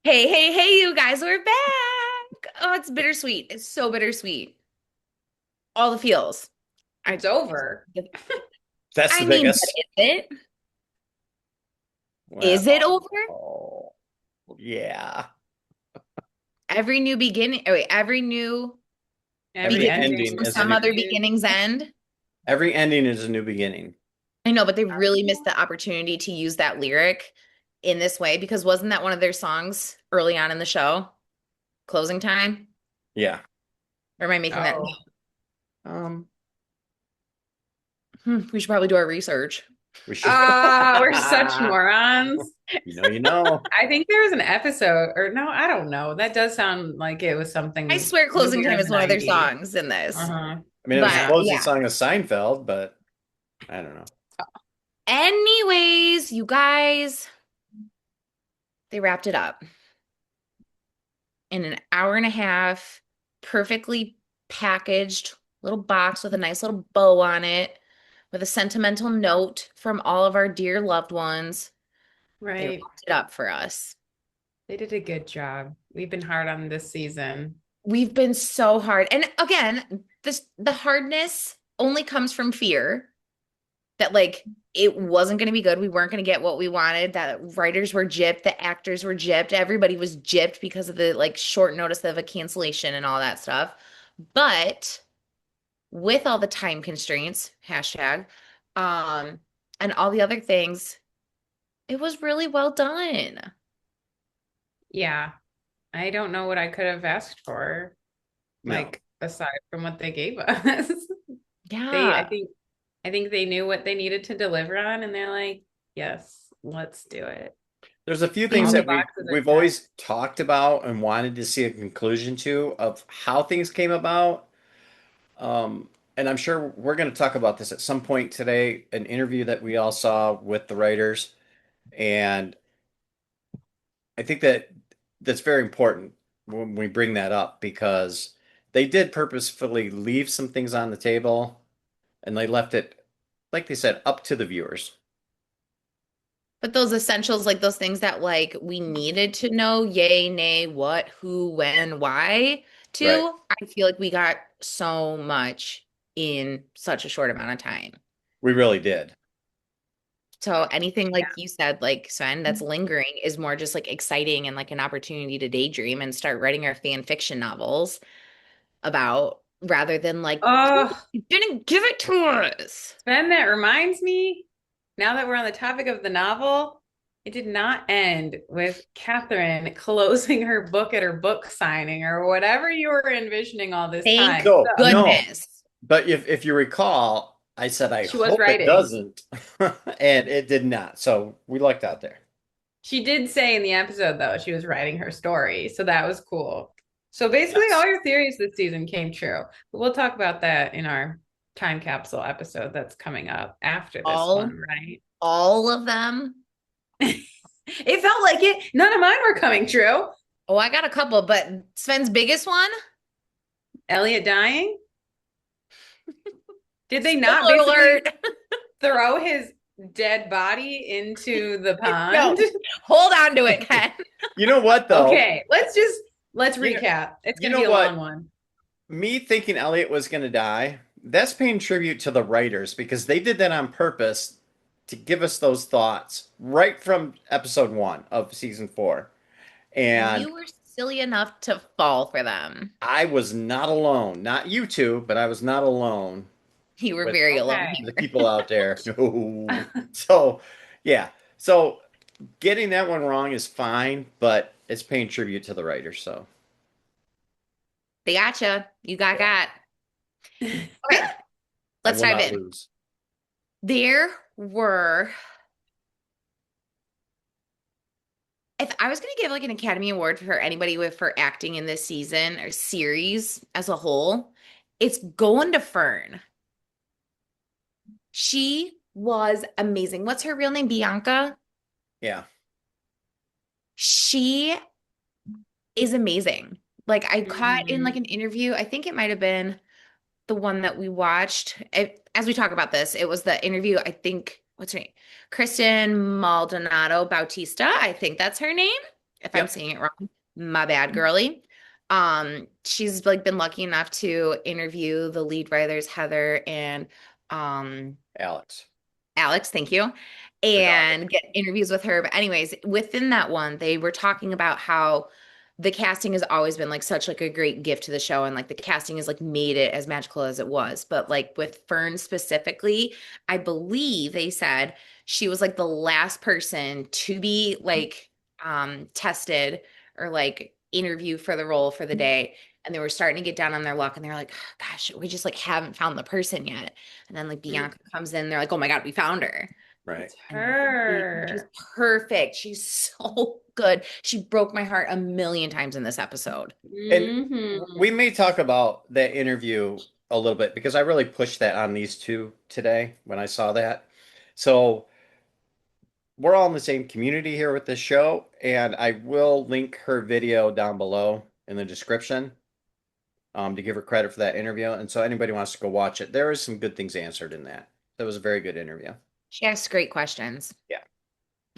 Hey, hey, hey, you guys, we're back. Oh, it's bittersweet. It's so bittersweet. All the feels. I It's over. That's I the mean, but biggest. is it? Is it Well, over? oh, yeah. Every new beginning, oh wait, every new Every Every beginning ending ending for is a some new. other continues. beginning's end. Every ending is a new beginning. I know, but they really missed the opportunity to use that lyric in this way because wasn't that one of their songs early on in the show? Closing time? Yeah. Or am I making that? Oh. Um, We should probably do our research. we should. We're such morons. You know. I think there was an episode, or no, I don't know. That does sound like it was I something swear Closing earlier Time in is the one of their 90s. songs in this. Uh-huh. I mean, it was the But Yeah. closing yeah. song of Seinfeld, but I don't know. Anyways, you guys, they wrapped it up in an hour and a half, perfectly packaged little box with a nice little bow on it, with a sentimental note from all of our dear loved ones. They Right. wrapped it up for us. They did a good job. We've been hard on this season. We've been so hard. And again, the hardness only comes from fear that like it wasn't going to be good. We weren't going to get what we wanted. That writers were gypped, the actors were gypped, everybody was gypped because of the like short notice of a cancellation and all that stuff. But with all the time constraints, hashtag, um, and all the other things, it was really well done. Yeah. I don't know what I could have asked for, No. like aside from what they gave us. They, I Yeah. think, I think they knew what they needed to deliver on, and they're like, "Yes, let's do it." There's a few things All And the that boxes are we've checked. always talked about and wanted to see a conclusion to of how things came about. And I'm sure we're going to talk about this at some point today, an interview that we all saw with the writers. And I think that that's very important when we bring that up because they did purposefully leave some things on the table and they left it, like they said, up to the viewers. but those essentials, like those things that like we needed to know, yay, nay, what, who, when, why, Right. to, I feel like we got so much in such a short amount of time. We really did. So anything Yeah. like you said, like Sven, that's lingering is more just like exciting and like an opportunity to daydream and start writing our fan fiction novels about rather than like Oh, you didn't give it to us. Sven, that reminds me, now that we're on the topic of the novel, it did not end with Catherine closing her book at her book signing or whatever you were envisioning all this Thank time. No, So no. goodness. But if you recall, I said I she was hope it writing. doesn't, and it did not. So we lucked out there. She did say in the episode, though, she was writing her story. So that was cool. So basically, all Yes. your theories this season came true. But we'll talk about that in our time capsule episode that's coming up after this All one, right? all of them. It felt like it. None of mine were coming true. Oh, I got a couple, but Sven's biggest one, Elliot dying? Did they not spoiler basically alert. throw his dead body into the No, pond? hold on to it, Ken. You know what though? Okay, let's You know, recap. It's you gonna know be a long what? one. Me thinking Elliot was going to die, that's paying tribute to the writers because they did that on purpose to give us those thoughts right from episode 1 of season 4. And You were silly enough to fall for them. I was not alone. Not you two, but I was not alone You were with very alone Okay. the here. people out there. No. So, yeah. So getting that one wrong is fine, but it's paying tribute to the writers. So, They gotcha. You got. Okay, I let's will dive not in. lose. There were, if I was going to give like an Academy Award for anybody with for acting in this season or series as a whole, it's going to Fern. She was amazing. What's her real name? Bianca? Yeah. She is amazing. Like I caught in like Mhm. an interview, I think it might have been the one that we watched. As we talk about this, it was the interview, I think, what's her name? Kristen Maldonado Bautista. I think that's her name. If I'm Yep. saying it wrong, my bad, girly. She's like been lucky enough to interview the lead writers, Heather and um Alex, Alex, thank you, the daughter. and get interviews with her. But anyways, within that one, they were talking about how the casting has always been like such like a great gift to the show, and like the casting has like made it as magical as it was. But like with Fern specifically, I believe they said she was like the last person to be like tested or like interview for the role for the day. And they were starting to get down on their luck, and they're like, gosh, we just like haven't found the person yet. And then like Bianca comes in, they're like, oh my God, we found her. Right. It's And she's her. perfect. She's so good. She broke my heart a million times in this episode. And we Mm-hmm. may talk about that interview a little bit because I really pushed that on these two today when I saw that. So we're all in the same community here with this show, and I will link her video down below in the description to give her credit for that interview. And so anybody wants to go watch it, there is some good things answered in that. That was a very good interview. She asks great questions. Yeah.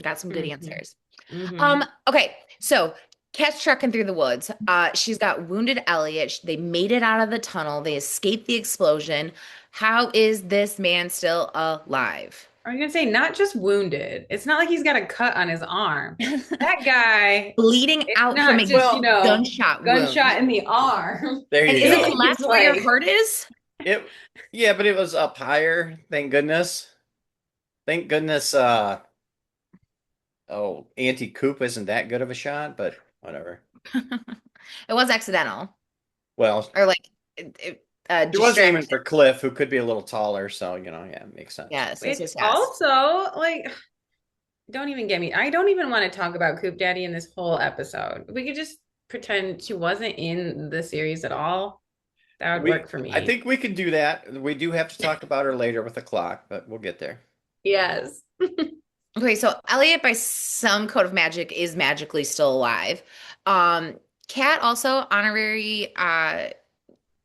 Got some good Mm-hmm. answers. Mm-hmm. Okay, so Cat's trucking through the woods. She's got wounded Elliot. They made it out of the tunnel. They escaped the explosion. How is this man still alive? I was gonna say, not just wounded. It's not like he's got a cut on his arm. That guy, Bleeding it's out from not a just, Well, gunshot gunshot wound. in the arm. there And you is it go. He's left where your like, heart is? It yeah, but it was up higher, thank goodness. Thank goodness oh, Auntie Coop isn't that good of a shot, but whatever. It was accidental Well, or like she was aiming distraction. for Cliff, who could be a little taller, so yeah, it makes sense. Yes, yes, which yes, yes. also, like, don't even get me. I don't even want to talk about Coop Daddy in this whole episode. We could just pretend she wasn't in the series at all. That would We work for I me. think we could do that. We do have to talk about her later with the clock, but we'll get there. Yes. Okay, so Elliot, by some code of magic, is magically still alive. Kat also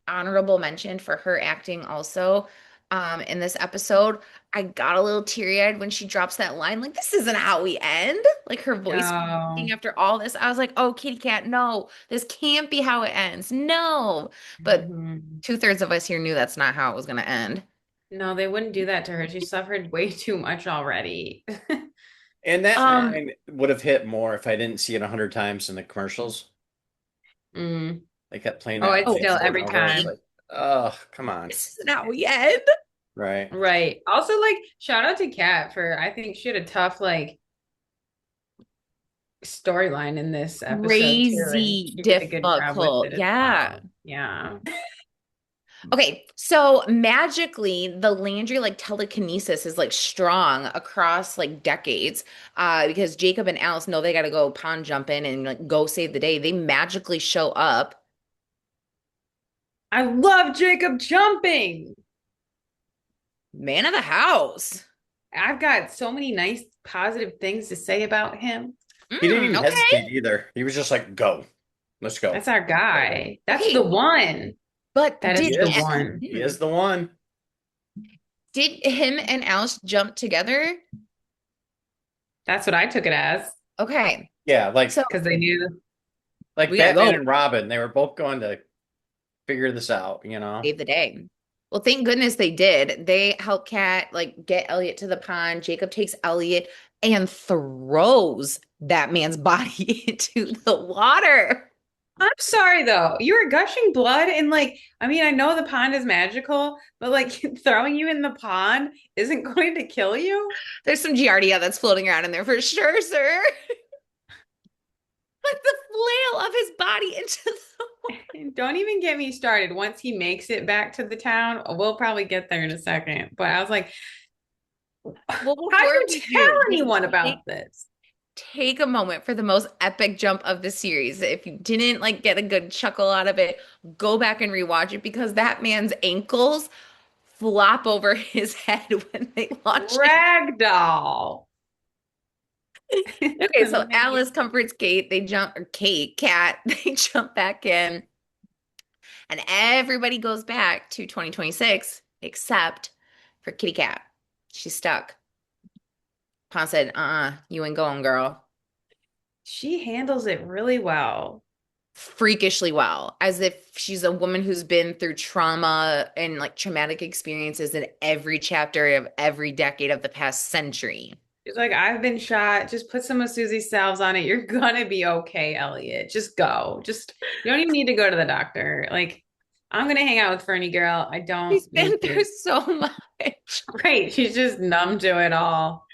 honorable mention for her acting also in this episode. I got a little teary-eyed when she drops that line, like, this isn't how we end. Like her voice Oh. after all this. I was like, oh, Kitty Cat, no, this can't be how it ends. No. But Mhm. two-thirds of us here knew that's not how it was gonna end. No, they wouldn't do that to her. She suffered way too much already. And that Um, line would have hit more if I didn't see it 100 times in the commercials. Mm. They kept playing Oh, that it's line still over and every over. It's time. like, oh, come on. this isn't how we end. Right. Right. Also, like, shout out to Kat for, I think she had a tough, like, Yeah. storyline in this episode too, and Crazy she did a good job with difficult. it as Yeah. well. Yeah. Okay, so magically the Landry like telekinesis is like strong across like decades because Jacob and Alice know they got to go pond jumping and like go save the day. They magically show up. I love Jacob jumping. Man of the house. I've got so many nice positive things to say about him. He didn't even Okay. hesitate either. He was just like, go. Let's go. That's our guy. That's the Okay, one. but That He is the is. one. He is the one. did him and Alice jump together? That's what I took it as, Okay. Yeah, like So because they knew. like we gotta Batman go and Robin. They were both going to figure this out. save the day. Well, thank goodness they did. They help Kat like get Elliot to the pond. Jacob takes Elliot and throws that man's body into the water. I'm sorry though. You were gushing blood and like, I mean, I know the pond is magical, but like throwing you in the pond isn't going to kill you. There's some Giardia that's floating around in there for sure, sir. Like the flail of his body into the Don't even get me started. Once he makes it back to the town, we'll probably get there in a second. But I was like, well, how do before you we tell do, just anyone take, about this? take a moment for the most epic jump of the series. If you didn't like get a good chuckle out of it, go back and rewatch it because that man's ankles flop over his head when they launch him. Ragdoll. It's Okay, so Alice amazing. comforts Kate. They jump, or Kate, Cat, they jump back in, and everybody goes back to 2026 except for Kitty Cat. She's stuck. Pond said, you ain't going, girl. she handles it really well. Freakishly well, as if she's a woman who's been through trauma and like traumatic experiences in every chapter of every decade of the past century. She's like, I've been shot. Just put some of Susie's salves on it. You're gonna be okay, Elliot. Just go. Just you don't even need to go to the doctor. Like, I'm gonna hang out with Fernie girl. I don't She's need been through to. so much. Right. She's just numb to it all.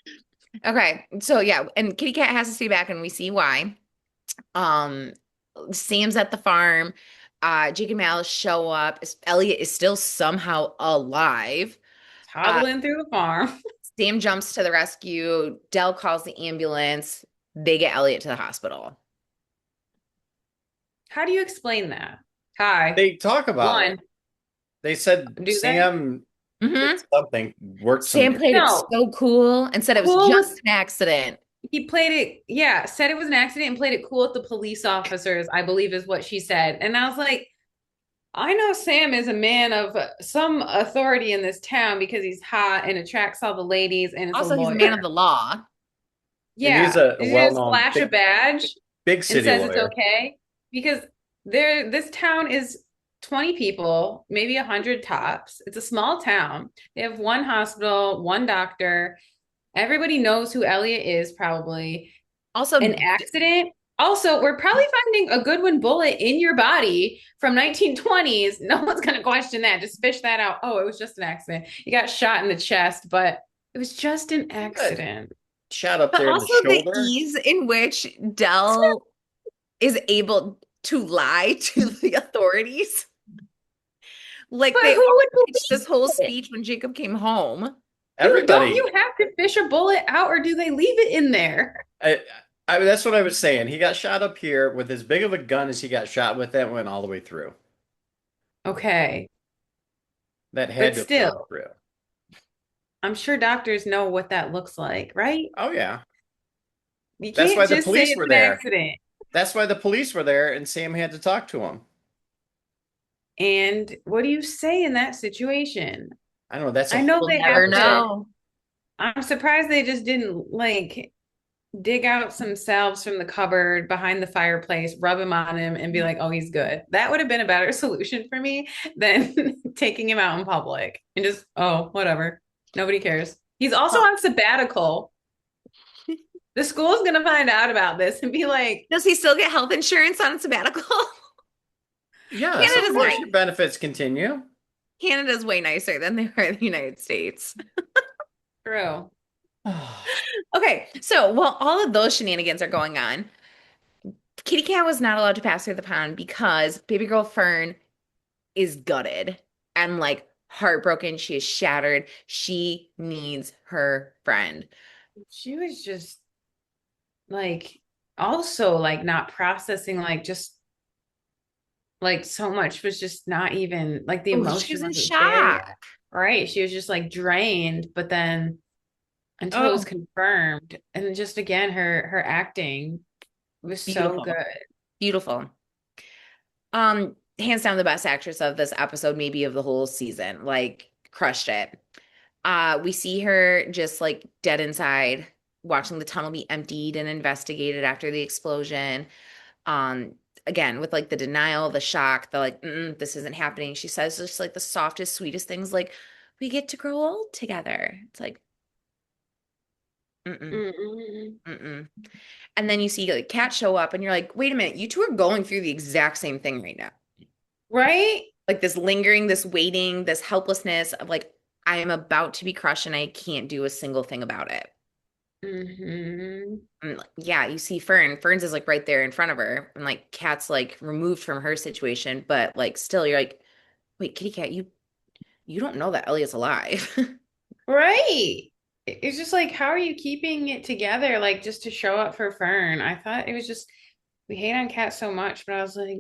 Okay, so yeah, and Kitty Cat has to stay back, and we see why. Um, Sam's at the farm. Jake and Mal show up. Elliot is still somehow alive. Uh, Hobbling through the farm. Sam jumps to the rescue. Dell calls the ambulance. They get Elliot to the hospital. How do you explain that? Hi. They talk about it. One. They said Do they? Sam Mhm. did something, worked Sam some. played it No. so cool and said it was Cool just with an accident. he played it, yeah, said it was an accident and played it cool with the police officers, I believe is what she said. And I was like, I know Sam is a man of some authority in this town because he's hot and attracts all the ladies and is a Also, he's a man of lawyer. the law. And he's Yeah. a Did you just well-known flash a badge big and city says it's lawyer. okay? Because this town is 20 people, maybe 100 tops. It's a small town. They have one hospital, one doctor. Everybody knows who Elliot is, probably. Also, An accident. Also, we're probably finding a Goodwin bullet in your body from 1920s. No one's going to question that. Just fish that out. Oh, it was just an accident. You got shot in the chest, but it was just an accident. Shot up but there in the also the shoulder. ease in which Dell is able to lie to the authorities. Like But they who would already pitched this whole believe it? speech when Jacob came home. Don't Everybody. you have to fish a bullet out or do they leave it in there? That's what I was saying. He got shot up here with as big of a gun as he got shot with. That went all the way through. Okay. That had But to have gone still, through. I'm sure doctors know what that looks like, right? Oh yeah. You That's can't why the just say police it's were an there. accident. That's why the police were there, and Sam had to talk to him. And what do you say in that situation? I don't know. That's a I know whole they Never have nother to. know. I'm surprised they just didn't like dig out some salves from the cupboard behind the fireplace, rub him on him, and be like, oh, he's good. That would have been a better solution for me than taking him out in public and just, oh, whatever. Nobody cares. He's also on sabbatical. The school's going to find out about this and be like, Does he still get health insurance on sabbatical? Yes, of Canada's course nice. your benefits continue. Canada's way nicer than they are in the United States. true. Okay, so while all of those shenanigans are going on, Kitty Cat was not allowed to pass through the pond because baby girl Fern is gutted and like heartbroken. She is shattered. She needs her friend. She was just like, also like not processing, like just like so much was just not even like the Oh, she emotion was in wasn't there. shock. Right. She was just like drained, but then until it was Oh, confirmed. And just again, her acting was so beautiful. good. Beautiful. Hands down the best actress of this episode, maybe of the whole season. Like, crushed it. We see her just like dead inside, watching the tunnel be emptied and investigated after the explosion. Um, Again, with like the denial, the shock, the like, this isn't happening. She says just like the softest, sweetest things, like, we get to grow old together. It's like, mm-mm, Mm-mm. mm-mm. And then you see like Cat show up, and you're like, wait a minute, you two are going through the exact same thing right now. Right? Like this lingering, this waiting, this helplessness of like, I am about to be crushed and I can't do a single thing about it. Mm-hmm. And like, yeah, you see Fern. Fern's is like right there in front of her, and like Cat's like removed from her situation, but like still, you're like, wait, Kitty Cat, you don't know that Elliot's alive. Right. It's just like, how are you keeping it together? Like just to show up for Fern. I thought it was just we hate on Cat so much, but I was like,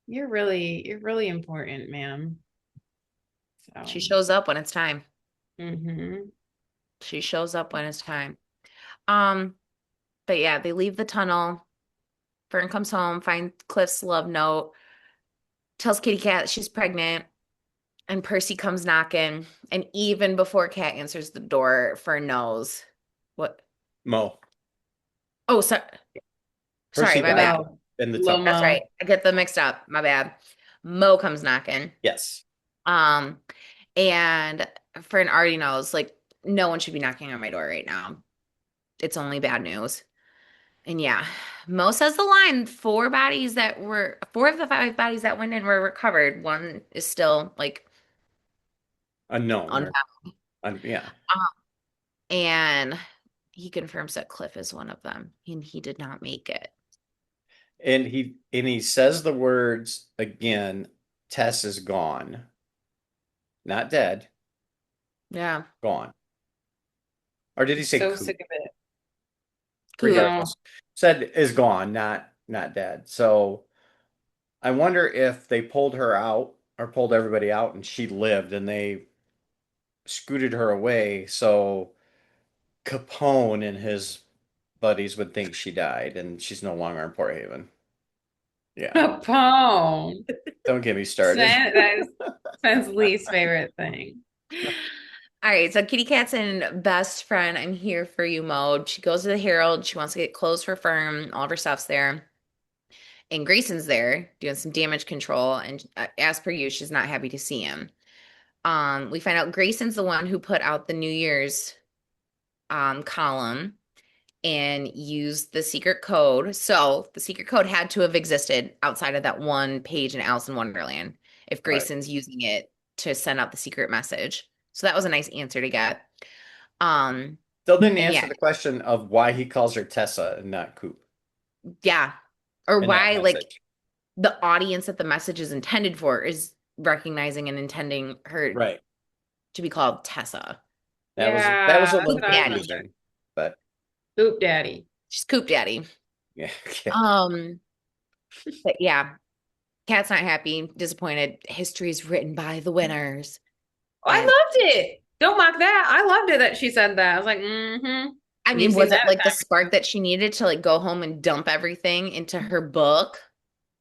you're really important, ma'am. She So, shows up when it's time. mm-hmm. She shows up when it's time. Um, but yeah, they leave the tunnel. Fern comes home, finds Cliff's love note, tells Kitty Cat she's pregnant, and Percy comes knocking. And even before Cat answers the door, Fern knows what. Mo. Oh, Sorry, Percy my died bad. Mo. in the tunnel. That's right. Lomo. I get them mixed up. My bad. Mo comes knocking. Yes. Um, and Fern already knows, like, no one should be knocking on my door right now. It's only bad news. And yeah, Mo says the line, four of the five bodies that went in were recovered. One is still like Unknown or unfound. yeah. And he confirms that Cliff is one of them, and he did not make it. And he says the words again, Tess is gone. Not dead, Yeah. gone. Or did he He's say so coop? sick of it. Coop. No. Regardless. Said is gone, not dead. So I wonder if they pulled her out or pulled everybody out and she lived and they scooted her away so Capone and his buddies would think she died and she's no longer in Port Haven. Yeah. Capone. Don't get me started. That is Sven's least favorite thing. All right, so Kitty Cat's in best friend, I'm here for you mode. She goes to the Herald. She wants to get clothes for Firm. All of her stuff's there. And Grayson's there doing some damage control. And as per you, she's not happy to see him. We find out Grayson's the one who put out the New Year's column and used the secret code. So the secret code had to have existed outside of that one page in Alice in Wonderland if Right. Grayson's using it to send out the secret message. So that was a nice answer to get. Um, Still didn't and answer yeah, the question of why he calls her Tessa and not Coop yeah. Or in that why like message. the audience that the message is intended for is recognizing and intending her Right. to be called Tessa. That was a Yeah, that's little what I was Daddy. wondering. confusing. But Poop daddy. She's Coop Daddy. yeah. Yeah. Um, but yeah, Cat's not happy, disappointed. History is written by the winners. Oh, I And loved it. Don't mock that. I loved it that she said that. I was like, mm-hmm. I We've mean, seen was it that a like the time or spark two. that she needed to like go home and dump everything into her book?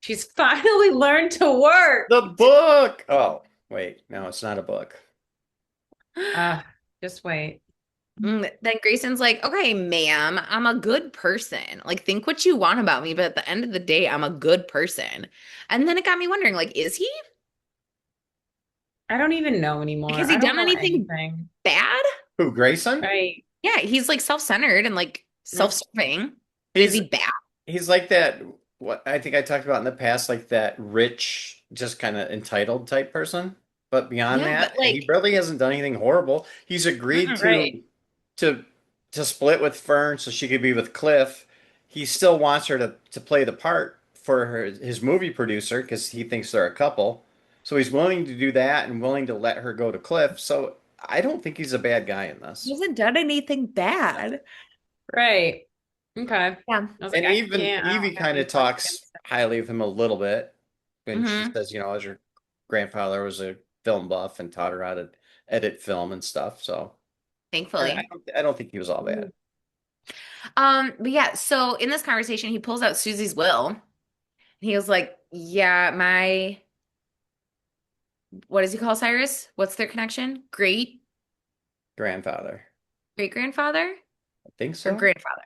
She's finally learned to work. The book. Oh, wait. No, it's not a book. Uh, just wait. Then Grayson's like, okay, ma'am, I'm a good person. Like, think what you want about me, but at the end of the day, I'm a good person. And then it got me wondering, like, is he? I don't even know anymore. Has he I don't done know anything anything. bad? Who, Grayson? Right. Yeah, he's like self-centered and like Mm. self-serving. But is He's he bad? he's like that, what I think I talked about in the past, like that rich, just kind of entitled type person. But beyond Yeah, but that, he like, really hasn't done anything horrible. He's agreed Right. to to split with Fern so she could be with Cliff. He still wants her to play the part for his movie producer because he thinks they're a couple. So he's willing to do that and willing to let her go to Cliff. So I don't think he's a bad guy in he this. hasn't done anything bad. Right. Okay. Yeah. I was like, And I even can't. I Evie don't have kind any of questions. talks highly of him a little bit when she Hmm. says, as your grandfather was a film buff and taught her how to edit film and stuff. So Thankfully. I don't think he was all bad. But yeah, so in this conversation, he pulls out Susie's will. He was like, yeah, my, what does he call Cyrus? What's their connection? Grandfather. Great grandfather I think or so. grandfather?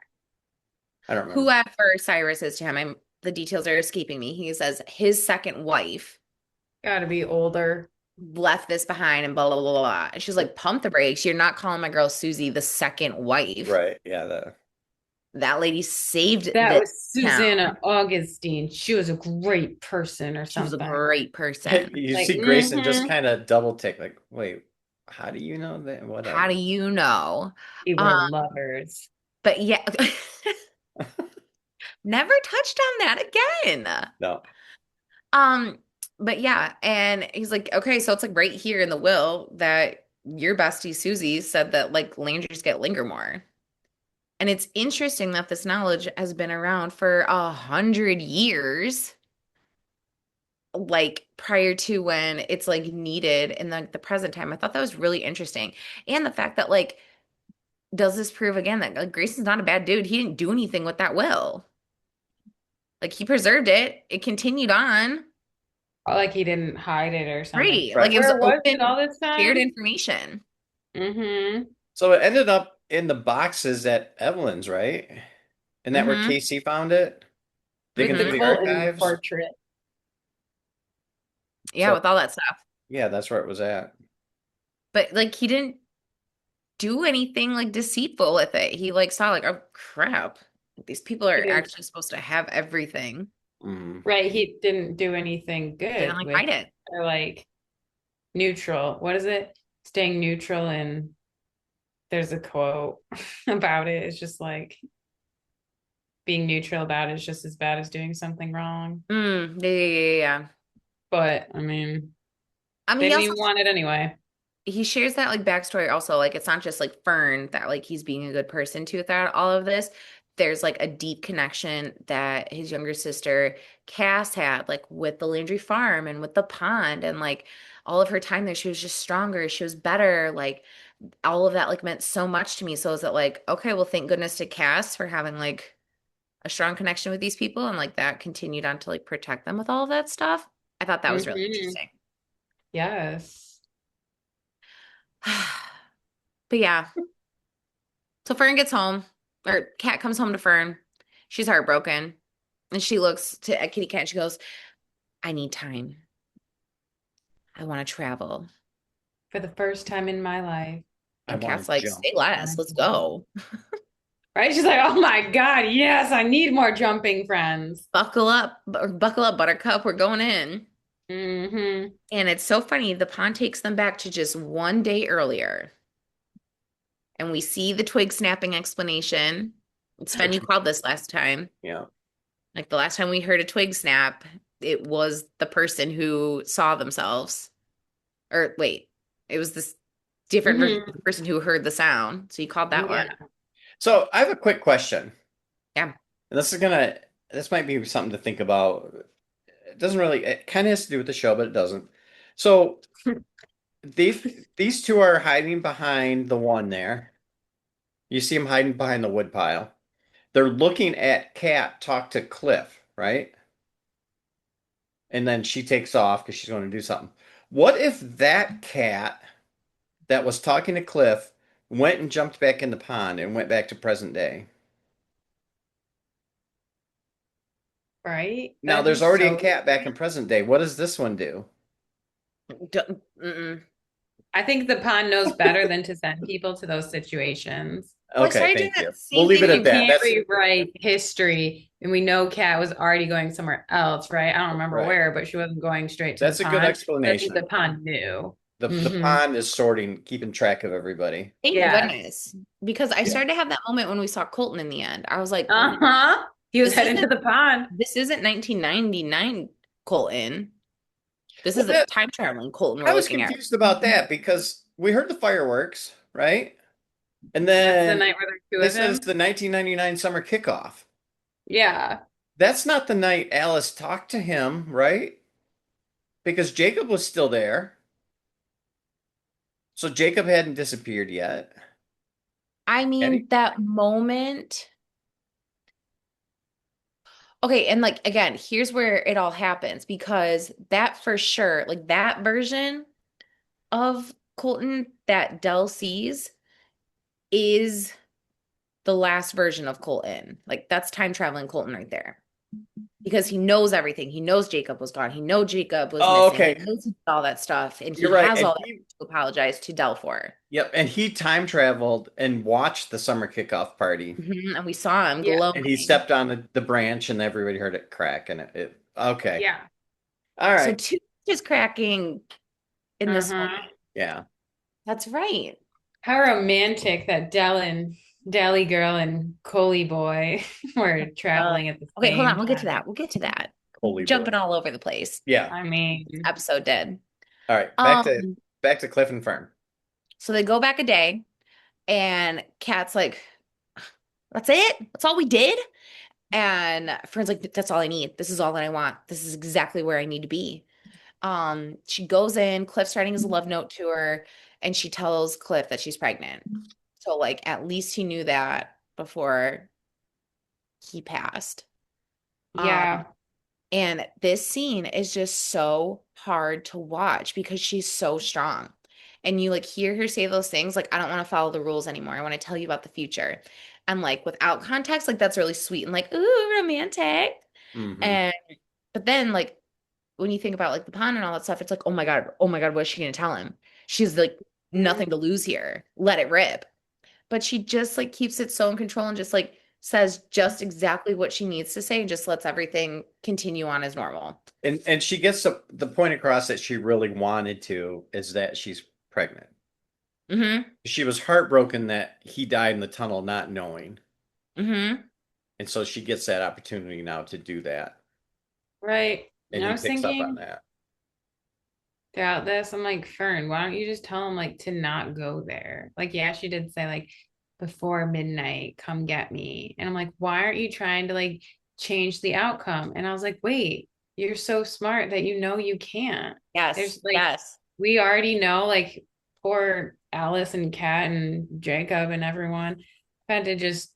I don't remember. Whoever Cyrus is to him, the details are escaping me. He says his second wife Gotta be older. left this behind and blah, blah, blah, blah. And she's like, pump the brakes. You're not calling my girl Susie the second wife. Right. Yeah. That lady saved That this was town. Susanna Augustine. She was a great person or She was a something. great person. You Like, see Grayson just mm-hmm. kind of double tick, like, wait, how do you know that? How do Whatever. you know? We Um, were lovers. but yeah, never touched on that again. No. Um, but yeah, and he's like, okay, so it's like right here in the will that your bestie Susie said that like Landry's get linger more. And it's interesting that this knowledge has been around for 100 years, like prior to when it's like needed in the present time. I thought that was really interesting. And the fact that like, does this prove again that like, Grayson's not a bad dude? He didn't do anything with that will. Like he preserved it. It continued on. Like he didn't hide it or something. Right. Like Right. it was Where was it all open, this shared time? information. Mm-hmm. So it ended up in the boxes at Evelyn's, right? And that where Hmm. Casey found it? digging with the through the Colton archives. portrait. Yeah, So with all that stuff. yeah, that's where it was at. But like he didn't do anything like deceitful with it. He like saw like, oh crap, these people He are didn't, actually supposed to have everything. Mhm. right? He didn't do anything Didn't good like with, hide it. or like neutral. What is it? Staying neutral, and there's a quote about it. It's just like being neutral about it is just as bad as doing something wrong. Yeah, yeah, yeah, yeah. But I mean, I mean, they he didn't also even want it anyway. he shares that like backstory also. Like it's not just like Fern that like he's being a good person to without all of this. There's like a deep connection that his younger sister Cass had like with the Landry farm and with the pond and like all of her time there. She was just stronger. She was better. Like all of that like meant so much to me. So is it like, okay, well, thank goodness to Cass for having like a strong connection with these people and like that continued on to like protect them with all of that stuff. I thought that was really Hmm. interesting. Yes. But yeah, so Fern gets home, or Kat comes home to Fern. She's heartbroken. And she looks to at Kitty Cat and she goes, I need time. I want to travel. For the first time in my life. I And want Kat's to like, jump. say less, let's go. Right? She's like, oh my God, yes, I need more jumping friends. Buckle up, Buttercup. We're going in. Hmm. And it's so funny. The pond takes them back to just one day earlier. And we see the twig snapping explanation. Sven, you called this last time. Yeah. Like the last time we heard a twig snap, it was the person who saw themselves. Or wait, it was this different version of Hmm. the person who heard the sound. So you called that one. Yeah. So I have a quick question. Yeah. And this might be something to think about. It doesn't really, it kind of has to do with the show, but it doesn't. So these two are hiding behind the one there. You see them hiding behind the wood pile. They're looking at Kat talk to Cliff, right? And then she takes off because she's going to do something. What if that cat that was talking to Cliff went and jumped back in the pond and went back to present day? Right? Now That'd be there's already a so. cat back in present day. What does this one do? Mm-mm. I think the pond knows better than to send people to those situations. Well, I Okay, started doing thank that you. We'll same leave thing it when at You that. can't That's rewrite history, and we know Kat was already going somewhere else, right? I don't remember right. where, but she wasn't going straight to the That's a good pond. So I think the explanation. pond knew. The Hmm. pond is sorting, keeping track of everybody. Thank Yes. goodness. Because I Yeah. started to have that moment when we saw Colton in the end. I was like, Uh-huh. He was this heading to isn't the pond. this isn't 1999 Colton. This Well, is a time traveling Colton we're I was looking at. confused about that because we heard the fireworks, right? And That's the then night where there's two this of is him. the 1999 summer kickoff. Yeah. That's not the night Alice talked to him, right? Because Jacob was still there. So Jacob hadn't disappeared yet. I Had he? mean, that moment. Okay, and like again, here's where it all happens because that for sure, like that version of Colton that Dell sees is the last version of Colton. Like that's time traveling Colton right there. Because he knows everything. He knows Jacob was gone. He knows Jacob was Oh, missing. He okay. knows he did all that stuff. And he You're right. has And all that he, to apologize to Dell for. yep, and he time traveled and watched the summer kickoff party. And we saw him Yeah. And he glowing. stepped on the branch and everybody heard it crack and okay. Yeah. All So right. two is cracking in this Uh-huh. moment. Yeah. That's right. How romantic that Deli girl and Coley boy were Uh, traveling at the okay, hold on. same We'll get to time. that. We'll get to that. Holy boy. Jumping all over the place. Yeah. I mean, Episode did. All right. Um, Back to Cliff and Fern. so they go back a day, and Kat's like, "That's it? That's all we did?" And Fern's like, "That's all I need. This is all that I want. This is exactly where I need to be." She goes in, Cliff's writing his love note to her, and she tells Cliff that she's pregnant. So like at least he knew that before he passed. yeah. And this scene is just so hard to watch because she's so strong. And you like hear her say those things like, I don't want to follow the rules anymore. I want to tell you about the future. And like without context, like that's really sweet and like, ooh, romantic. Hmm. And but then like when you think about like the pond and all that stuff, it's like, oh my God, what is she gonna tell him? She's like Mhm. nothing to lose here. Let it rip. But she just like keeps it so in control and just like says just exactly what she needs to say and just lets everything continue on as normal. And she gets the point across that she really wanted to is that she's pregnant. Mm-hmm. She was heartbroken that he died in the tunnel not knowing. Mm-hmm. And so she gets that opportunity now to do that. Right. And And I he was picks up on thinking that. throughout this, I'm like, Fern, why don't you just tell him like to not go there? Like, yeah, she did say like before midnight, come get me. And I'm like, why aren't you trying to like change the outcome? And I was like, wait, you're so smart that you know you can't. Yes. There's like Yes. we already know like poor Alice and Kat and Jacob and everyone had to just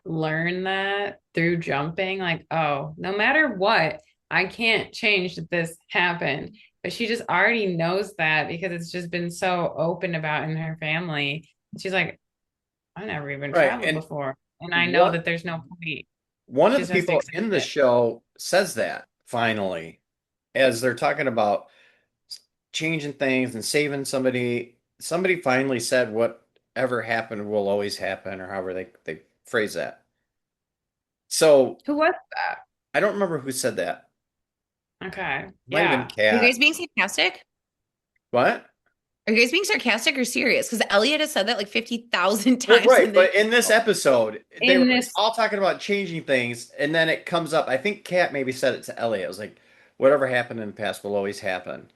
learn that through jumping, like, oh, no matter what, I can't change that this happened. But she just already knows that because it's just been so open about in her family. She's like, I've never even Right. traveled And before. And I know one that there's no point. one of She the just has to people accept in the it. show says that finally, as they're talking about changing things and saving somebody, somebody finally said whatever happened will always happen, or however they phrase that. So Who was that? I don't remember who said that. Okay. Might have been Yeah. Are you Kat. guys being sarcastic? What? Are you guys being sarcastic or serious? Because Elliot has said that like 50,000 Well, times right, in this but in this show. episode, they In were this, all talking about changing things, and then it comes up. I think Kat maybe said it to Elliot. It was like, whatever happened in the past will always happen.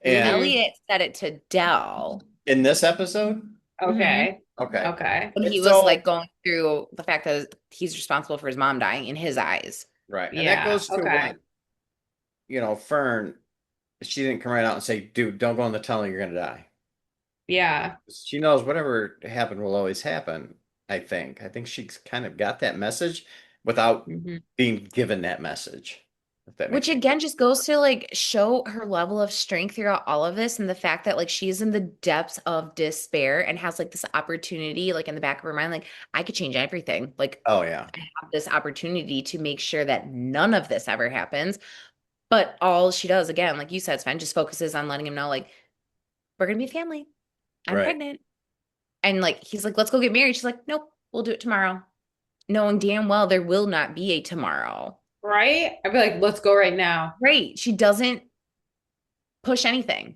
And mhm. Elliot said it to Dell. in this episode, Hmm. Okay. okay. Okay. When And he was like so, going through the fact that he's responsible for his mom dying in his eyes. right, and that Yeah. goes to Okay. what, Fern, she didn't come right out and say, dude, don't go in the tunnel, you're gonna die. Yeah. She knows whatever happened will always happen, I think. I think she's kind of got that message without Hmm. being given that message, if that Which makes any again sense. just goes to like show her level of strength throughout all of this and the fact that like she's in the depths of despair and has like this opportunity like in the back of her mind, like I could change everything. Like Oh, yeah. I have this opportunity to make sure that none of this ever happens. But all she does, again, like you said, Sven, just focuses on letting him know, like, we're gonna be a family. I'm Right. pregnant. And like he's like, let's go get married. She's like, nope, we'll do it tomorrow. Knowing damn well there will not be a tomorrow. Right? I'd be like, let's go right now. Right. She doesn't push anything.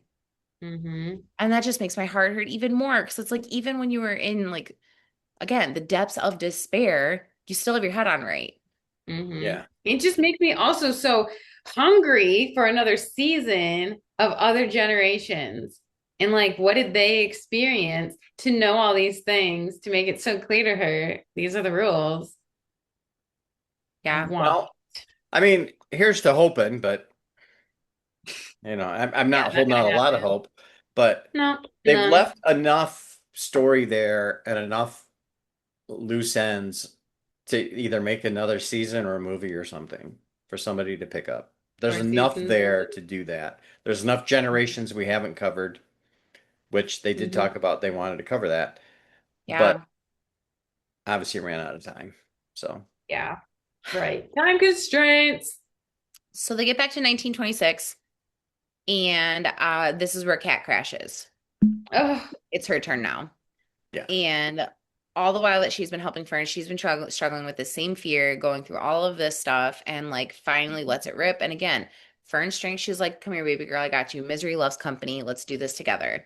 Hmm. And that just makes my heart hurt even more. Cause it's like even when you were in like again the depths of despair, you still have your head on right. Hmm. Yeah. It just makes me also so hungry for another season of other generations. And like, what did they experience to know all these things to make it so clear to her? These are the rules. I Yeah. want. Well, I mean, here's to hoping, but I'm Yeah, not not holding gonna out a lot of happen. hope, but No, they've none. left enough story there and enough loose ends to either make another season or a movie or something for somebody to pick up. There's More enough seasons. there to do that. There's enough generations we haven't covered, which they did Hmm. talk about they wanted to cover that, but Yeah. obviously ran out of time. So, Yeah, right. Time constraints. So they get back to 1926 and this is where Cat crashes. Oh, It's her turn now. yeah. And all the while that she's been helping Fern, she's been struggling with the same fear, going through all of this stuff, and like finally lets it rip. And again, Fern's strength, she's like, come here, baby girl, I got you. Misery loves company. Let's do this together.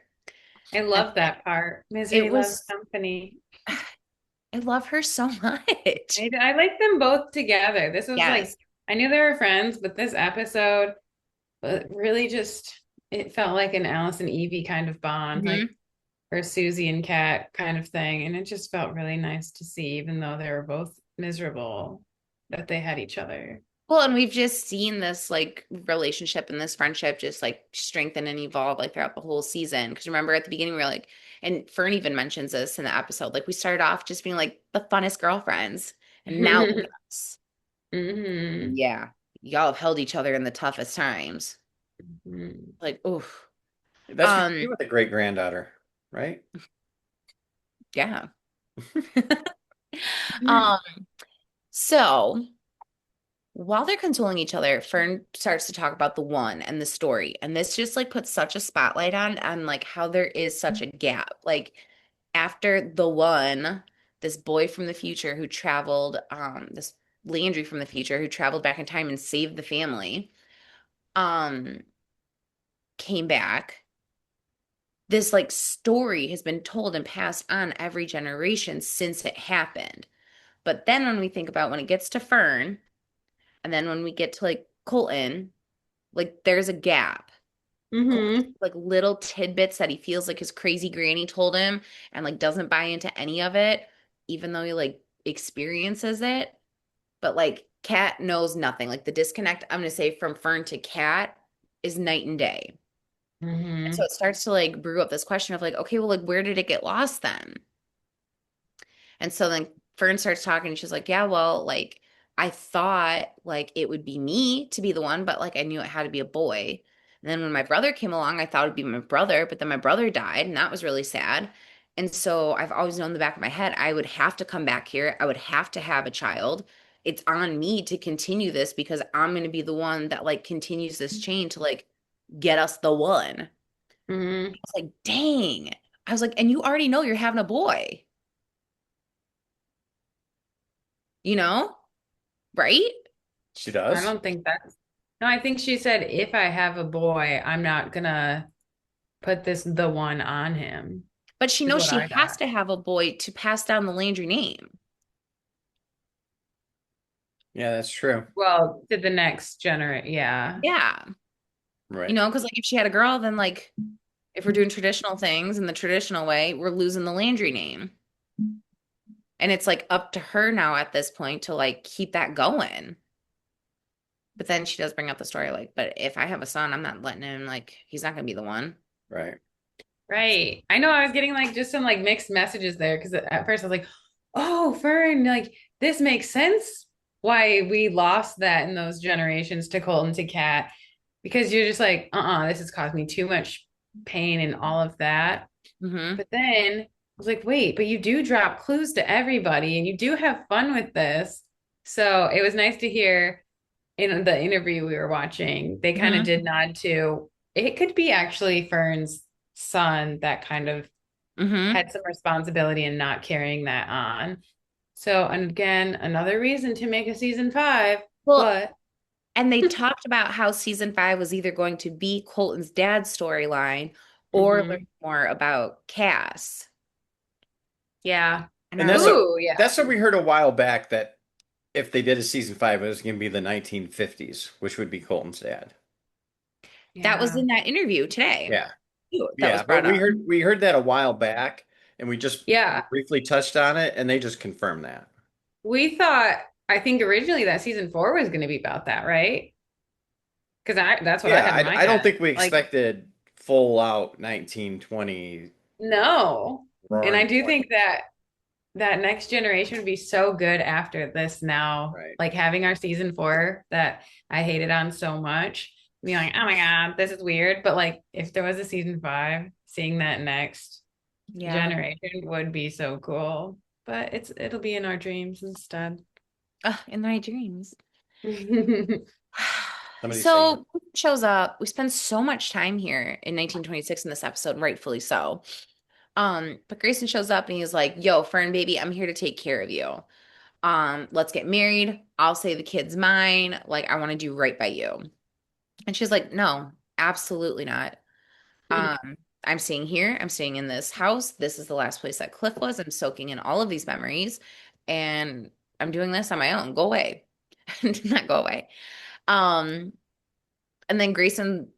I And love that part. it Misery loves was, company. I love her so much. I like them both together. This was like, Yes. I knew they were friends, but this episode really just, it felt like an Alice and Evie kind of bond, like Mhm. or Susie and Kat kind of thing. And it just felt really nice to see, even though they were both miserable, that they had each other. Well, and we've just seen this like relationship and this friendship just like strengthen and evolve like throughout the whole season. Because remember at the beginning, we were like, and Fern even mentions this in the episode, like we started off just being like the funnest girlfriends. And now look at us. Hmm. Yeah. Y'all have held each other in the toughest times. Hmm. Like, oof. That's what you do with a great granddaughter, right? Yeah. Um, so while they're consoling each other, Fern starts to talk about the one and the story. And this just like puts such a spotlight on like how there is such a gap. Like after the one, this boy from the future who traveled, this Landry from the future who traveled back in time and saved the family, um, came back. This like story has been told and passed on every generation since it happened. But then when we think about when it gets to Fern, and then when we get to like Colton, like there's a gap. Mm-hmm. Like little tidbits that he feels like his crazy granny told him and like doesn't buy into any of it, even though he like experiences it. But like Kat knows nothing. Like the disconnect, I'm gonna say from Fern to Kat is night and day. And so Mm-hmm. it starts to like brew up this question of like, okay, well, like where did it get lost then? And so then Fern starts talking and she's like, yeah, well, like I thought like it would be me to be the one, but like I knew it had to be a boy. And then when my brother came along, I thought it'd be my brother, but then my brother died and that was really sad. And so I've always known in the back of my head, I would have to come back here. I would have to have a child. It's on me to continue this because I'm going to be the one that like continues this chain to like get us the one. I Mm-hmm. was like, dang. I was like, and you already know you're having a boy, you know? Right? She I does? don't think that's no, I think she said if I have a boy, I'm not gonna put this the one on him, But she is knows what she I has got. to have a boy to pass down the Landry name, Yeah, that's true. Well, to the next generation, yeah. yeah. Right. Because like if she had a girl, then like if we're doing traditional things in the traditional way, we're losing the Landry name. And it's like up to her now at this point to like keep that going. But then she does bring up the story like, but if I have a son, I'm not letting him like he's not gonna be the one. Right. Right. I know I was getting like just some like mixed messages there because at first I was like, oh, Fern, like this makes sense why we lost that in those generations to Colton to Kat because you're just like, this has caused me too much pain and all of that. Mm-hmm. But then I was like, wait, but you do drop clues to everybody and you do have fun with this. So it was nice to hear in the interview we were watching, they kind of Mm-hmm. did nod to it could be actually Fern's son that kind of Mm-hmm. had some responsibility in not carrying that on. So, and again, another reason to make a season five, Well, but and they talked about how season five was either going to be Colton's dad's storyline or learn mhm, more about Cass. yeah. And And I was like, Yeah. that's what we heard a while back that if they did a season five, it was going to be the 1950s, which would be Colton's dad. that was Yeah. in that interview today. Yeah. That was Yeah, but brought up. we heard that a while back and we just Yeah. briefly touched on it and they just confirmed that. We thought, I think originally that season four was going to be about that, right? Because that's what I Yeah, had in my I don't head. think we Like, expected full out 1920 no. And I roaring do 20. think that that next generation would be so good after this now. Right. Like having our season four that I hated on so much, being like, oh my God, this is weird. But like if there was a season five, seeing that next Yeah. generation would be so cool. But it'll be in our dreams instead. Ugh, in my dreams. Somebody's singing. So shows up. We spend so much time here in 1926 in this episode, and rightfully so. But Grayson shows up and he's like, "Yo, Fern, baby, I'm here to take care of you. Let's get married. I'll say the kid's mine. Like, I want to do right by you." And she's like, "No, absolutely not. I'm staying here. I'm staying in this house. This is the last place that Cliff was. I'm soaking in all of these memories, and I'm doing this on my own. Go away." Not go away. Um, and then Grayson,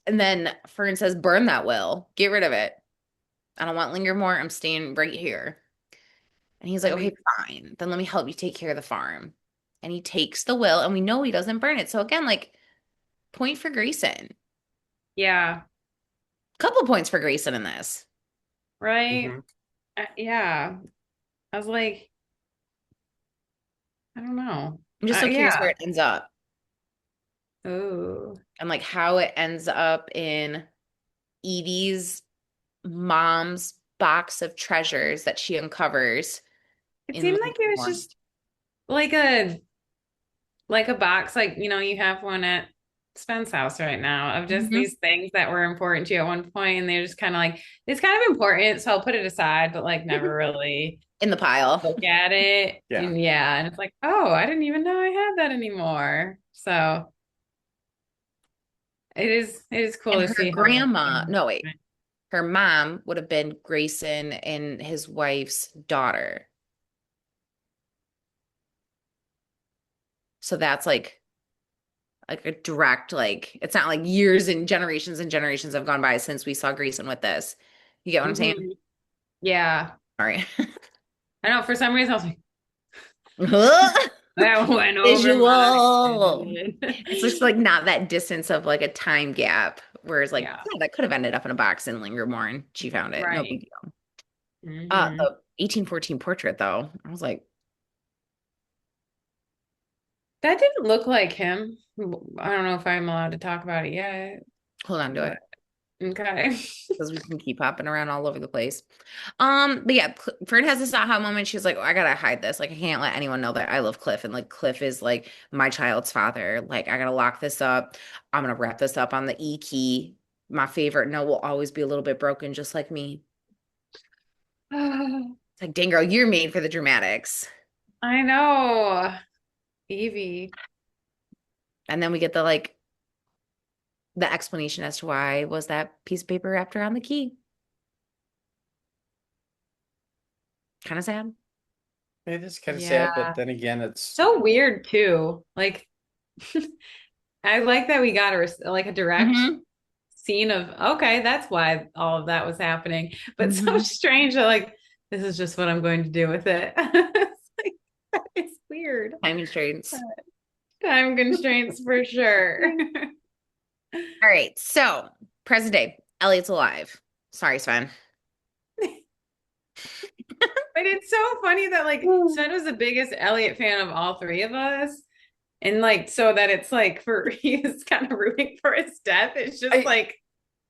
and then Fern says, "Burn that will. Get rid of it. I don't want to linger more. I'm staying right here." And he's like, I "Okay, mean, fine. Then let me help you take care of the farm." And he takes the will, and we know he doesn't burn it. So again, like, point for Grayson. yeah, Couple points for Grayson in this. right. Hmm. Yeah. I was like, I don't know. I'm just so curious where Yeah. it ends up Oh, and like how it ends up in Edie's mom's box of treasures that she uncovers it in seemed like like it was one. just like a like a box, like, you have one at Spen's house right now of just Mhm. these things that were important to you at one point, and they're just kind of like, it's kind of important, so I'll put it aside, but like never really In the pile. look at it. Yeah. And yeah, and it's like, oh, I didn't even know I had that anymore. So it is cool And to her see how grandma, no, wait, her mom would have been Grayson and his wife's daughter. So that's like a direct, like, it's not like years and generations have gone by since we saw Grayson with this. You get what I'm saying? Mhm. Yeah. Sorry. I know for some reason I was like, that went over my Visual. head. It's just like not that distance of like a time gap. Whereas like, Yeah, yeah, that could have ended up in a box and lingered more and she found it. No big right. deal. Hmm. The 1814 portrait though, I was like, That didn't look like him. I don't know if I'm allowed to talk about it yet, hold on to but it okay. because we can keep hopping around all over the place. But yeah, Fern has this aha moment. She's like, oh, I gotta hide this. Like, I can't let anyone know that I love Cliff, and like Cliff is like my child's father. Like, I gotta lock this up. I'm gonna wrap this up on the E key. My favorite note will always be a little bit broken, just like me. It's like, dang girl, you're made for the dramatics. I know. Evie. And then we get the explanation as to why was that piece of paper wrapped around the key. Kind of sad. It is kind of sad, but Yeah. then again, it's So weird too. Like I like that we got a direct Hmm. scene of okay, that's why all of that was happening. But so Hmm. strange that like this is just what I'm going to do with it. It's like it's weird. Time constraints. Time constraints for sure. All right. So, present day, Elliot's alive. Sorry, Sven. But it's so funny that like Sven was the biggest Elliot fan of all three of us. And like so that it's like for he is kind of rooting for his death. It's just I like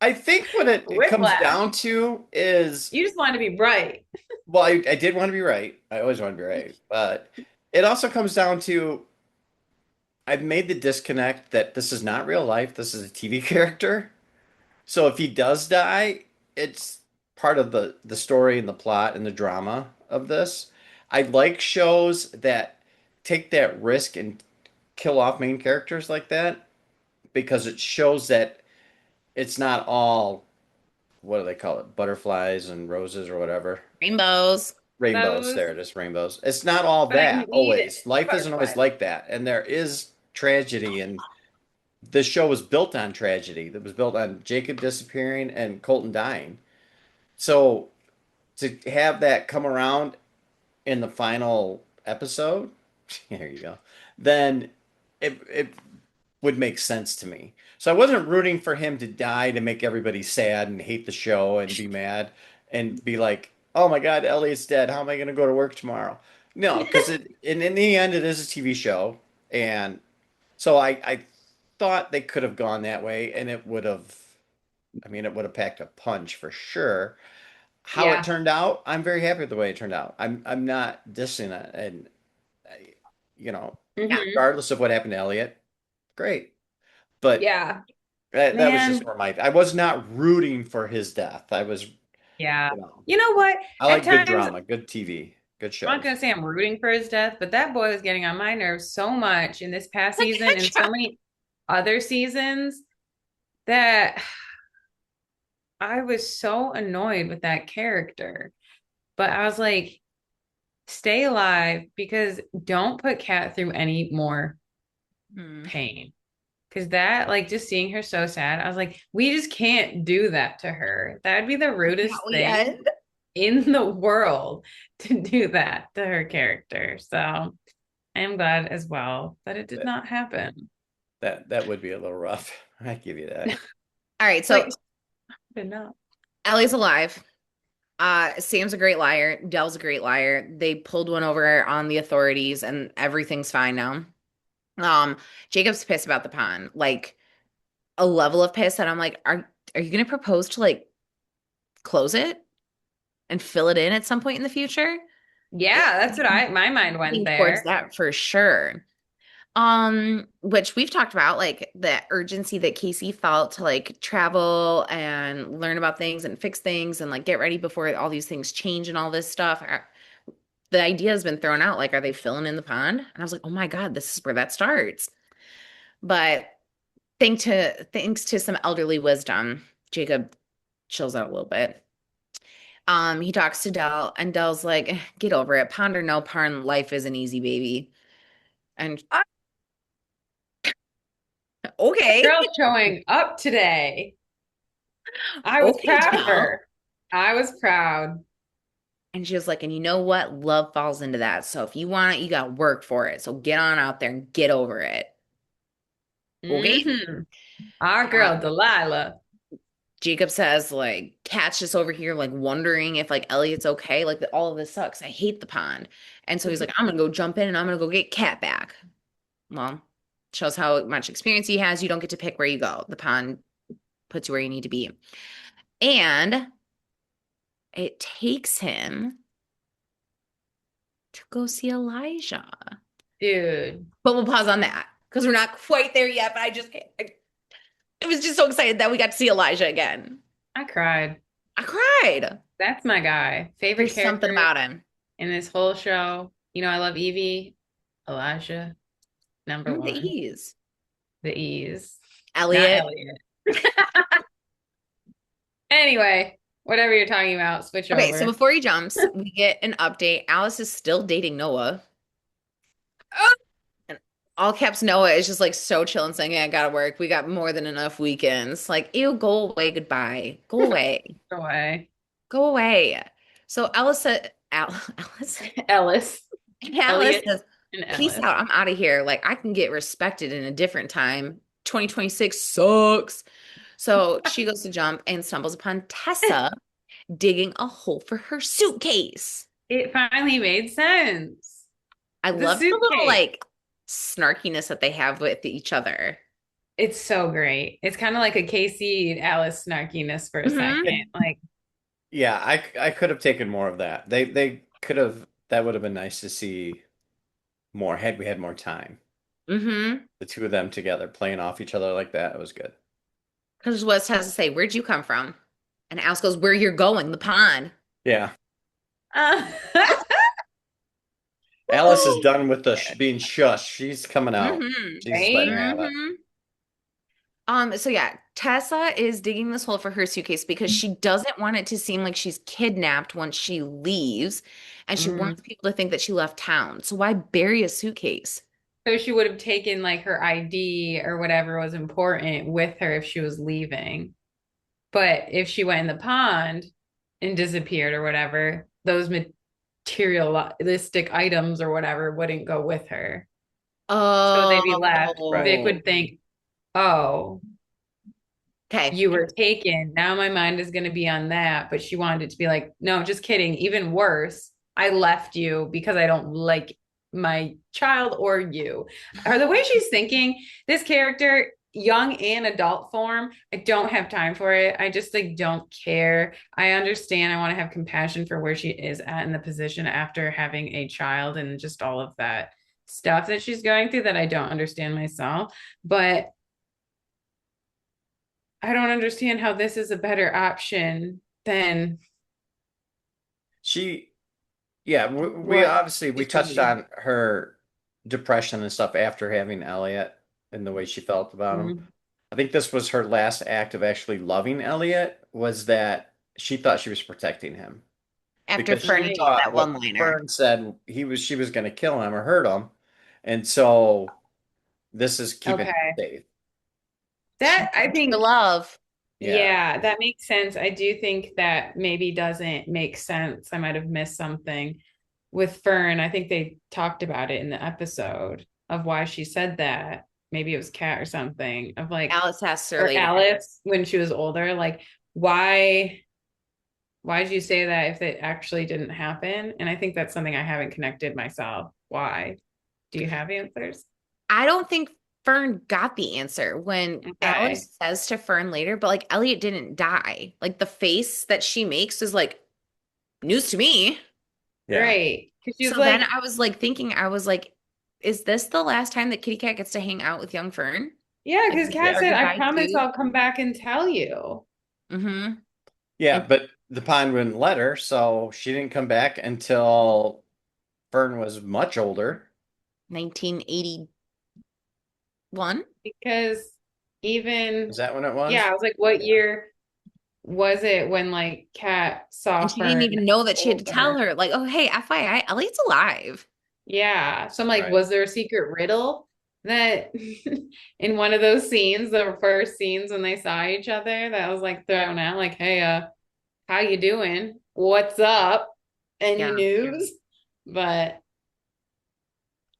I think what it comes whiplash. down to is, You just want to be bright. well, I did want to be right. I always want to be right, but it also comes down to I've made the disconnect that this is not real life. This is a TV character. So if he does die, it's part of the story and the plot and the drama of this. I like shows that take that risk and kill off main characters like that because it shows that it's not all, what do they call it? Butterflies and roses or whatever. Rainbows. Rainbows. Those, There it is, rainbows. It's not all but I that need always. Life isn't always butterflies. like that. And there is tragedy, and this show was built on tragedy. That was built on Jacob disappearing and Colton dying. So to have that come around in the final episode, here you go, then it would make sense to me. So I wasn't rooting for him to die to make everybody sad and hate the show and be mad and be like, "Oh my God, Elliot's dead. How am I going to go to work tomorrow?" No, because in the end it is a TV show, and so I thought they could have gone that way, and it would have. I mean, it would have packed a punch for sure. How it Yeah. turned out, I'm very happy with the way it turned out. I'm not dissing it, and I- you know, Yeah. Hmm. regardless of what happened to Elliot, great. But Yeah. that was just Man. for my. I was not rooting for his death. I was, Yeah. you know, You know what? I At like good times, drama, good TV, good I'm not shows. gonna say I'm rooting for his death, but that boy was getting on my nerves so much in this past Like, season and so many other seasons that I was so annoyed with that character. But I was like, stay alive because don't put Kat through any more hmm. pain. Because that, like, just seeing her so sad, I was like, we just can't do that to her. That'd be the How rudest we thing end. in the world to do that to her character. So I am glad as well that it did That not happen. that would be a little rough. I give you that. All right, Like, so did not. Ellie's alive. Sam's a great liar. Dell's a great liar. They pulled one over on the authorities and everything's fine now. Um, Jacob's pissed about the pond. Like a level of piss that I'm like, are you gonna propose to like close it and fill it in at some point in the future? Yeah, that's what my mind went Leaning towards there. that for sure. Which we've talked about, like the urgency that Casey felt to like travel and learn about things and fix things and like get ready before all these things change and all this stuff. The idea has been thrown out, like, are they filling in the pond? And I was like, oh my God, this is where that starts. But thanks to some elderly wisdom, Jacob chills out a little bit. He talks to Dell, and Dell's like, get over it. Pond or no pond, life isn't easy, baby. And Ah, okay, girl showing up today. I was okay, proud of Dell. her. I was proud. And she was like, and you know what? Love falls into that. So if you want it, you got to work for it. So get on out there and get over it. Okay. Our girl, Um, Delilah. Jacob says, like, Kat's just over here, like, wondering if, like, Elliot's okay. Like, all of this sucks. I hate the pond. And so he's like, I'm going to go jump in and I'm going to go get Kat back. Well, shows how much experience he has. You don't get to pick where you go. The pond puts you where you need to be. And it takes him to go see Elijah. Dude, But we'll pause on that because we're not quite there yet. But I was just so excited that we got to see Elijah again. I cried. I cried. That's my guy. Favorite There's something character about him. in this whole show. You know, I love Evie. Elijah, number The one. ease. The ease. Not Elliot. Elliot. Anyway, whatever you're talking about, switch Okay, so over. before he jumps, we get an update. Alice is still dating Noah. Oh, And all caps Noah is just like so chill and saying, yeah, I gotta work. We got more than enough weekends. Like, ew, go away, goodbye. Go away. go away. Go away. So Alice said, Alice, Ellis. Alice Elliot says, and peace Ellis. out. I'm out of here. Like, I can get respected in a different time. 2026 sucks. So she goes to jump and stumbles upon Tessa digging a hole for her suitcase. It finally made sense. I The love the little suitcase. like snarkiness that they have with each other. It's so great. It's kind of like a Casey and Alice snarkiness for a Hmm. second. Like, Yeah, I could have taken more of that. They could have that would have been nice to see more had we had more time. Hmm. The two of them together playing off each other like that, it was good. Because Wes has to say, where'd you come from? And Alice goes, where you're going, the pond. Yeah. uh, Alice is done with the sh being shushed. She's coming out. Hmm. She's letting right? her have it. Hmm. So yeah, Tessa is digging this hole for her suitcase because she doesn't want it to seem like she's kidnapped once she leaves, and she Mm. wants people to think that she left town. So why bury a suitcase? So she would have taken like her ID or whatever was important with her if she was leaving. But if she went in the pond and disappeared or whatever, those materialistic items or whatever wouldn't go with her. So they'd be left. Vic Oh, would think, oh, okay. you were taken. Now my mind is going to be on that. But she wanted it to be like, no, just kidding. Even worse, I left you because I don't like my child or you. Or the way she's thinking, this character, young and adult form, I don't have time for it. I just like don't care. I understand. I want to have compassion for where she is at in the position after having a child and just all of that stuff that she's going through that I don't understand myself. But I don't understand how this is a better option than She, yeah, we what obviously we used to touched be. on her depression and stuff after having Elliot and the way she felt about him. Mhm. I think this was her last act of actually loving Elliot was that she thought she was protecting him After because she Fernie gave Right. thought that what one liner. Fern said she was going to kill him or hurt him, and so this is keeping him Okay. safe. She That I loved her think, love. Yeah, yeah, that makes sense. I do think that maybe doesn't make sense. I might have missed something with Fern. I think they talked about it in the episode of why she said that. Maybe it was Kat or something of like, Alice asked her or later. Alice when she was older, like, why did you say that if it actually didn't happen? And I think that's something I haven't connected myself. Why? Do you have answers? I don't think Fern got the answer when Okay. Alice says to Fern later, but like Elliot didn't die. Like the face that she makes is like news to me. yeah. Right. Because she was So then like, I was like thinking, I was like, is this the last time that Kitty Cat gets to hang out with young Fern? Yeah, Like, because is this Kat Yeah. our said, I goodbye promise too? I'll come back and tell you. Mm-hmm. Yeah, And but the pond wouldn't let her, so she didn't come back until Fern was much older. 1981. Because even, Is that when it yeah, I was? was like, what Yeah. year was it when like Kat And saw she didn't Fern even know that she had to tell older? her, like, oh, hey, FYI, Elliot's alive. Yeah. So I'm like, Right. was there a secret riddle that in one of those scenes, the first scenes when they saw each other, that was like thrown out, like, hey, how you doing? What's up? Any Yeah. news? But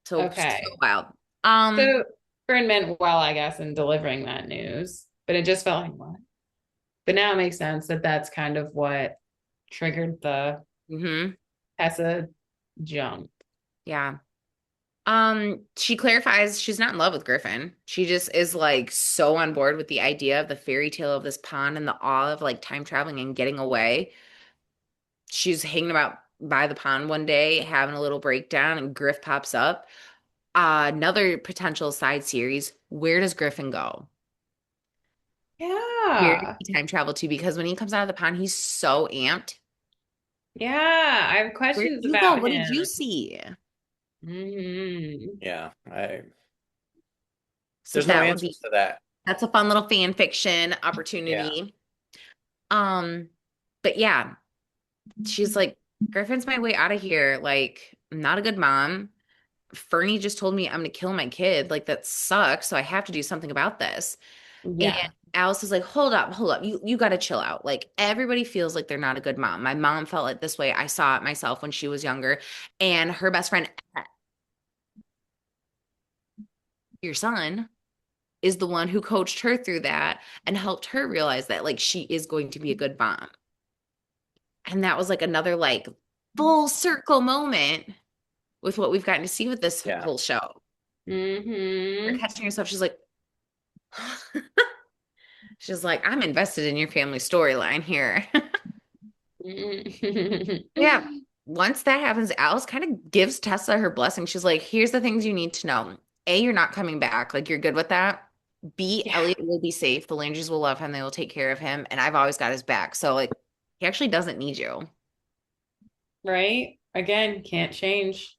So okay. wild. So Fern meant well, I guess, in delivering that news, but it just felt like what? But now it makes sense that that's kind of what triggered the hmm Tessa jump. Yeah. She clarifies she's not in love with Griffin. She just is like so on board with the idea of the fairy tale of this pond and the awe of like time traveling and getting away. She's hanging about by the pond one day, having a little breakdown, and Griff pops up. Another potential side series. Where does Griffin go? Where did Yeah. he time travel to? Because when he comes out of the pond, he's so amped. Yeah. I have Where did questions you go? about What did him. you see? Hmm. Yeah. So There's no that would be answers to that. that's a fun little fan fiction Yeah. opportunity. Um, but yeah, she's like, Griffin's my way out of here. Like, I'm not a good mom. Fernie just told me I'm gonna kill my kid. Like, that sucks. So I have to do something about this. And Yeah. Alice is like, hold up, hold up. You gotta chill out. Like, everybody feels like they're not a good mom. My mom felt like this way. I saw it myself when she was younger. And her best friend, your son, is the one who coached her through that and helped her realize that like she is going to be a good mom. And that was like another like full circle moment with what we've gotten to see with this Yeah. whole show. You're Hmm. catching yourself. She's like, she's like, I'm invested in your family storyline here. Yeah. Once that happens, Alice kind of gives Tessa her blessing. She's like, here's the things you need to know. A, you're not coming back. Like, you're good with that. B, Yeah. Elliot will be safe. The Landrys will love him. They will take care of him. And I've always got his back. So, like, he actually doesn't need you. Right? Again, can't change.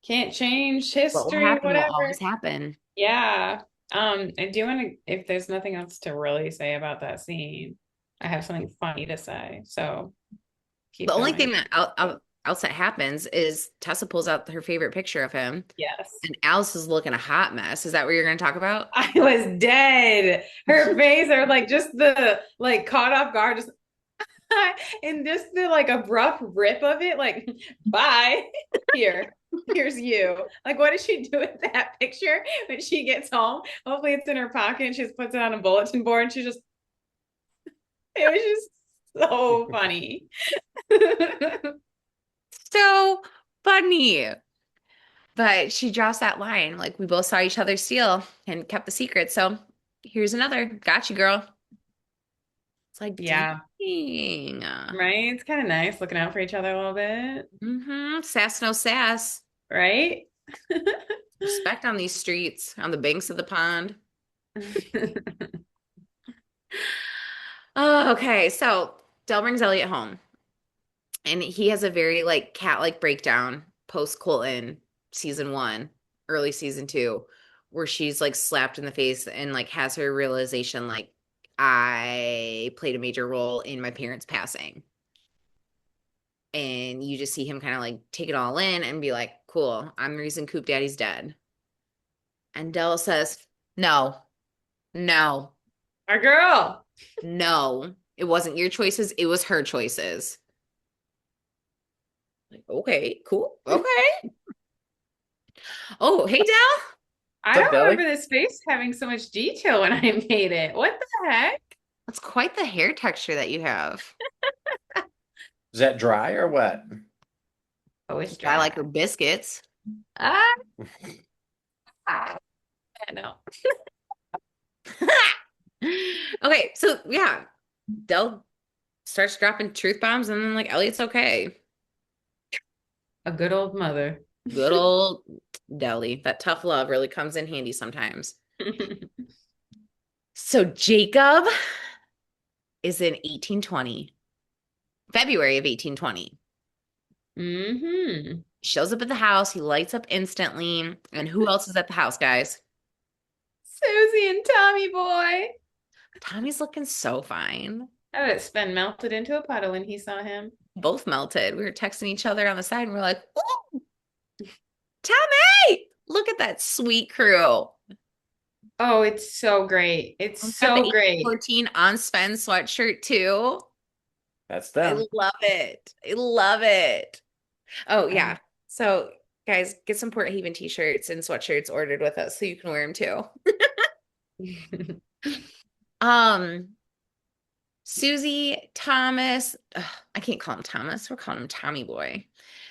Can't change What will history, happen will always whatever. happen. Yeah. I do want to, if there's nothing else to really say about that scene, I have something funny to say. So The keep only going. thing that outside happens is Tessa pulls out her favorite picture of him, Yes. and Alice is looking a hot mess. Is that what you're going to talk about? I was dead. Her face, or like just the like caught off guard, just and just the like abrupt rip of it, like, bye. Here. Here's you. Like, what does she do with that picture when she gets home? Hopefully it's in her pocket and she just puts it on a bulletin board and she just it was just so funny. So funny. But she drops that line, like, we both saw each other steal and kept the secret. So here's another. Got you, girl. It's like, Yeah. dang. Right? It's kind of nice looking out for each other a little bit. Sass, no sass. Right? Respect on these streets, on the banks of the pond. Oh, okay. So Del brings Elliot home, and he has a very like cat-like breakdown post Colton season one, early season two, where she's like slapped in the face and like has her realization like I played a major role in my parents passing. And you just see him kind of like take it all in and be like, cool, I'm the reason Coop Daddy's dead. And Del says, no, no, Our girl. no. It wasn't your choices, it was her choices. Like, okay, cool. Okay. Oh, hey, Del. I What's up, don't Billy? remember this face having so much detail when I made it. What the heck? That's quite the hair texture that you have. Is that dry or wet? Oh, it's I like dry. her biscuits. Ah, I know. Okay, so yeah, Del starts dropping truth bombs, and then like Elliot's okay. A good old mother. Good old. Deli. That tough love really comes in handy sometimes. So Jacob is in 1820, February of 1820. Hmm. Shows up at the house. He lights up instantly. And who else is at the house, guys? Susie and Tommy boy. Tommy's looking so fine. I bet Sven melted into a puddle when he saw him. Both melted. We were texting each other on the side and we're like, "Ooh, Tommy, look at that sweet crew." Oh, it's so great. It's We've got the so great. 1814 on Sven sweatshirt too. That's I them. love it. I love it. Oh, yeah. So, guys, get some Port Haven t-shirts and sweatshirts ordered with us so you can wear them too. Um, Susie, Thomas, ugh, I can't call him Thomas. We're calling him Tommy Boy.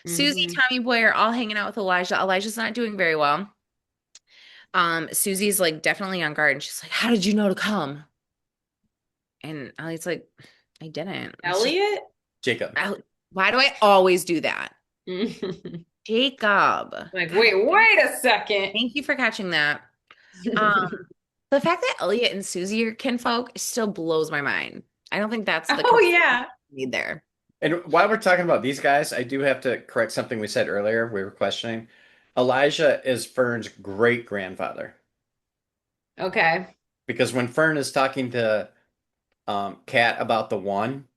Susie, Mhm. Tommy Boy are all hanging out with Elijah. Elijah's not doing very well. Susie's like definitely on guard and she's like, "How did you know to come?" And Ellie's like, "I didn't. It's just, Elliot? Jacob. why do I always do that?" Like, Jacob. God, wait a second. thank you for catching that. Um, the fact that Elliot and Susie are kinfolk still blows my mind. I don't think that's the Oh yeah. need there. And while we're talking about these guys, I do have to correct something we said earlier. We were questioning. Elijah is Fern's great grandfather Okay. because when Fern is talking to Kat about the one,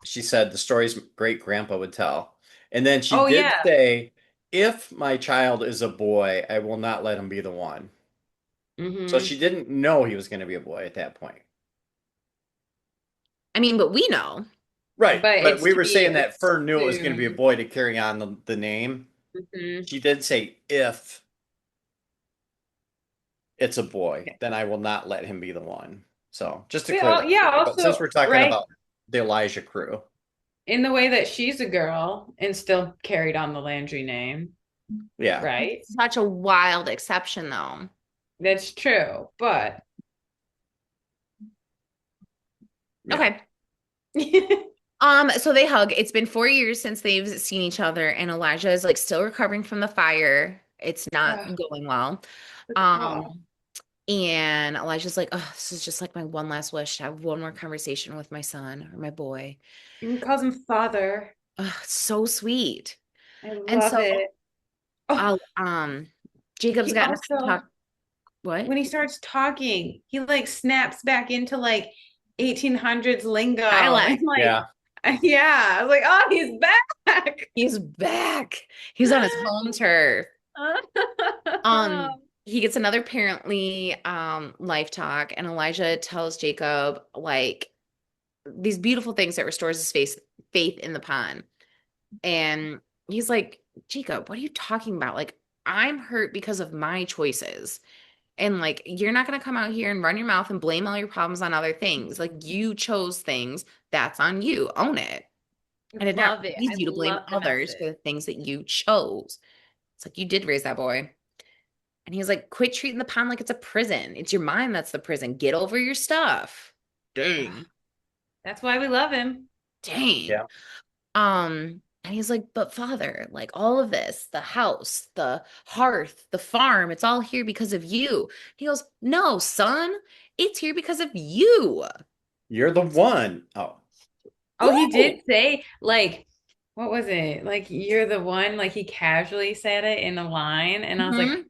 she said the stories great grandpa would tell. And then she Oh did yeah. say, if my child is a boy, I will not let him be the one. So Hmm. she didn't know he was going to be a boy at that point. I mean, but we know. Right. But But it's we to were be saying that Fern knew it was going to be a assumed. boy to carry on the name. Hmm. She did say, if it's a boy, then I will not let him be the one. So just to But clear that yeah, up. But since also, we're talking right, about the Elijah crew, in the way that she's a girl and still carried on the Landry name, yeah. right? Such a wild exception, though. That's true. But Yeah. Okay. So they hug. It's been 4 years since they've seen each other, and Elijah is like still recovering from the fire. It's not Ugh, going well. the cough. Um, and Elijah's like, "Oh, this is just like my one last wish to have one more conversation with my son or my boy." He calls him father. Oh, it's so sweet. I And love so it. Oh, I'll Jacob's he got nothing to also talk. What? when he starts talking, he like snaps back into like 1800s lingo and Dialect. like Yeah. yeah, I was like, oh, he's back. He's back. He's on his home turf. He gets another apparently life talk, and Elijah tells Jacob like these beautiful things that restores his faith in the pond. And he's like, "Jacob, what are you talking about? Like, I'm hurt because of my choices. And like, you're not gonna come out here and run your mouth and blame all your problems on other things. Like, you chose things, that's on you. Own it. I I did not love it. I raise you to blame love the others message. for the things that you chose. It's like you did raise that boy." And he was like, "Quit treating the pond like it's a prison. It's your mind that's the prison. Get over your stuff." Ugh, Dang. that's why we love him. Dang. Yeah. And he's like, "But father, like all of this, the house, the hearth, the farm, it's all here because of you." He goes, "No, son, it's here because of you." You're the one. Oh, Oh, he did Ooh. say like what was it? Like you're the one, like he casually said it in a line, and I was like, Mhm.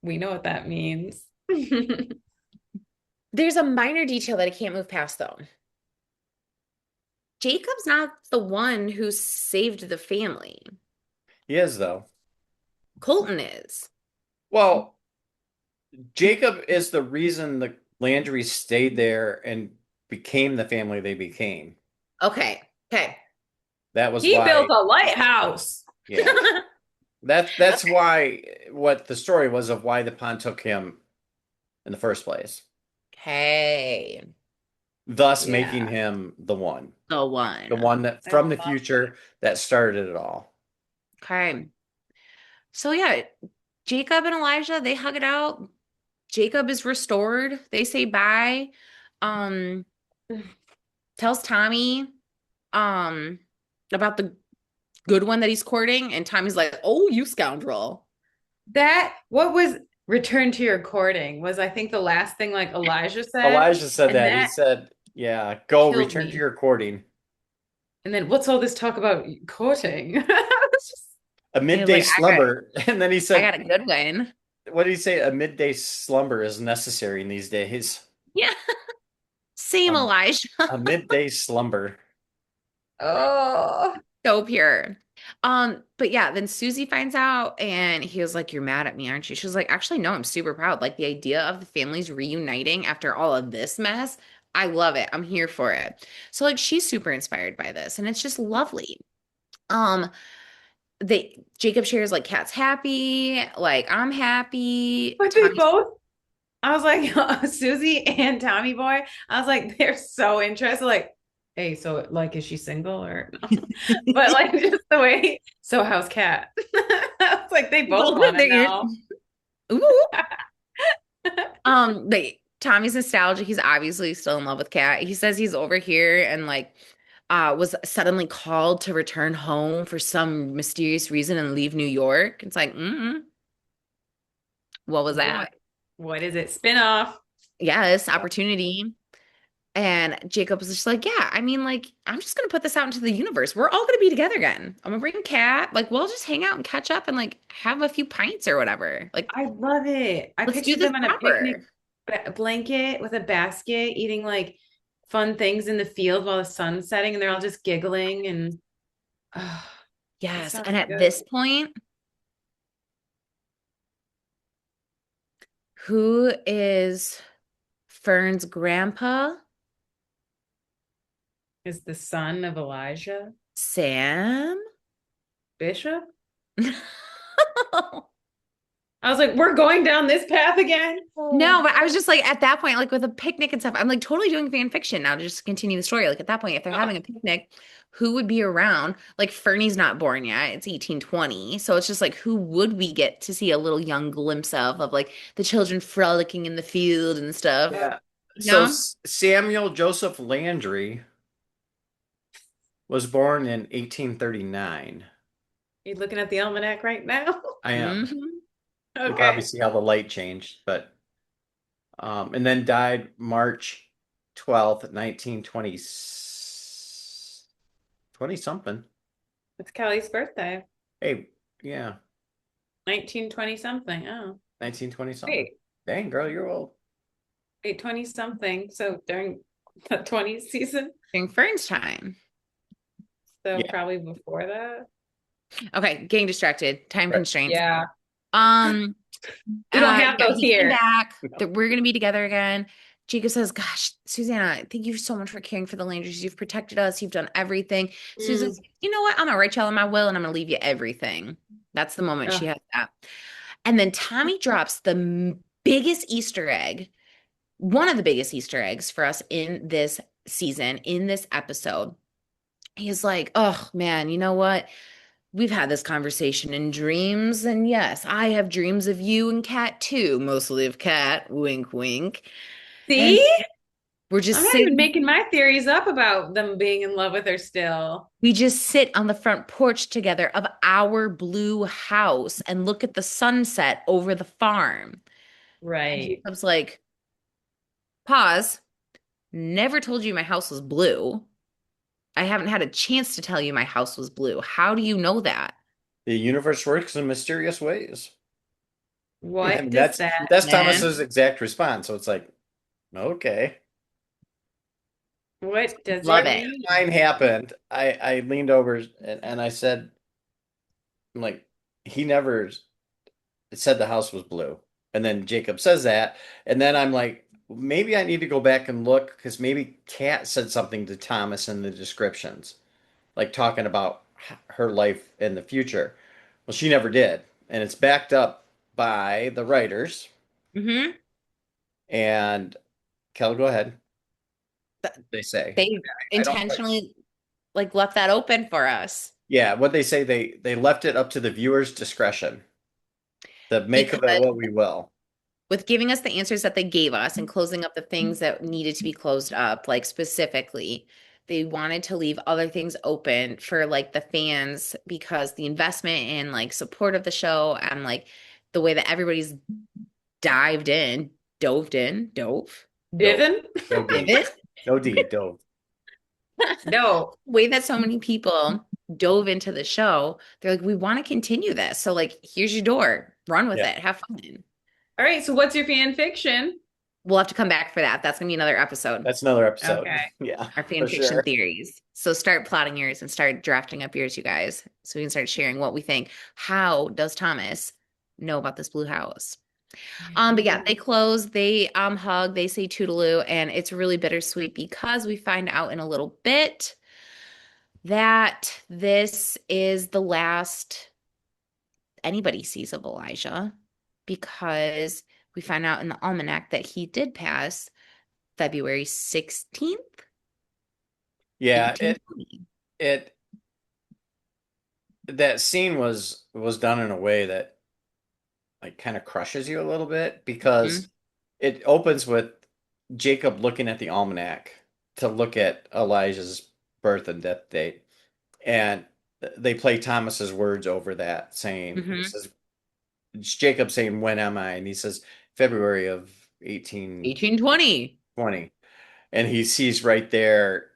we know what that means. There's a minor detail that I can't move past though. Jacob's not the one who saved the family. he is though. Colton is. Well, Jacob is the reason the Landrys stayed there and became the family they became. Okay. Okay. That was He built why, a lighthouse. yeah. That's why what the story was of why the pond took him in the first place, Okay. thus making Yeah, him The the one. one that I from the love it. future that started it all. Okay. So yeah, Jacob and Elijah, they hug it out. Jacob is restored. They say bye. Um, tells Tommy um about the good one that he's courting, and Tommy's like, "Oh, you scoundrel." That what was return to your courting was I think the last thing like Elijah said, Elijah said and that. He that said, "Yeah, go killed return to me. your courting." And then what's all this talk about courting? It's just- A He was midday like, slumber, and then he I said, got a good one. "What did he say? A midday slumber is necessary in these days." Yeah. Same Um, Elijah. a midday slumber. oh, So pure. But yeah, then Susie finds out and he was like, "You're mad at me, aren't you?" She was like, "Actually, no, I'm super proud. Like the idea of the families reuniting after all of this mess, I love it. I'm here for it." So like she's super inspired by this and it's just lovely. Um, Jacob shares like Kat's happy, like I'm happy. but they Tommy's both. I was like Susie and Tommy Boy. I was like, they're so interested. Like, hey, so like, is she single or no? But like, just the way. So how's Kat? I was like, they both both of want to their ears. know. Ooh. Tommy's nostalgic. He's obviously still in love with Kat. He says he's over here and like was suddenly called to return home for some mysterious reason and leave New York. It's like, what was What? that? What is it? Spin-off. Yes, opportunity. And Jacob was just like, yeah, I mean, like, I'm just gonna put this out into the universe. We're all gonna be together again. I'm gonna bring Kat. Like, we'll just hang out and catch up and like have a few pints or whatever. Like, I love it. I let's do pictured this them on a picnic proper. blanket with a basket, eating like fun things in the field while the sun's setting, and they're all just giggling and oh, it Yes. sounds And at good. this point, who is Fern's grandpa? Is the son of Elijah Sam? Bishop? I was like, we're going down this path again. No, Oh. but I was just like at that point, like with a picnic and stuff, I'm like totally doing fan fiction now to just continue the story. Like at that point, if they're having a picnic, who would be around? Like Fernie's not born yet. It's 1820. So it's just like who would we get to see a little young glimpse of like the children frolicking in the field and stuff, Yeah. you So know? Samuel Joseph Landry was born in 1839. You looking at the almanac right now? I am. Hmm. You can probably Okay. see how the light changed, but and then died March 12th, 1920, 20 something. It's Kelly's birthday. Hey, yeah, 1920 something. Oh, 1920 something. wait. Dang, girl, you're old. Wait, 20 something. So during the 20s season. During Fern's time. So Yeah, probably before that. Okay, getting distracted. Time right. constraints. Yeah. Um, We don't have yeah, those he came here. back. No. That we're gonna be together again. Jacob says, "Gosh, Susanna, thank you so much for caring for the Landrys. You've protected us. You've done everything." Susan's, Mm. you know what? I'm gonna write y'all in my will, and I'm gonna leave you everything. That's the moment she Ugh. has that. And then Tommy drops the biggest Easter egg, one of the biggest Easter eggs for us in this season, in this episode. He's like, "Oh man, you know what? We've had this conversation in dreams, and yes, I have dreams of you and Kat too, mostly of Kat, wink, wink. And See? we're I'm just not even sitting, making my theories up about them being in love with her still. we just sit on the front porch together of our blue house and look at the sunset over the farm. And Right. Jacob's like, pause, never told you my house was blue. I haven't had a chance to tell you my house was blue. How do you know that? The universe works in mysterious ways. What And does that's that that's Man, Thomas's exact response. So it's like, okay. what does love it When it. mean? mine happened, I leaned over and I said, I'm like, he never said the house was blue. And then Jacob says that. And then I'm like, maybe I need to go back and look because maybe Kat said something to Thomas in the descriptions, like talking about her life in the future. Well, she never did. And it's backed up by the writers. Hmm. And Kel, go ahead. They say. They I don't quite. intentionally like left that open for us Yeah, what they say, they left it up to the viewer's discretion to make of it because what we will. with giving us the answers that they gave us and closing up the things that needed to be closed up, like specifically, they wanted to leave other things open for like the fans because the investment and like support of the show and like the way that everybody's dived in, dove, Dove. Divin? No D. divot, No D. Dove. No. way that so many people dove into the show. They're like, we want to continue this. So like, here's your door. Run with Yeah. it. Have fun. All right, so what's your fan fiction? We'll have to come back for that. That's gonna be another episode. That's another episode. Okay. Yeah, Our fan for fiction sure. theories. So start plotting yours and start drafting up yours, you guys, so we can start sharing what we think. How does Thomas know about this blue house? But yeah, they close, they hug, they say toodaloo, and it's really bittersweet because we find out in a little bit that this is the last anybody sees of Elijah because we find out in the almanac that he did pass February 16th, Yeah, it 1820. it that scene was done in a way that like kind of crushes you a little bit because Mhm. it opens with Jacob looking at the almanac to look at Elijah's birth and death date. And they play Thomas's words over that saying, he Mhm. says, it's Jacob saying, when am I? And he says, February of 1820. 1820. And he sees right there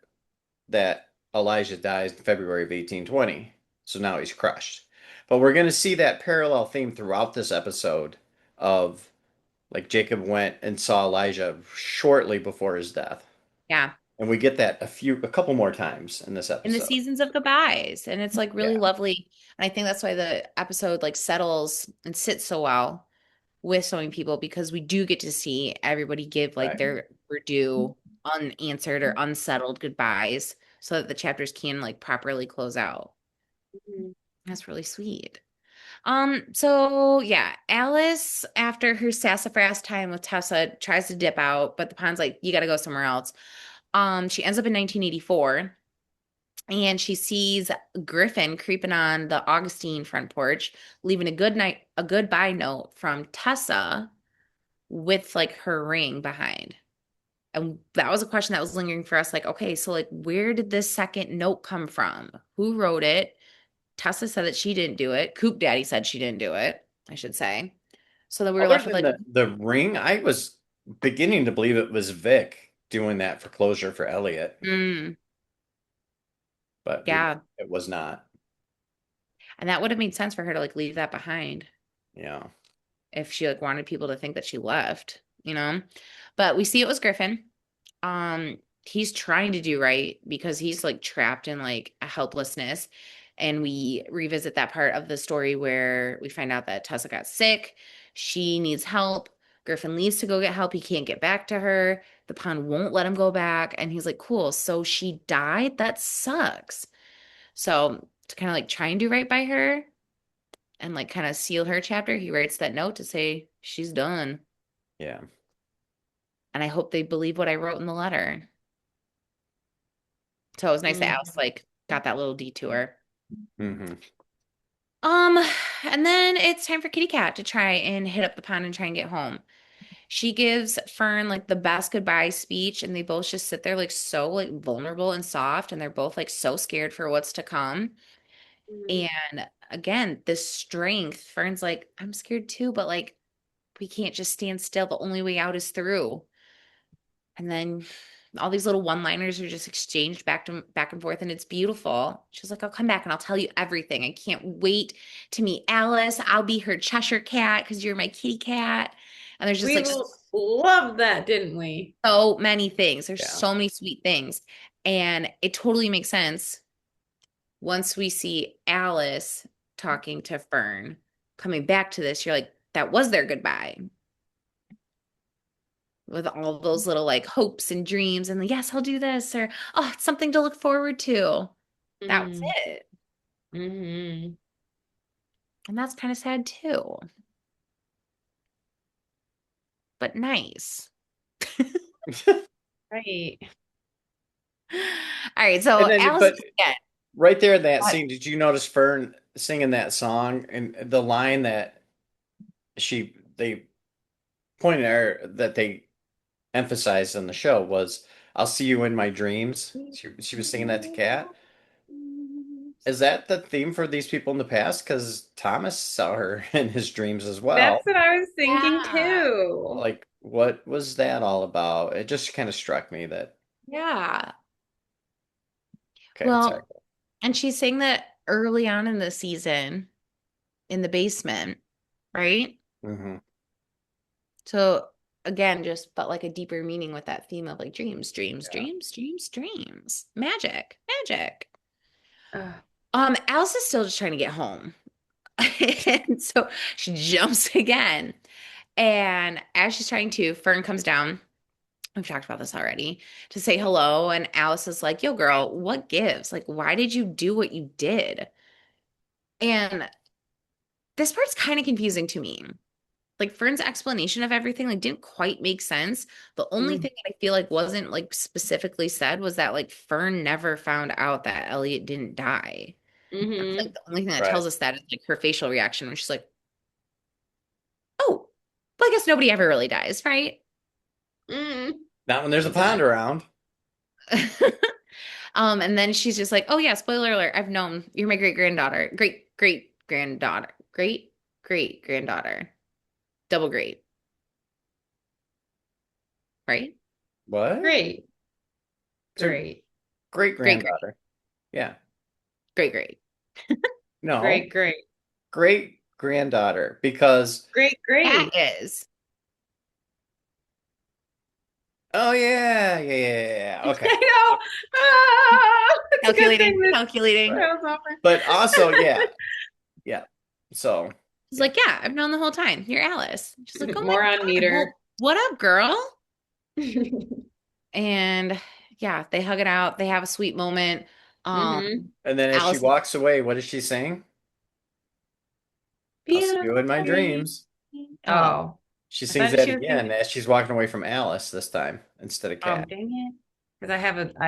that Elijah dies in February of 1820. So now he's crushed. But we're going to see that parallel theme throughout this episode of like Jacob went and saw Elijah shortly before his death. Yeah. And we get that a couple more times in this In the episode. seasons of goodbyes. And it's like really Yeah, lovely. And I think that's why the episode like settles and sits so well with so many people because we do get to see everybody give like right. their due unanswered or unsettled goodbyes so that the chapters can like properly close out. That's really sweet. So yeah, Alice, after her sassafras time with Tessa, tries to dip out, but the pond's like, you gotta go somewhere else. She ends up in 1984 and she sees Griffin creeping on the Augustine front porch, leaving a goodbye note from Tessa with like her ring behind. And that was a question that was lingering for us, like, okay, so like where did this second note come from? Who wrote it? Tessa said that she didn't do it. Coop Daddy said she didn't do it, I should say. So then we were Other left with than like, the ring, I was beginning to believe it was Vic doing that for closure for Elliot, mm, but yeah. it was not. And that would have made sense for her to like leave that behind Yeah. if she like wanted people to think that she left, you know? But we see it was Griffin. He's trying to do right because he's like trapped in like a helplessness. And we revisit that part of the story where we find out that Tessa got sick. She needs help. Griffin leaves to go get help. He can't get back to her. The pond won't let him go back. And he's like, cool. So she died? That sucks. So to kind of like try and do right by her and like kind of seal her chapter, he writes that note to say she's done. Yeah. And I hope they believe what I wrote in the letter. So it was nice that Mm. Alice like got that little detour. Hmm. Um, and then it's time for Kitty Cat to try and hit up the pond and try and get home. She gives Fern like the best goodbye speech, and they both just sit there like so like vulnerable and soft, and they're both like so scared for what's to come. And again, this strength, Fern's like, I'm scared too, but like we can't just stand still. The only way out is through. And then all these little one-liners are just exchanged back and forth, and it's beautiful. She's like, I'll come back and I'll tell you everything. I can't wait to meet Alice. I'll be her Cheshire cat because you're my kitty cat. And there's just We like loved that, didn't we? so many things. There's Yeah. so many sweet things. And it totally makes sense once we see Alice talking to Fern. Coming back to this, you're like, that was their goodbye with all those little like hopes and dreams and yes, I'll do this or oh, it's something to look forward to. That was Mm. it. Hmm. And that's kind of sad too, but nice. Right. All right, so And then, Alice but again. right there in that What? scene, did you notice Fern singing that song and the line that they pointed out that they emphasized on the show was, "I'll see you in my dreams." She was singing that to Kat. Is that the theme for these people in the past? Because Thomas saw her in his dreams as well. That's what I was thinking Yeah. too. Like, what was that all about? It just kind of struck me that, Yeah. okay, sorry. Well, and she's saying that early on in the season in the basement, right? Hmm. So again, just but like a deeper meaning with that theme of like dreams, dreams, Yeah. dreams, dreams, dreams, magic, magic. Ugh. Alice is still just trying to get home. And so she jumps again. And as she's trying to, Fern comes down. We've talked about this already to say hello. And Alice is like, yo, girl, what gives? Like, why did you do what you did? And this part's kind of confusing to me. Like Fern's explanation of everything like didn't quite make sense. The only Mm. thing that I feel like wasn't like specifically said was that like Fern never found out that Elliot didn't die. That's like Hmm. the only thing that Right. tells us that is like her facial reaction when she's like, oh, well, I guess nobody ever really dies, right? Mm. Not when there's a pond Exactly. around. And then she's just like, oh yeah, spoiler alert, I've known you're my great granddaughter, great granddaughter, great granddaughter, double great, right? What? Great. It's her Great. great Great, granddaughter. Yeah. great. No, Great. Great. great granddaughter. Because, Great. That Great. is oh, yeah, yeah. I Okay. know. Ah, it's a good thing this calculating. Right. show's over. But also, yeah, yeah. So, He's yeah. like, yeah, I've known the whole time. You're Alice. She's like, oh my Moron God. meter. Well, what up, girl? And yeah, they hug it out. They have a sweet moment. Hmm. And then as she Alice, walks away, what is she saying? I'll see you Beautiful in my dream. dreams. oh, Oh, She I sings thought that she was again thinking, as she's walking away from Alice this time instead of oh, Cat. dang it. Because I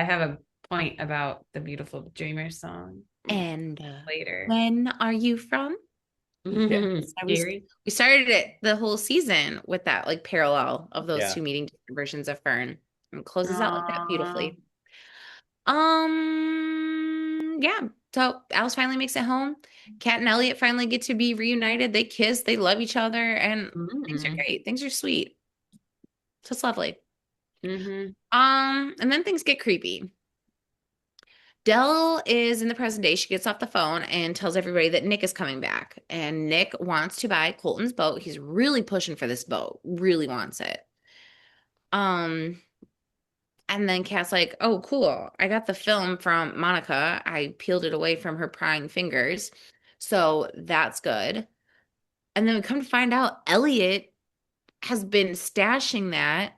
have a point about the Beautiful Dreamer song and later. when are you from? Yeah, So Gary. we started it the whole season with that like parallel of those yeah. two meeting different versions of Fern and closes out like that Aww. beautifully. Yeah. So Alice finally makes it home. Kat and Elliot finally get to be reunited. They kiss, they love each other, and things are Mm-hmm. great. Things are sweet. So it's lovely. Mm-hmm. And then things get creepy. Dell is in the present day. She gets off the phone and tells everybody that Nick is coming back. And Nick wants to buy Colton's boat. He's really pushing for this boat, really wants it. Um, and then Kat's like, oh, cool. I got the film from Monica. I peeled it away from her prying fingers. So that's good. And then we come to find out Elliot has been stashing that,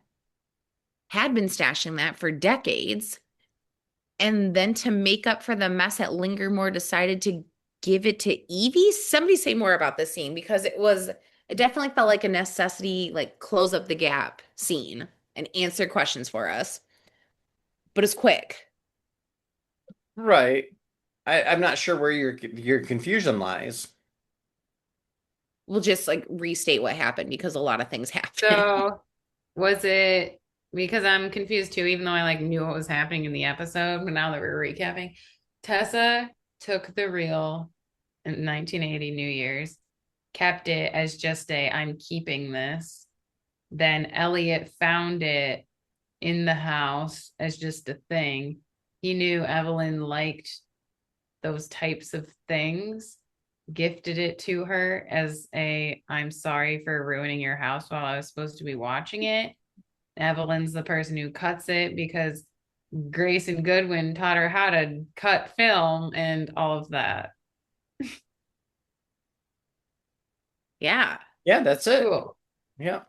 had been stashing that for decades. And then to make up for the mess at Lingermore, decided to give it to Evie. Somebody say more about this scene because it definitely felt like a necessity, like close up the gap scene and answer questions for us. But it's quick. Right. I'm not sure where your confusion lies. We'll just like restate what happened because a lot of things happen. So was it because I'm confused too, even though I like knew what was happening in the episode, but now that we're recapping, Tessa took the reel in 1980 New Year's, kept it as just a I'm keeping this. Then Elliot found it in the house as just a thing. He knew Evelyn liked those types of things, gifted it to her as a I'm sorry for ruining your house while I was supposed to be watching it. Evelyn's the person who cuts it because Grace and Goodwin taught her how to cut film and all of that. Yeah. Yeah, that's it. Cool. Yeah.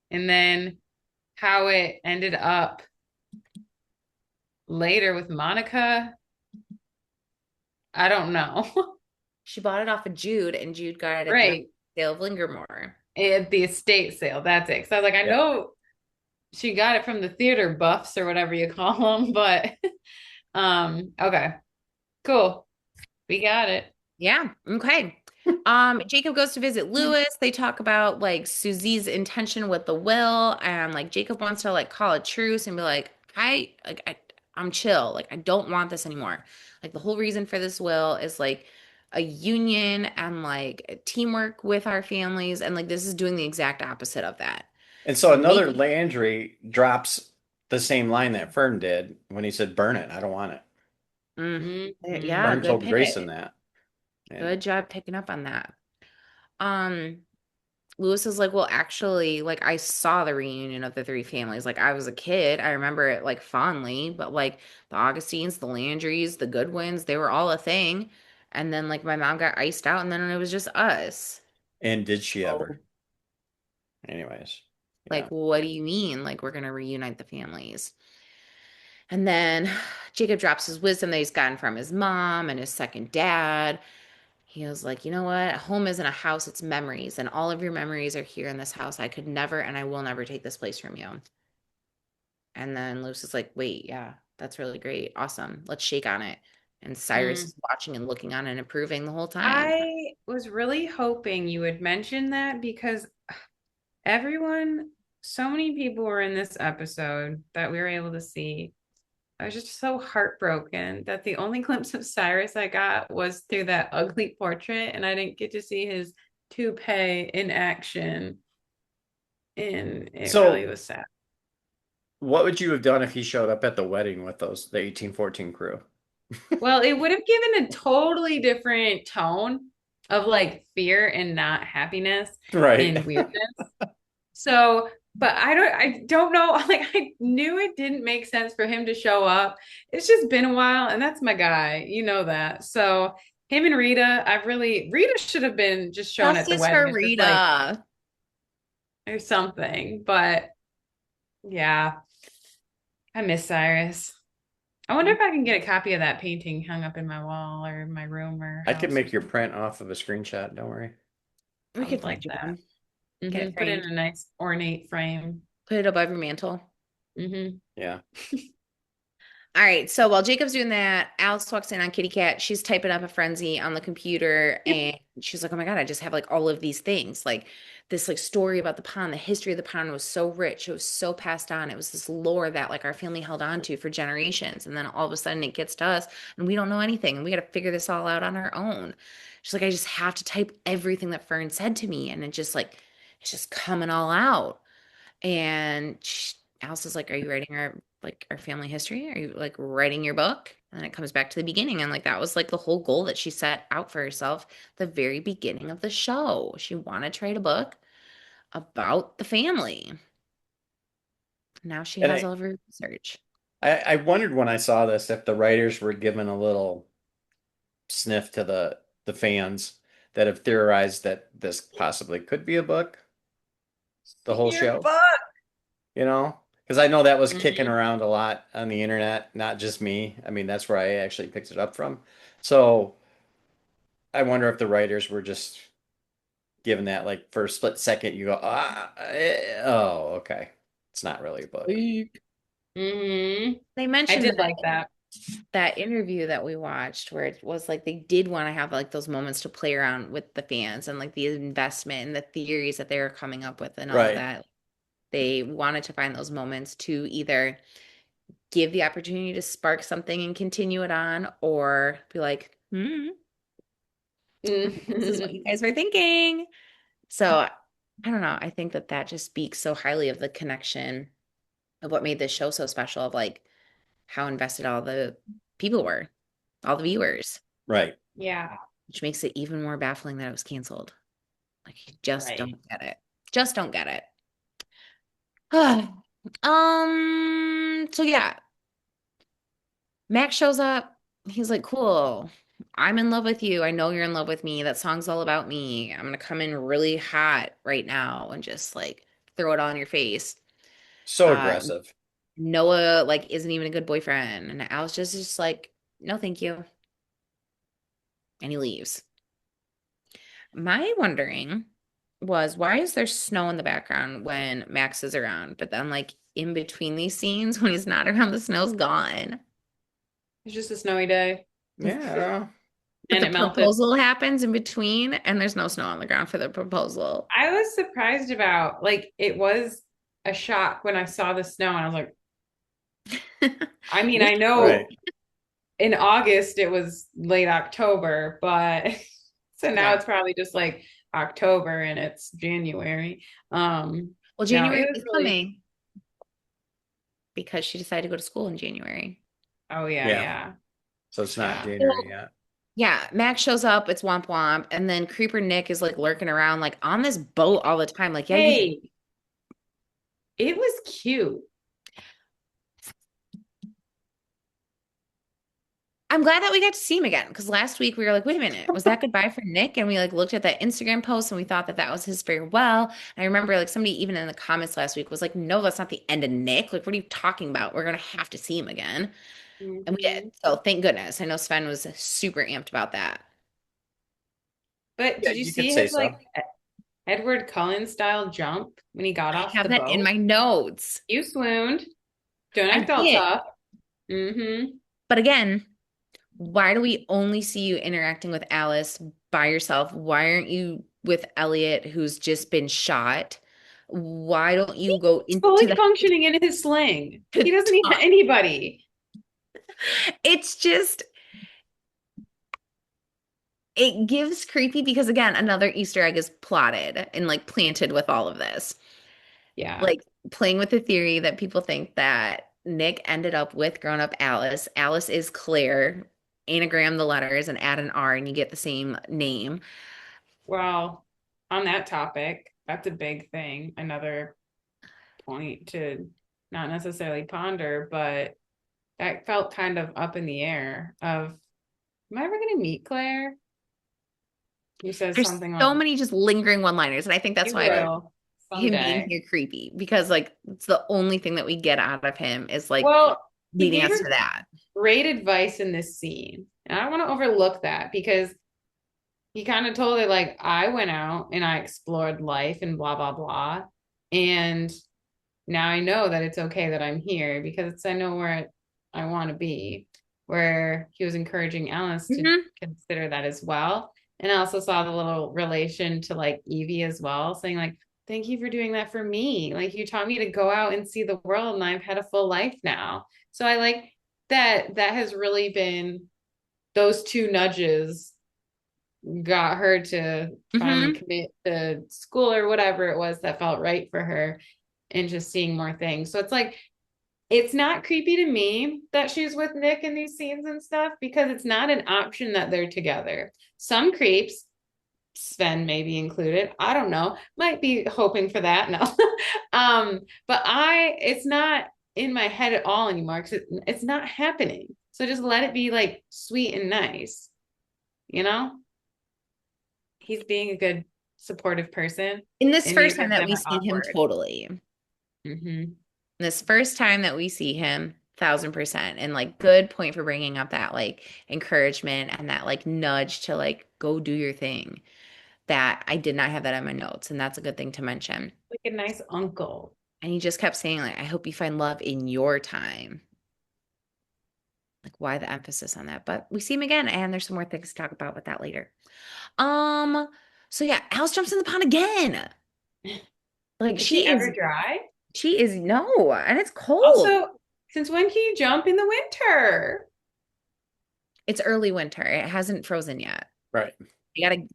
And then how it ended up later with Monica, I don't know. She bought it off of Jude, and Jude got it at the Right. sale of Lingermore. At the estate sale. That's it. So I was like, I Yeah. know she got it from the theater buffs or whatever you call them, but okay. Cool. We got it. Yeah. Okay. Jacob goes to visit Lewis. They talk about like Susie's intention with the will, and like Jacob wants to like call a truce and be like, I'm chill. Like, I don't want this anymore. Like, the whole reason for this will is like a union and like teamwork with our families. And like, this is doing the exact opposite of that. And so It's another making, Landry drops the same line that Fern did when he said, "Burn it. I don't want it." mm, yeah, Mhm. Fern good told Grayson pick. that. And Good job picking up on that. Um, Lewis is like, well, actually, like I saw the reunion of the three families. Like I was a kid. I remember it like fondly, but like the Augustines, the Landrys, the Goodwins, they were all a thing. And then like my mom got iced out and then it was just us. did she Oh. ever? Anyways, Like, yeah. what do you mean? Like we're gonna reunite the families. And then Jacob drops his wisdom that he's gotten from his mom and his second dad. He was like, you know what? Home isn't a house, it's memories. And all of your memories are here in this house. I could never and I will never take this place from you. And then Luce is like, wait, yeah, that's really great. Awesome. Let's shake on it. And Cyrus Mm. is watching and looking on and approving the whole time. I was really hoping you would mention that because everyone, so many people were in this episode that we were able to see. I was just so heartbroken that the only glimpse of Cyrus I got was through that ugly portrait, and I didn't get to see his toupee in action. And it really So, was sad. what would you have done if he showed up at the wedding with the 1814 crew? Well, it would have given a totally different tone of like fear and not happiness Right. and weirdness. So, but I don't know. Like, I knew it didn't make sense for him to show up. It's just been a while, and that's my guy. You know that. So, him and Rita, Rita should have been just shown at the Justice wedding for as just like, Rita. or something. But yeah, I miss Cyrus. I wonder if I can get a copy of that painting hung up in my wall or my room or I could house or make your something. print off of a screenshot. Don't worry. We I could would find like you that. one. Get it Put it in framed. a nice ornate frame. Put it above your mantle. Hmm. Yeah. All right. So while Jacob's doing that, Alice walks in on Kitty Cat. She's typing up a frenzy on the computer Yep. and she's like, oh my God, I just have like all of these things. Like this like story about the pond. The history of the pond was so rich. It was so passed on. It was this lore that like our family held on to for generations. And then all of a sudden it gets to us and we don't know anything and we got to figure this all out on our own. She's like, I just have to type everything that Fern said to me. And it just like, it's just coming all out. And Alice is like, "Are you writing our family history? Are you like writing your book?" And then it comes back to the beginning, and like that was like the whole goal that she set out for herself the very beginning of the show. She wanted to write a book about the family. Now she And has all of her research. I wondered when I saw this if the writers were given a little sniff to the fans that have theorized that this possibly could be a book, the whole Your show, book. you know? Because I know that was kicking Hmm. around a lot on the internet, not just me. I mean, that's where I actually picked it up from. So I wonder if the writers were just given that, like, for a split second, you go, oh, okay. It's not really a book. Hmm. They I mentioned did like that. that interview that we watched where it was like they did want to have like those moments to play around with the fans and like the investment and the theories that they were coming up with and all of Right. that. They wanted to find those moments to either give the opportunity to spark something and continue it on, or be like, this is what Mhm. you guys were thinking. So I don't know. I think that that just speaks so highly of the connection of what made this show so special, of like how invested all the people were, all the viewers, Right. Yeah, which makes it even more baffling that it was canceled. Like, you just right. don't get it. Just don't get it. So yeah, Max shows up. He's like, cool. I'm in love with you. I know you're in love with me. That song's all about me. I'm gonna come in really hot right now and just like throw it on your face. So Uh, aggressive. Noah like isn't even a good boyfriend, and Al's just like, no, thank you, and he leaves. My wondering was why is there snow in the background when Max is around, but then like in between these scenes when he's not around, the snow's gone. It's just a snowy day, Yeah. But and the it melted. proposal happens in between, and there's no snow on the ground for the proposal. I was surprised about like it was a shock when I saw the snow, and I was like, I mean, We I know Right. in August it was late October, but so now Yeah. it's probably just like October and it's January. Well, No, January it was is really, coming because she decided to go to school in January. oh yeah, Yeah. yeah, So it's not yeah. January Well, yet. yeah, Max shows up, it's Womp Womp, and then Creeper Nick is like lurking around like on this boat all the time. Like, yeah, you Hey, it was cute. I'm glad that we got to see him again because last week we were like, wait a minute, was that goodbye for Nick? And we like looked at that Instagram post and we thought that that was his farewell. And I remember like somebody even in the comments last week was like, no, that's not the end of Nick. Like, what are you talking about? We're gonna have to see him again. And we did. Mhm. So thank goodness. I know Sven was super amped about that. But Yeah, did you you could see say his so. like Edward Cullen style jump when he got I off have the that in boat? my notes. You swooned. Don't I act all did. tough. Mm-hmm. But again, why do we only see you interacting with Alice by yourself? Why aren't you with Elliot, who's just been shot? Why don't you go He's into fully the functioning in his sling. to He doesn't need talk? anybody. It's just, it gives creepy because, again, another Easter egg is plotted and like planted with all of this. Yeah. Like playing with the theory that people think that Nick ended up with grown-up Alice. Alice is Claire. Anagram the letters and add an R and you get the same name. Well, on that topic, that's a big thing. Another point to not necessarily ponder, but that felt kind of up in the air of, am I ever going to meet Claire? Who says There's something so like, many just lingering one-liners, and I think that's you why I put Right. will him being someday. here creepy because like it's the only thing that we get out of him is like Well, he leading gave us to her that. great advice in this scene. And I don't want to overlook that because he kind of told her, like, I went out and I explored life and blah, blah, blah. And now I know that it's okay that I'm here because I know where I want to be, where he was encouraging Alice to Hmm. consider that as well. And I also saw the little relation to like Evie as well, saying like, thank you for doing that for me. Like you taught me to go out and see the world and I've had a full life now. So I like that has really been those two nudges got her to finally Hmm. commit to school or whatever it was that felt right for her and just seeing more things. So it's like it's not creepy to me that she's with Nick in these scenes and stuff because it's not an option that they're together. Some creeps, Sven maybe included, I don't know, might be hoping for that. No. But it's not in my head at all anymore because it's not happening. So just let it be like sweet and nice, you know? He's being a good supportive person In this and first neither time of that them we are see him awkward. totally. Hmm. This first time that we see him, 1000%. And like good point for bringing up that like encouragement and that like nudge to like go do your thing. That I did not have that in my notes, and that's a good thing to mention. Like a nice uncle. And he just kept saying, like, I hope you find love in your time. Like, why the emphasis on that? But we see him again, and there's some more things to talk about with that later. Um, so yeah, Alice jumps in the pond again. Like Is she she ever is, dry? she is no, and it's cold. Also, since when can you jump in the winter? It's early winter. It hasn't frozen yet. Right.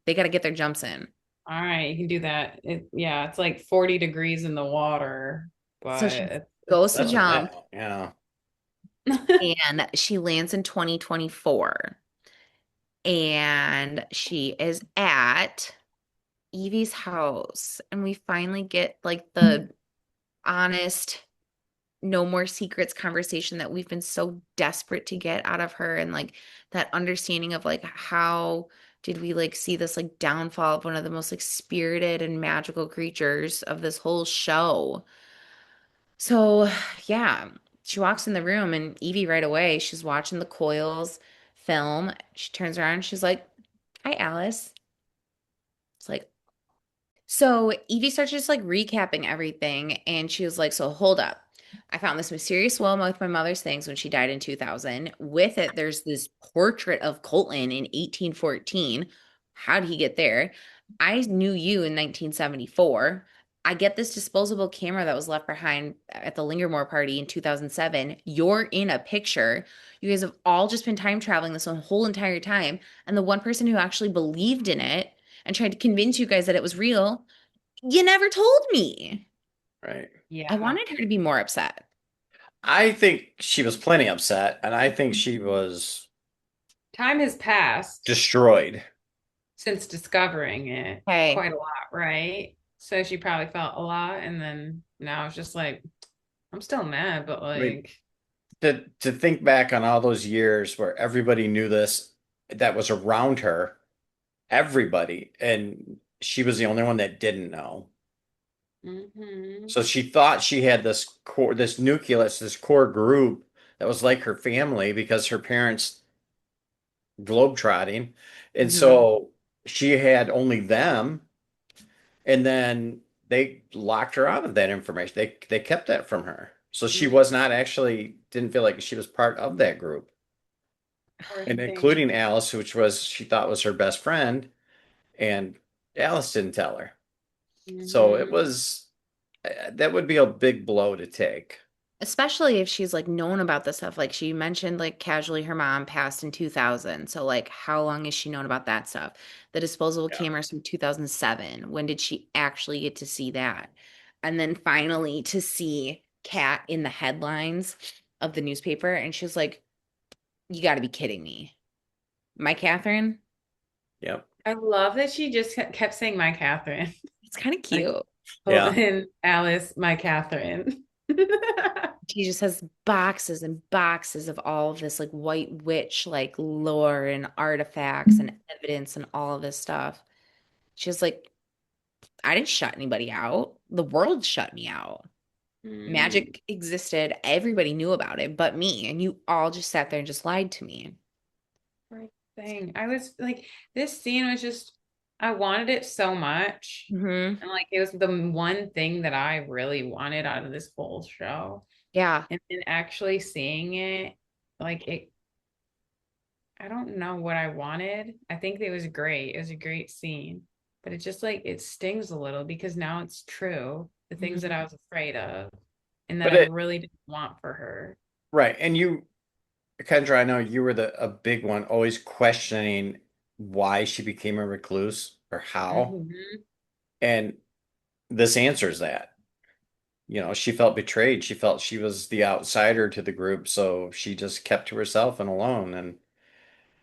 They gotta get their jumps in. All right, you can do that. Yeah, it's like 40 degrees in the water, So she but goes to That's a jump bit. Yeah. and she lands in 2024. And she is at Evie's house. And we finally get like the honest, no more secrets conversation that we've been so desperate to get out of her. And like that understanding of like how did we like see this like downfall of one of the most like spirited and magical creatures of this whole show. So yeah, she walks in the room and Evie right away, she's watching the Coils film. She turns around and she's like, hi, Alice. It's like, so Evie starts just like recapping everything. And she was like, so hold up. I found this mysterious will with my mother's things when she died in 2000. With it, there's this portrait of Colton in 1814. How did he get there? I knew you in 1974. I get this disposable camera that was left behind at the Lingermore party in 2007. You're in a picture. You guys have all just been time traveling this whole entire time. And the one person who actually believed in it and tried to convince you guys that it was real, you never told me. Right. I Yeah. wanted her to be more upset. I think she was plenty upset, and I think she was Time has passed destroyed. since discovering it Hey, quite a lot, right? So she probably felt a lot, and then now it's just like, I'm still mad, but I mean, like, to think back on all those years where everybody knew this, that was around her, everybody, and she was the only one that didn't know. hmm So she thought she had this core, this nucleus, this core group that was like her family because her parents globetrotting. And hmm so she had only them, and then they locked her out of that information. They kept that from her. So she was not actually didn't feel like she was part of that group. poor And thing. including Alice, which was she thought was her best friend, and Alice didn't tell her. So it hmm was that would be a big blow to take. especially if she's like known about this stuff. Like she mentioned, like casually, her mom passed in 2000. So, like, how long has she known about that stuff? The disposable Yeah. cameras from 2007. When did she actually get to see that? And then finally to see Kat in the headlines of the newspaper. And she was like, you got to be kidding me. My Catherine? Yep. I love that she just kept saying my Catherine. It's kind of Like cute. Yeah. Holden, Alice, my Catherine. She just has boxes and boxes of all of this like white witch like lore and artifacts and evidence and all of this stuff. She's like, I didn't shut anybody out. The world shut me out. Mm, Magic existed. Everybody knew about it but me. And you all just sat there and just lied to me. poor thing. I was like, this scene was just, I wanted it so much. Hmm. And like, it was the one thing that I really wanted out of this whole show. Yeah. And then actually seeing it, like, it, I don't know what I wanted. I think it was great. It was a great scene. But it just like, it stings a little because now it's true. The things that I Mhm. was afraid of and that But I it really didn't want for her. right. And you, Kendra, I know you were the a big one, always questioning why she became a recluse or how. Mhm. And this answers that. She felt betrayed. She felt she was the outsider to the group, so she just kept to herself and alone. And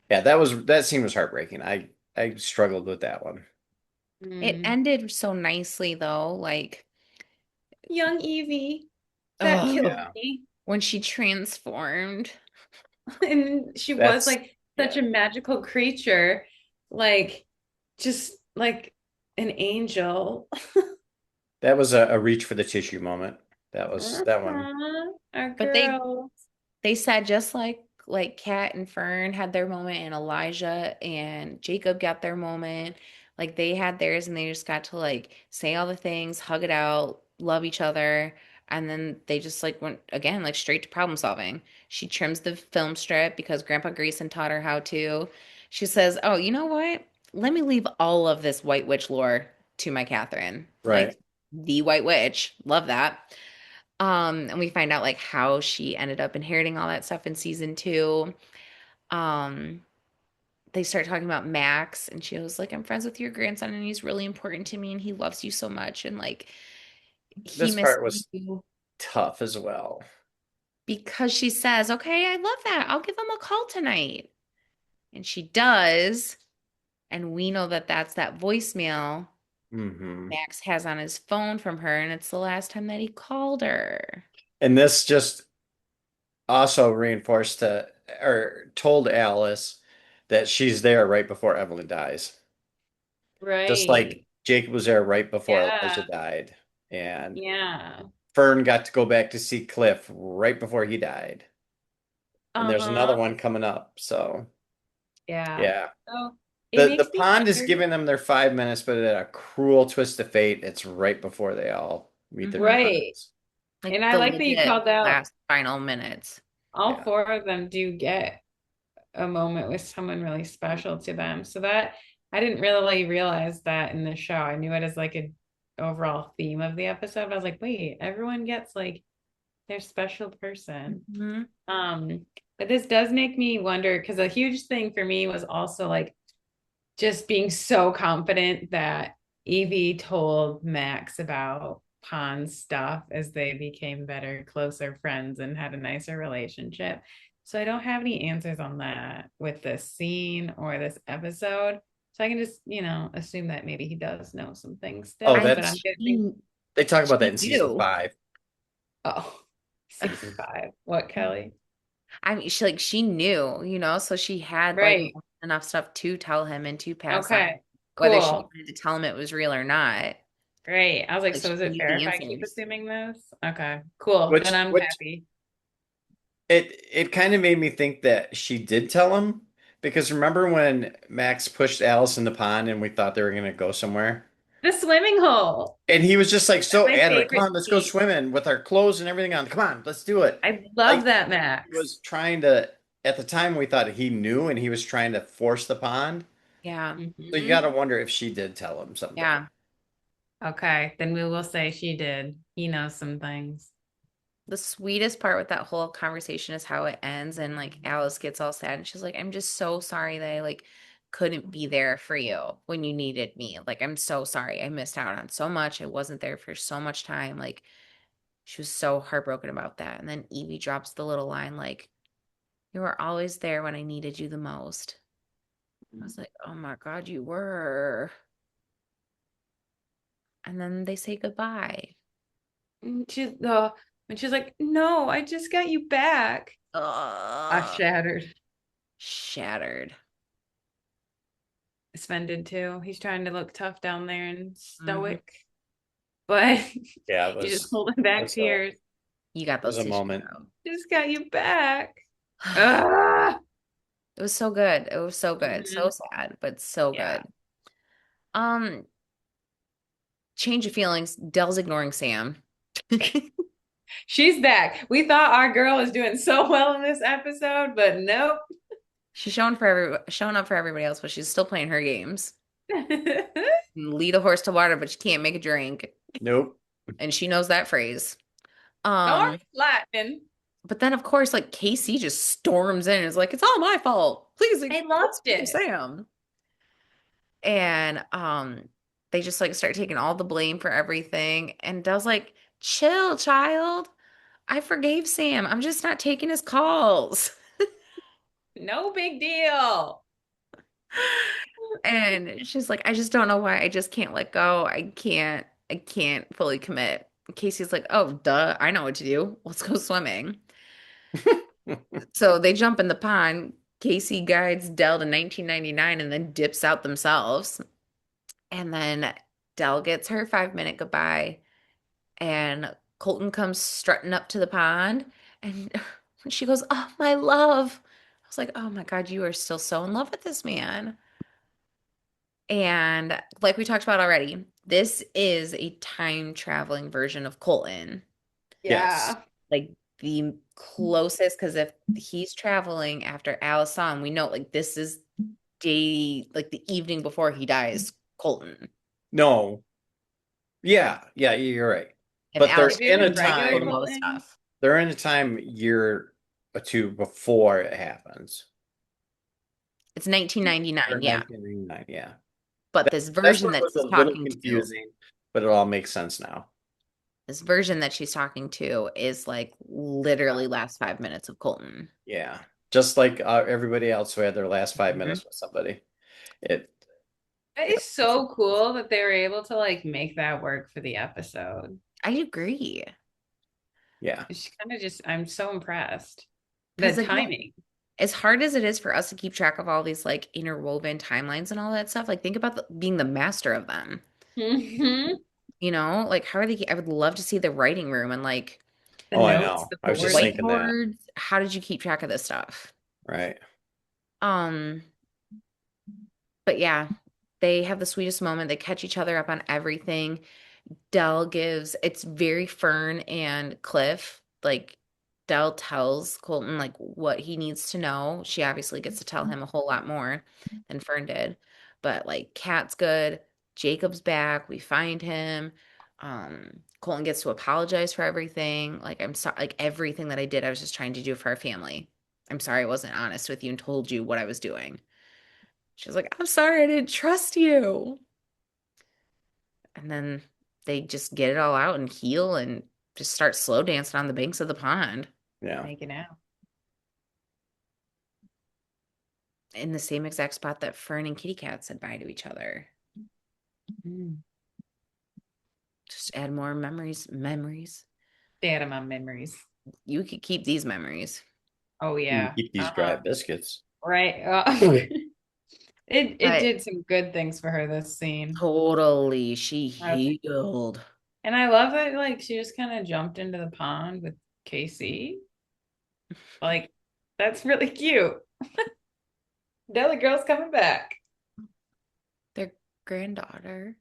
yeah, that scene was heartbreaking. I struggled with that one. It Mm. ended so nicely though. Like, Young Evie, that oh, killed Yeah. me. when she transformed. And she was That's like such yeah. a magical creature, like just like an angel. That was a reach for the tissue moment. That was that one. Our But they girl. They said just like Kat and Fern had their moment and Elijah and Jacob got their moment. Like they had theirs and they just got to like say all the things, hug it out, love each other. And then they just like went again, like straight to problem solving. She trims the film strip because Grandpa Grayson taught her how to. She says, oh, you know what? Let me leave all of this White Witch lore to my Catherine. Right. Like the White Witch. Love that. And we find out like how she ended up inheriting all that stuff in season two. Um, they start talking about Max, and she was like, I'm friends with your grandson, and he's really important to me, and he loves you so much, and like he This misses part was you tough as well. because she says, okay, I love that. I'll give him a call tonight. And she does. And we know that that's that voicemail Hmm. Max has on his phone from her, and it's the last time that he called her. And this just also reinforced to or told Alice that she's there right before Evelyn dies. Just like Right. Jacob was there right before Elijah Yeah. died. And Yeah. Fern got to go back to see Cliff right before he died. And there's Uh-huh. another one coming up. So Yeah. yeah. So it The makes me pond is wonder. giving them their 5 minutes, but at a cruel twist of fate, it's right before they all meet their Hmm. Right. demise. Like And I the like that you legit called out last final minutes. all Yeah. four of them do get a moment with someone really special to them. So that I didn't really realize that in the show. I knew it as like a overall theme of the episode. I was like, wait, everyone gets like their special person. Mhm. But this does make me wonder because a huge thing for me was also like just being so confident that Evie told Max about Pond's stuff as they became better, closer friends and had a nicer relationship. So I don't have any answers on that with this scene or this episode. So I can just, assume that maybe he does know some things Oh, still, I but I'm that's guessing, she, they talk about that she in season knew. 5. oh, season 5. What, Kelly? I mean, she knew, so she had like Right. enough stuff to tell him and to pass on, Okay. whether she Cool. wanted to tell him it was real or not. Great. I was like, Like so she is it knew fair the if I keep answers. assuming this? Okay. Cool. Then Which I'm which happy. it kind of made me think that she did tell him because remember when Max pushed Alice in the pond and we thought they were gonna go somewhere? The swimming hole. And he was just like so My adamant, come favorite on, let's go scene. swimming with our clothes and everything on. Come on, let's do it. I love Like that, he was Max. trying to, at the time we thought he knew and he was trying to force the pond. Yeah. So you Hmm. gotta wonder if she did tell him something. Yeah. Okay, then we will say she did. He knows some things. The sweetest part with that whole conversation is how it ends, and like Alice gets all sad and she's like, I'm just so sorry that I like couldn't be there for you when you needed me. Like, I'm so sorry. I missed out on so much. I wasn't there for so much time. Like, she was so heartbroken about that. And then Evie drops the little line like, you were always there when I needed you the most. I was like, oh my God, you were. And then they say goodbye. And she's like, no, I just got you back. I Ugh. shattered. Shattered. Sven did too. He's trying to look tough down there and Mhm. stoic, but Yeah, he's just holding back tears. You got it was those a tissues moment. out. Just got you back. It Ah! was so good. It was so good. So Mhm. sad, but so Yeah. good. Um, change of feelings. Dell's ignoring Sam. She's back. We thought our girl was doing so well in this episode, but nope. She's showing up for everybody else, but she's still playing her games. Lead a horse to water, but she can't make a drink. Nope. And she knows that phrase. Or Um, Latin. but then of course, like Casey just storms in and is like, it's all my fault. Please I let's loved save it. Sam. And they just like start taking all the blame for everything. And Dell's like, chill, child. I forgave Sam. I'm just not taking his calls. No big deal. And she's like, I just don't know why. I just can't let go. I can't fully commit. Casey's like, oh, duh. I know what to do. Let's go swimming. So they jump in the pond. Casey guides Dell to 1999 and then dips out themselves. And then Dell gets her 5 minute goodbye. And Colton comes strutting up to the pond. And she goes, oh, my love. I was like, oh my God, you are still so in love with this man. And like we talked about already, this is a time traveling version of Colton. Yes. Yeah. Like the closest, because if he's traveling after Alice saw him, we know like this is like the evening before he dies, Colton. No. Yeah, you're right. If But they're Alice If it in was a regular told him time, all the Colton, stuff. they're in a time year or two before it happens. It's Or 1999, yeah. 1999, yeah. But That, this that's version where it that was a she's little talking to, confusing, but it all makes sense now. is like literally last 5 minutes of Colton. Yeah. Just like everybody else who had their last five Mhm. minutes with somebody. It, it It is so cool that they were able to like make that work for the episode. I agree. yeah. It's kind of just, I'm so impressed. The Because again, timing. as hard as it is for us to keep track of all these like interwoven timelines and all that stuff, like think about being the master of them. Hmm. Like how are they? I would love to see the writing room and like The Oh, I notes, know. the I was the just boards. thinking that. whiteboards. How did you keep track of this stuff? Right. Um, but yeah, they have the sweetest moment. They catch each other up on everything. Dell gives it's very Fern and Cliff. Like Dell tells Colton like what he needs to know. She obviously gets to tell him a whole lot more than Fern did. But like Kat's good. Jacob's back. We find him. Colton gets to apologize for everything. Like, I'm sorry, like everything that I did, I was just trying to do for our family. I'm sorry I wasn't honest with you and told you what I was doing. She's like, I'm sorry I didn't trust you. And then they just get it all out and heal and just start slow dancing on the banks of the pond Yeah. Making out. in the same exact spot that Fern and Kitty Cat said bye to each other. Mm. Just add more memories. Memories. They had my memories. You could keep these memories. Oh You yeah. keep these dry biscuits. Right. It But did some good things for her this scene. totally, she Uh, healed. And I love that like she just kind of jumped into the pond with Casey. Like that's really cute. Now the girl's coming back. Their granddaughter.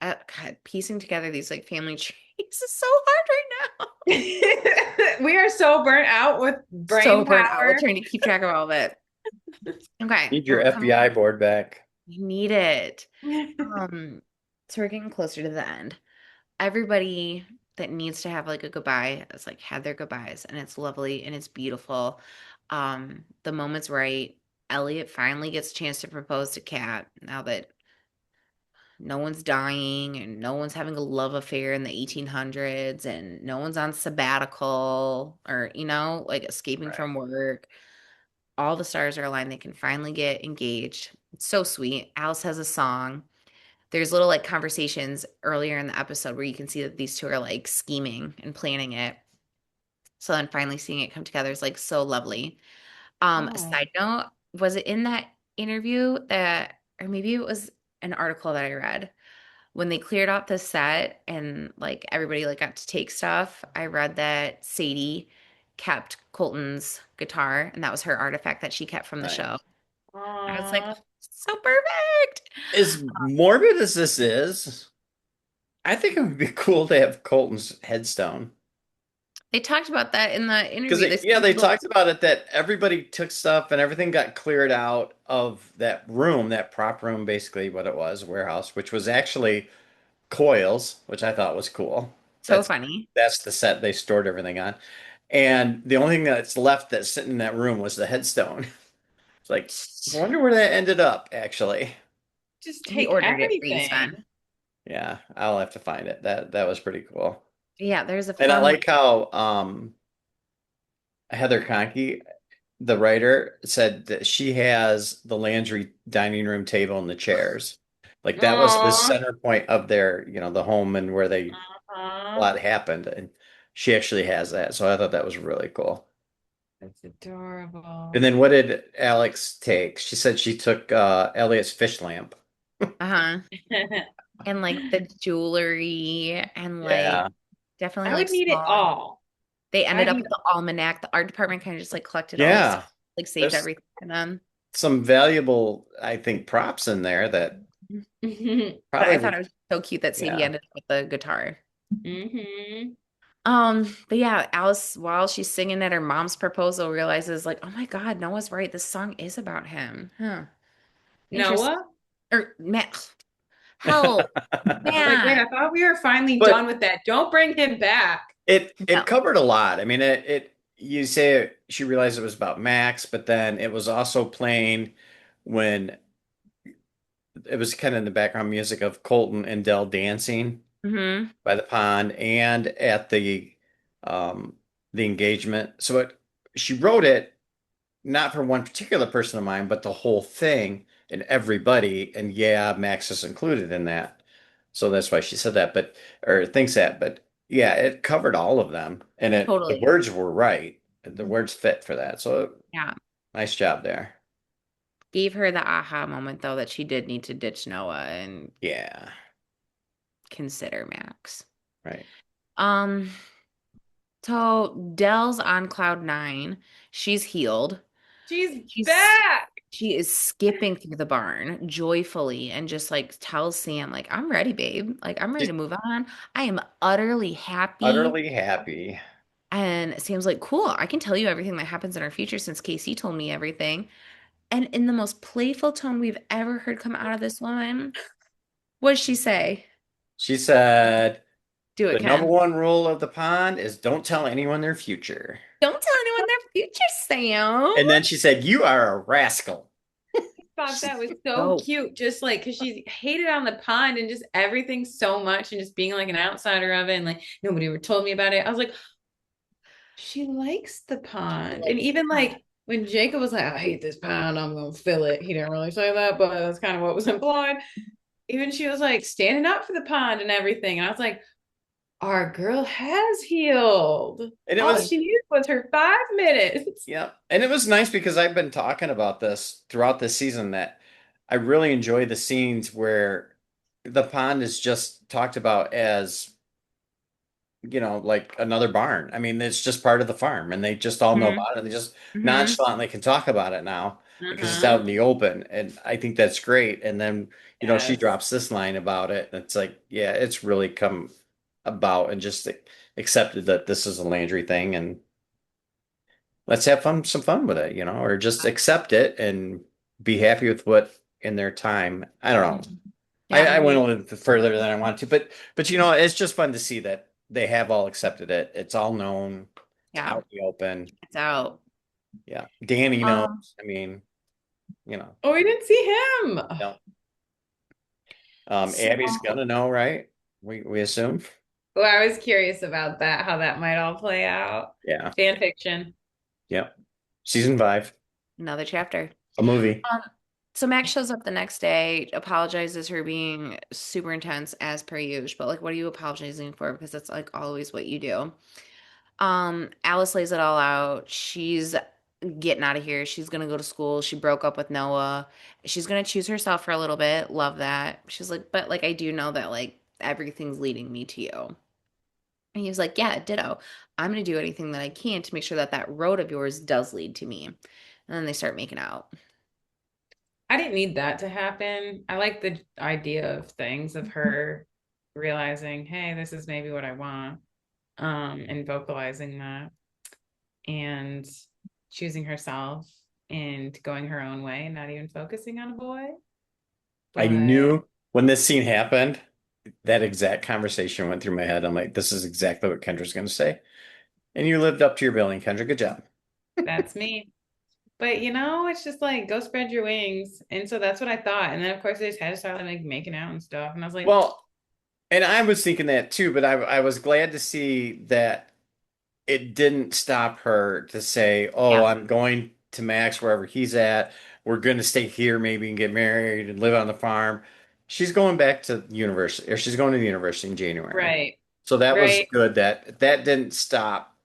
God, piecing together these like family trees is so hard right now. We are so burnt out with So brain burnt out with power. trying to keep track of all of it. Okay, Need your we're coming. FBI board back. We need it. So we're getting closer to the end. Everybody that needs to have like a goodbye has like had their goodbyes, and it's lovely and it's beautiful. The moment's right. Elliot finally gets a chance to propose to Kat now that no one's dying and no one's having a love affair in the 1800s and no one's on sabbatical or, like escaping Right. from work. All the stars are aligned. They can finally get engaged. It's so sweet. Alice has a song. There's little like conversations earlier in the episode where you can see that these two are like scheming and planning it. So then finally seeing it come together is like so lovely. A Oh. side note, was it in that interview that, or maybe it was an article that I read when they cleared out the set and like everybody like got to take stuff? I read that Sadie kept Colton's guitar and that was her artifact that she kept from the Right. show. I was like, Aw. so perfect. As morbid as this is, I think it would be cool to have Colton's headstone. They talked about that in the Because interview. They said, they look, talked about it that everybody took stuff and everything got cleared out of that room, that prop room, basically what it was, warehouse, which was actually coils, which I thought was cool. so That's funny. that's the set they stored everything on. And the only thing that's left that's sitting in that room was the headstone. It's like, I wonder where that ended up, actually. Just We take ordered it for you, everything. Sven. Yeah, I'll have to find it. That was pretty cool. Yeah, there's a And I fun one. like how Heather Conkie, the writer, said that she has the Landry dining room table and the chairs. Like that was the Aw. center point of their, the home and where a Aw. lot happened. And she actually has that. So I thought that was really cool. That's adorable. And then what did Alex take? She said she took Elliot's fish lamp. Uh-huh. And like the jewelry and like Yeah. definitely I like would need it small. all. They ended I up need with the almanac. The art department kind of just like collected all the stuff, Yeah. like saved There's everything for them. some valuable, I think, props in there that But I probably thought would, it was so cute that Sadie yeah. ended up with the guitar. hmm But yeah, Alice, while she's singing at her mom's proposal, realizes like, oh my God, Noah's right. This song is about him. Huh. Interesting. Noah? Or Matt. Hell, I was like, wait, Matt. I thought we were finally But done with that. Don't bring him back. it No. covered a lot. I mean, it you say she realized it was about Max, but then it was also playing when it was kind of in the background music of Colton and Dell dancing Hmm. by the pond and at um the engagement. So she wrote it not for one particular person of mine, but the whole thing and everybody. And yeah, Max is included in that. So that's why she said that, but or thinks that. But yeah, it covered all of them. And the Totally. words were right. The words fit for that. So Yeah. nice job there. Gave her the aha moment though that she did need to ditch Noah and Yeah. consider Max. Right. Um, so Dell's on cloud nine. She's healed. She's She's back. she is skipping through the barn joyfully and just like tells Sam, like, I'm ready, babe. Like, I'm ready She's to move on. I am utterly happy. utterly happy. And Sam's like, cool, I can tell you everything that happens in our future since Casey told me everything. And in the most playful tone we've ever heard come out of this woman, what did she say? She said, Do it, the number Ken. one rule of the pond is don't tell anyone their future. Don't tell anyone their future, Sam. And then she said, you are a rascal. Thought that was so Oh, cute, just like because she hated on the pond and just everything so much and just being like an outsider of it and like nobody ever told me about it. I was like, she likes the she pond. And likes the even pond. like when Jacob was like, I hate this pond, I'm gonna fill it. He didn't really say that, but that's kind of what was implied. Even she was like standing up for the pond and everything. And I was like, our girl has healed. And it All was, she needed was her 5 minutes. yeah. And it was nice because I've been talking about this throughout this season that I really enjoy the scenes where the pond is just talked about as, like another barn. I mean, it's just part of the farm and they just all know Hmm. about it. They just Hmm. nonchalantly can talk about it now because it's Uh-huh. out in the open. And I think that's great. And then, she Yes. drops this line about it. And it's like, yeah, it's really come about and just accepted that this is a Landry thing and let's have some fun with it, or just accept it and be happy with what in their time. I don't know. I, Yeah. I went a little bit further than I wanted to, but it's just fun to see that they have all accepted it. It's all known. It's Yeah. out in the open. It's out. Yeah. Danny knows. Um, I mean, you know, Oh, we didn't see him. no. so Abby's gonna know, right? We assume. Well, I was curious about that, how that might all play out. Yeah. Fan fiction. Yeah. Season 5, another chapter. a movie. Um, so Max shows up the next day, apologizes for being super intense as per usual, but like, what are you apologizing for? Because that's like always what you do. Alice lays it all out. She's getting out of here. She's gonna go to school. She broke up with Noah. She's gonna choose herself for a little bit. Love that. She's like, but like I do know that like everything's leading me to you. And he was like, yeah, ditto. I'm gonna do anything that I can to make sure that that road of yours does lead to me. And then they start making out. I didn't need that to happen. I like the idea of things of her realizing, hey, this is maybe what I want, and vocalizing that and choosing herself and going her own way and not even focusing on a boy. I But knew when this scene happened, that exact conversation went through my head. I'm like, this is exactly what Kendra's gonna say. And you lived up to your billing, Kendra. Good job. that's me. But it's just like go spread your wings. And so that's what I thought. And then of course they just had to start like making out and stuff. And I was like, Well, and I was thinking that too, but I was glad to see that it didn't stop her to say, "Oh, Yeah. I'm going to Max wherever he's at. We're going to stay here, maybe and get married and live on the farm." She's going back to university, or she's going to the university in January. right, So that was right. good that that didn't stop,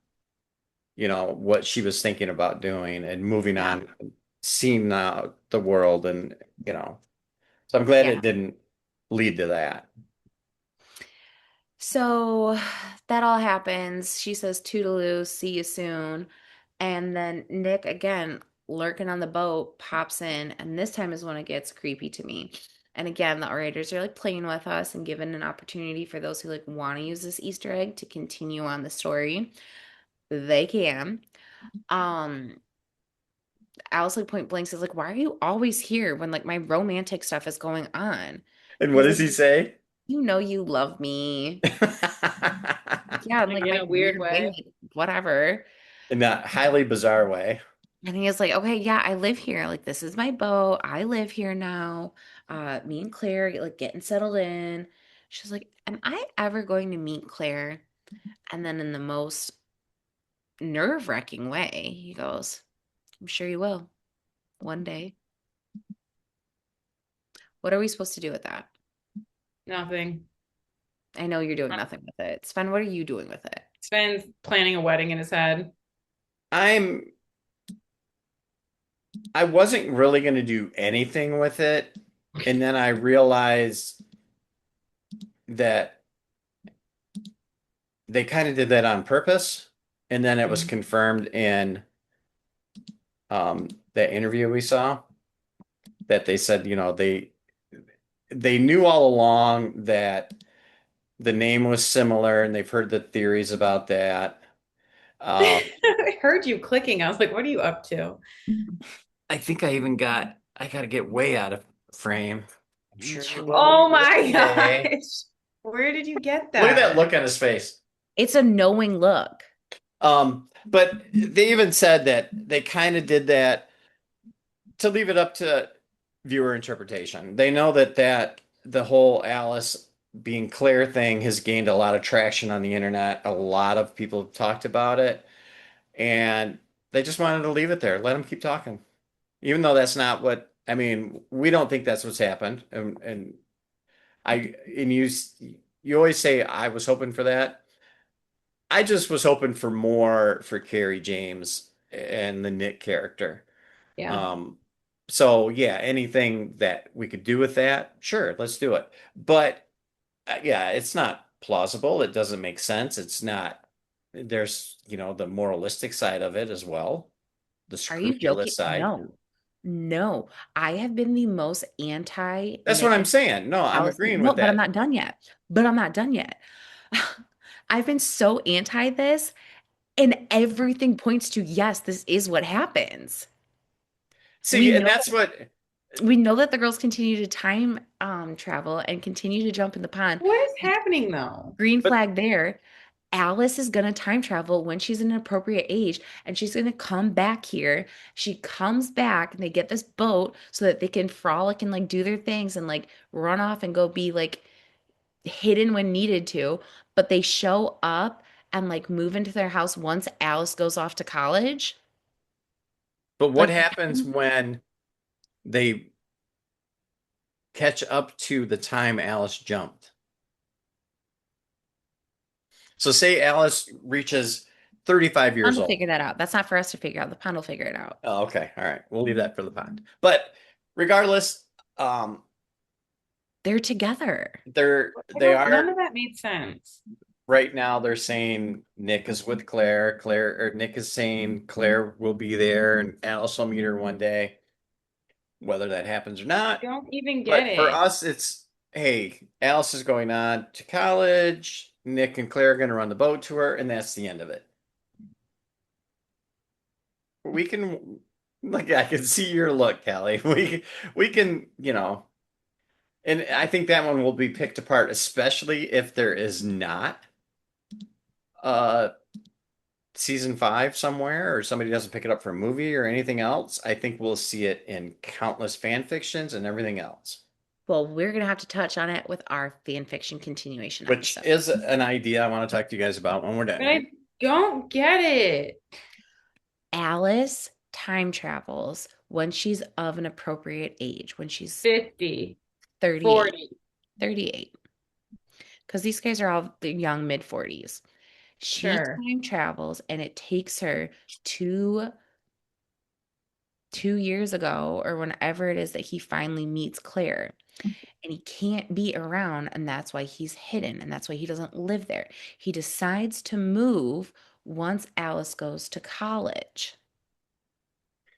what she was thinking about doing and moving Yeah. on, seeing the world and, you know. So I'm glad Yeah. it didn't lead to that. So that all happens. She says, toodaloo, see you soon. And then Nick, again, lurking on the boat, pops in. And this time is when it gets creepy to me. And again, the orators are like playing with us and giving an opportunity for those who like want to use this Easter egg to continue on the story. They can. Um, Alice like point blank says, like, why are you always here when like my romantic stuff is going on? And And what he's does like, he say? you know you love me. Yeah, in Like like in my a weird weird way. way, whatever. In that highly bizarre way. And he is like, okay, yeah, I live here. Like, this is my boat. I live here now. Me and Claire like getting settled in. She's like, am I ever going to meet Claire? And then in the most nerve-wracking way, he goes, I'm sure you will one day. What are we supposed to do with that? Nothing. I know you're doing nothing with it. Sven, what are you doing with it? Sven's planning a wedding in his head. I'm I wasn't really going to do anything with it. And then I realized that they kind of did that on purpose. And then it was Mhm. confirmed in that interview we saw that they said, they knew all along that the name was similar and they've heard the theories about that. Um, I heard you clicking. I was like, what are you up to? I think I gotta get way out of frame. I'm sure you will Oh be my okay. gosh. Where did you get Look at that that? look on his face. It's a knowing look. But they even said that they kind of did that to leave it up to viewer interpretation. They know that the whole Alice being Claire thing has gained a lot of traction on the internet. A lot of people have talked about it, and they just wanted to leave it there. Let them keep talking, even though that's not what I mean. We don't think that's what's happened, and I and you always say I was hoping for that. I just was hoping for more for Carrie James and the Nick character. Yeah. Um, so yeah, anything that we could do with that, sure, let's do it. But yeah, it's not plausible. It doesn't make sense. It's not, there's, the moralistic side of it as well, the Are you joking? scrupulous side. No. No. I have been the most anti That's what Nick I'm and saying. No, I'm Alice. agreeing No, with but I'm that. not done yet. But I'm not done yet. I've been so anti this, and everything points to yes, this is what happens. We See, and know that's what, that the girls continue to time travel and continue to jump in the pond. What is happening though? Green but flag there. Alice is going to time travel when she's an appropriate age and she's going to come back here. She comes back and they get this boat so that they can frolic and like do their things and like run off and go be like hidden when needed to. But they show up and like move into their house once Alice goes off to college. but what Like, happens when they catch up to the time Alice jumped? So say Alice reaches 35 Pond years will old. figure that out. That's not for us to figure out. The pond will figure it out. Oh, okay. All right. We'll leave that for the pond. But regardless, um, They're together. they None are of that made sense. right now they're saying Nick is with Claire. Claire or Nick is saying Claire will be there and Alice will meet her one day, whether that happens or I not. don't even get But for it. us, it's hey, Alice is going on to college. Nick and Claire are going to run the boat tour, and that's the end of it. We can, like, I can see your look, Kelly. We can, and I think that one will be picked apart, especially if there is not uh season five somewhere or somebody doesn't pick it up for a movie or anything else. I think we'll see it in countless fan fictions and everything else, Well, we're going to have to touch on it with our fan fiction continuation which episode. is an idea I want to talk to you guys about when we're done But here. I don't get it. Alice time travels when she's of an appropriate age, when she's 50, 38, 40. 38. Because these guys are all the young mid 40s. She Sure. time travels and it takes her to 2 years ago or whenever it is that he finally meets Claire. And he can't be around, and that's why he's hidden, and that's why he doesn't live there. He decides to move once Alice goes to college.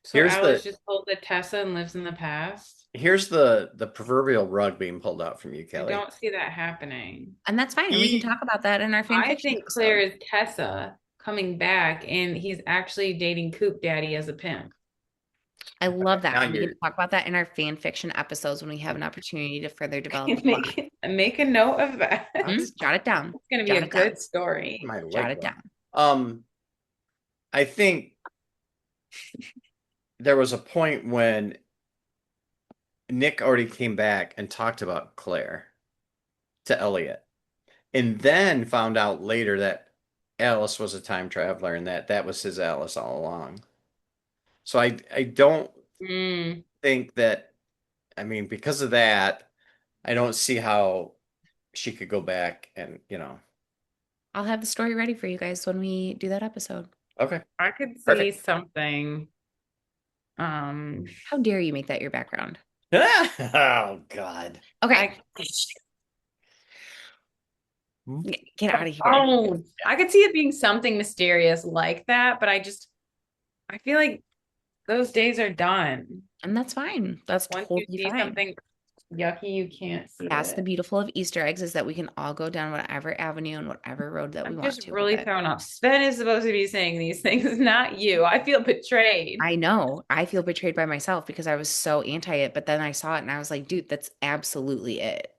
So Here's Alice the just pulled the Tessa and lives in the past. here's the proverbial rug being pulled out from you, I Kelly. don't see that happening. And that's fine. And we can He talk about that in our fan I fiction think Claire episode. is Tessa coming back and he's actually dating Coop Daddy as a pimp. I love that. now And we can you're talk about that in our fan fiction episodes when we have an opportunity to further develop the plot. Make a note of that. Jot it down. It's going to be Jot a it down. good story. my Jot leg. it down. I think there was a point when Nick already came back and talked about Claire to Elliot, and then found out later that Alice was a time traveler and that was his Alice all along. So I don't Mm. think that I mean because of that, I don't see how she could go back and I'll have the story ready for you guys when we do that episode. okay, I could see perfect. something. How dare you make that your background? Oh God. Okay, I get out of here. Oh, I could see it being something mysterious like that, but I feel like those days are done. And that's fine. That's Once you totally see fine. something yucky. You can't see That's the it. beautiful of Easter eggs is that we can all go down whatever avenue and whatever road that we I'm want just to with really it. thrown off. Sven is supposed to be saying these things, not you. I feel betrayed. I know. I feel betrayed by myself because I was so anti it, but then I saw it and I was like, dude, that's absolutely it.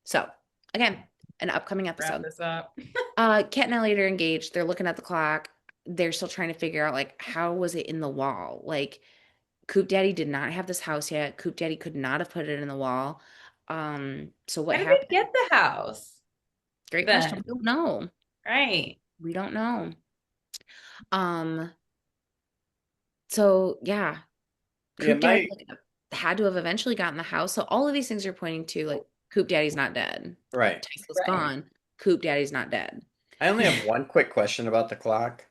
So, again, an upcoming Wrap episode. this up. Kat and Elliot are engaged. They're looking at the clock. They're still trying to figure out like how was it in the wall? Like Coop Daddy did not have this house yet. Coop Daddy could not have put it in the wall. So what How did they happened? get the house Great question. then? We don't know. Right. We don't know. Um, so yeah, Yeah, Coop Daddy my like had to have eventually gotten the house. So all of these things are pointing to like Coop Daddy's not dead. right. Tesla's Right. gone. Coop Daddy's not dead. I only have one quick question about the clock.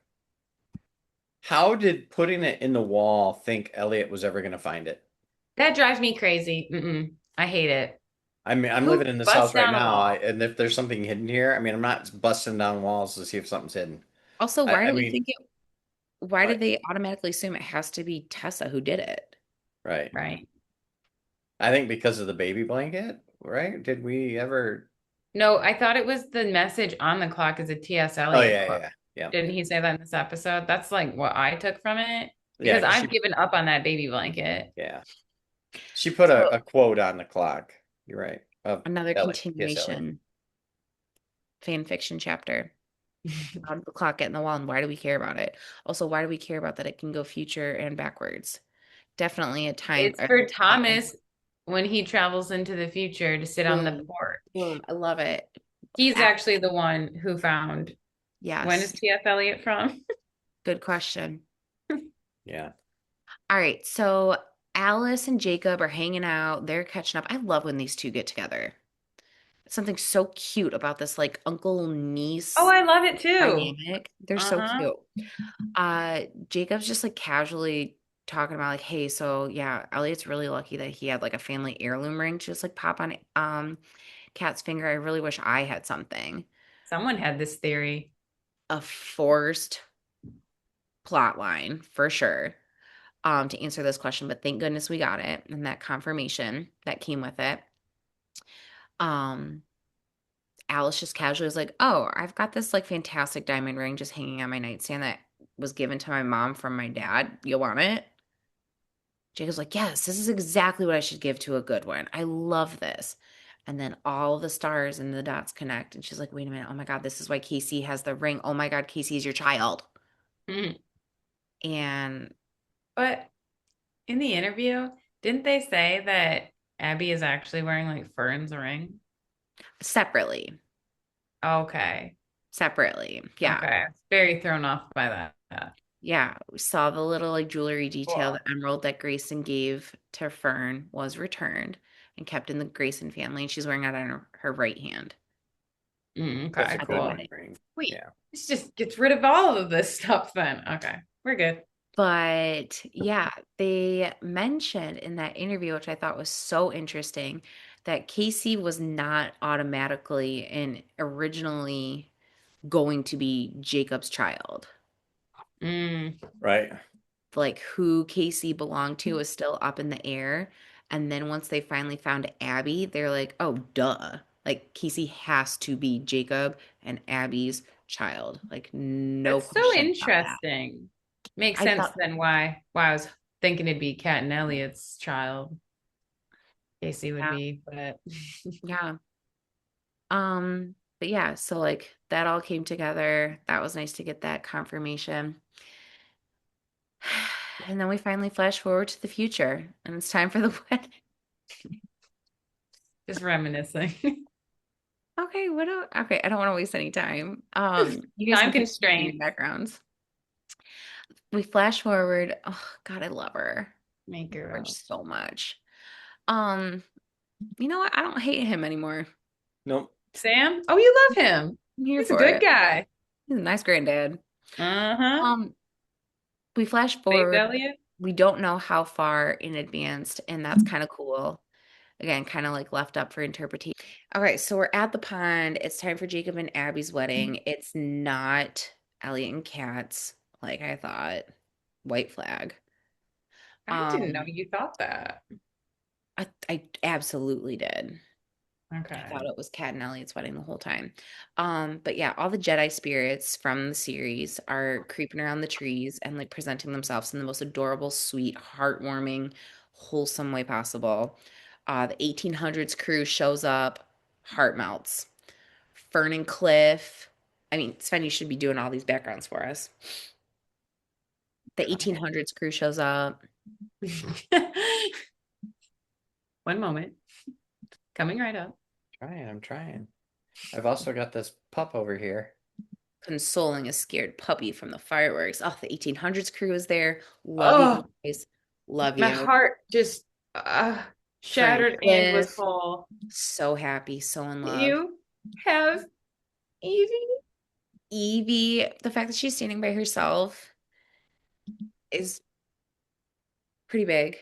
How did putting it in the wall think Elliot was ever going to find it? That drives me crazy. I hate it. I mean, I'm Who living in this busts house right down a now, wall? and if there's something hidden here, I mean, I'm not busting down walls to see if something's hidden. Also, I, why I do we mean, think it? Why did like, they automatically assume it has to be Tessa who did it? right. Right. I think because of the baby blanket, right? Did we ever? No, I thought it was the message on the clock is a T.S. Oh Eliot yeah, quote. yeah, yeah, Didn't he say that in this episode? That's like what I took from it yeah. because Because I've she, given up on that baby blanket. yeah, she put So a quote on the clock. You're right. Of another Elliot, yes, Elliot. continuation fan fiction chapter. How did the clock get in the wall and why do we care about it? Also, why do we care about that it can go future and backwards? Definitely a time It's a for plot line. Thomas when he travels into the future to sit on the Boom. porch. Boom. I love it. He's Ah, actually the one who found. When is yes. T.S. Eliot from? Good question. Yeah, All right. So Alice and Jacob are hanging out. They're catching up. I love when these two get together. Something so cute about this like uncle Oh, niece I love it too. dynamic. They're so Uh-huh. cute. Jacob's just like casually talking about like, hey, so yeah, Elliot's really lucky that he had like a family heirloom ring to just like pop on Kat's finger. I really wish I had something. Someone had this theory. A forced plot line for sure. To answer this question, but thank goodness we got it and that confirmation that came with it. Um, Alice just casually was like, "Oh, I've got this like fantastic diamond ring just hanging on my nightstand that was given to my mom from my dad. You want it?" Jacob's like, "Yes, this is exactly what I should give to a good one. I love this." And then all the stars and the dots connect. And she's like, "Wait a minute. Oh my God, this is why Casey has the ring. Oh my God, Casey is your child." Mhm. And But in the interview, didn't they say that Abby is actually wearing like Fern's ring? separately, Okay. separately. Yeah. Okay. Very thrown off by that. Yeah, we saw the little like jewelry detail. Cool. The emerald that Grayson gave to Fern was returned and kept in the Grayson family, and she's wearing it on her right hand that's a Okay, at the cool cool. wedding. ring. Wait, Yeah, this just gets rid of all of this stuff then. Okay, we're good. But yeah, they mentioned in that interview, which I thought was so interesting, that Casey was not automatically and originally going to be Jacob's child. Mm, right. Like who Casey belonged to is still up in the air. And then once they finally found Abby, they're like, oh, duh. Like Casey has to be Jacob and Abby's child. Like no that's so question about that. interesting. Makes I sense thought, then why I was thinking it'd be Kat and Elliot's child. Casey would yeah, be, but yeah. But yeah, so like that all came together. That was nice to get that confirmation. And then we finally flash forward to the future, and it's time for the wedding. just reminiscing. Okay, okay, I don't want to waste any time. You guys Time can keep in your constraints. backgrounds. We flash forward. Oh God, I love her. Make I love her girl. so much. Um, you know what? I don't hate him anymore. Nope. Sam? Oh, you love him. I'm here He's a for good it. guy. He's a nice granddad. Uh-huh. Um, we flash Saved forward. Elliot. We don't know how far in advance, and that's kind of cool. Again, kind of like left up for interpretation. Okay, so we're at the pond. It's time for Jacob and Abby's wedding. It's not Elliot and Kat's, like I thought. White flag. I didn't know Um, you thought that. I absolutely did. I Okay. thought it was Kat and Elliot's wedding the whole time. But yeah, all the Jedi spirits from the series are creeping around the trees and like presenting themselves in the most adorable, sweet, heartwarming, wholesome way possible. The 1800s crew shows up, heart melts. Fern and Cliff. I mean, Sven, you should be doing all these backgrounds for us. The 1800s crew shows up, One moment. Coming right up. I'm trying. I've also got this pup over here. consoling a scared puppy from the fireworks. Oh, the 1800s crew is there. Love you Oh, guys. Love my you. heart just Fern and shattered and was Cliff. whole. So happy, so in love. You have Evie. Evie, the fact that she's standing by herself is pretty big.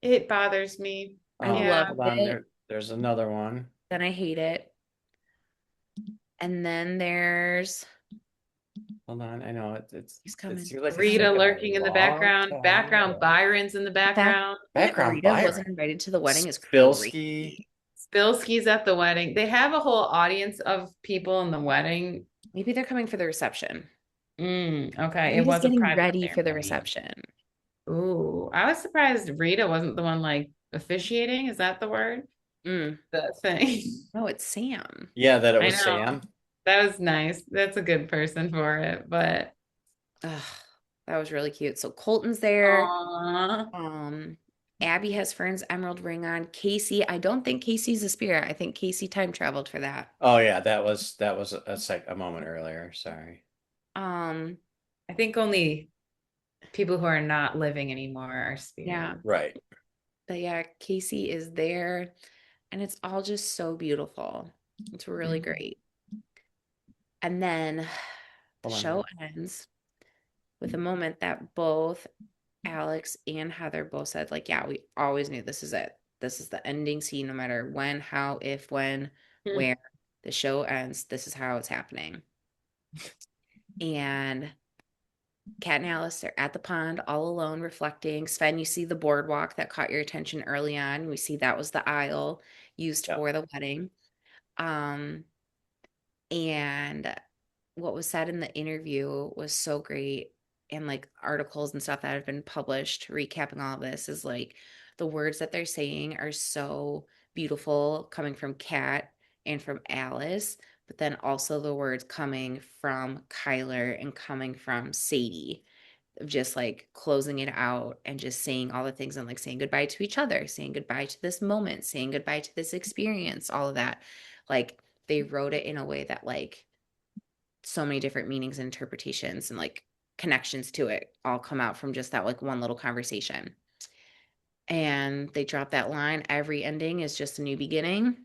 It bothers me. I Oh, Yeah. love hold on. it. There's another one. Then I hate it. And then there's Hold on. I know he's it coming. seems like it's Rita taken a lurking in the long background. time. Background Byron's in the The fact background. that Background Rita Byron. wasn't invited to the wedding is Spilsky. crazy. Spilsky's at the wedding. They have a whole audience of people in the wedding. Maybe they're coming for the reception. Okay. It Rita's was a getting private ready for the ceremony. reception. Ooh, I was surprised Rita wasn't the one like officiating. Is that the word? Mm. The thing. No, it's Sam. Yeah, that it I was know. Sam. That was nice. That's a good person for it. But Ugh, that was really cute. So Colton's there. aw. Um, Abby has Fern's emerald ring on. Casey, I don't think Casey's a spirit. I think Casey time traveled for that. Oh yeah, that was a moment earlier. Sorry. Um, I think only people who are not living anymore are yeah, spirits. Right. but yeah, Casey is there, and it's all just so beautiful. It's really Mhm. great. And then the Hold on. show ends with a moment that both Alex and Heather both said, like, yeah, we always knew this is it. This is the ending scene, no matter when, how, if, when, Hmm. where the show ends. This is how it's happening. And Kat and Alice are at the pond all alone reflecting. Sven, you see the boardwalk that caught your attention early on. We see that was the aisle used Yeah. for the wedding. Um, and what was said in the interview was so great. And like articles and stuff that have been published recapping all of this is like the words that they're saying are so beautiful coming from Kat and from Alice, but then also the words coming from Kyler and coming from Sadie of just like closing it out and just saying all the things and like saying goodbye to each other, saying goodbye to this moment, saying goodbye to this experience, all of that. Like they wrote it in a way that like so many different meanings and interpretations and like connections to it all come out from just that like one little conversation. And they dropped that line, every ending is just a new beginning.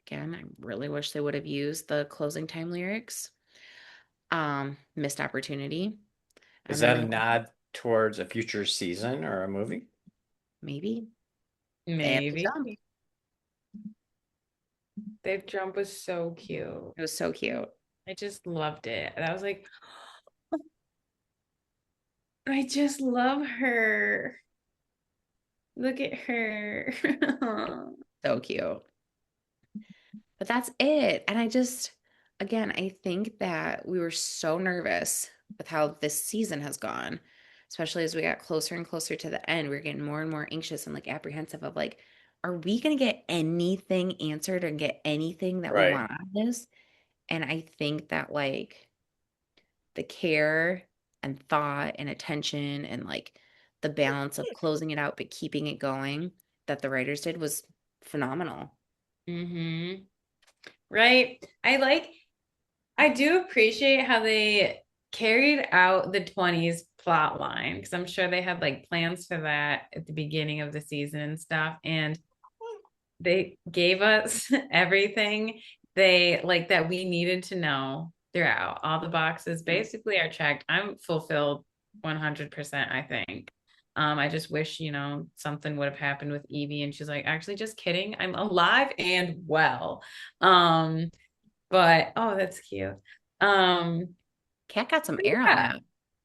Again, I really wish they would have used the closing time lyrics. Missed opportunity. Is And then that a they nod towards a future season or a movie? maybe they have to Maybe. jump. Their jump was so cute. It was so cute. I just loved it. And I was like, I just love her. Look at her. So cute. But that's it. And I just, again, I think that we were so nervous with how this season has gone, especially as we got closer and closer to the end. We are getting more and more anxious and like apprehensive of like, are we going to get anything answered and get anything that we Right. want out of this? And I think that like the care and thought and attention and like the balance of closing it out but keeping it going that the writers did was phenomenal. Mm-hmm. Right. I do appreciate how they carried out the 20s plot line because I'm sure they had like plans for that at the beginning of the season and stuff. And they gave us everything they like that we needed to know throughout. All the boxes basically are checked. I'm fulfilled 100%, I think. I just wish, something would have happened with Evie and she's like, actually just kidding. I'm alive and well. Um, but oh, that's cute. Um, Cat got some air on yeah.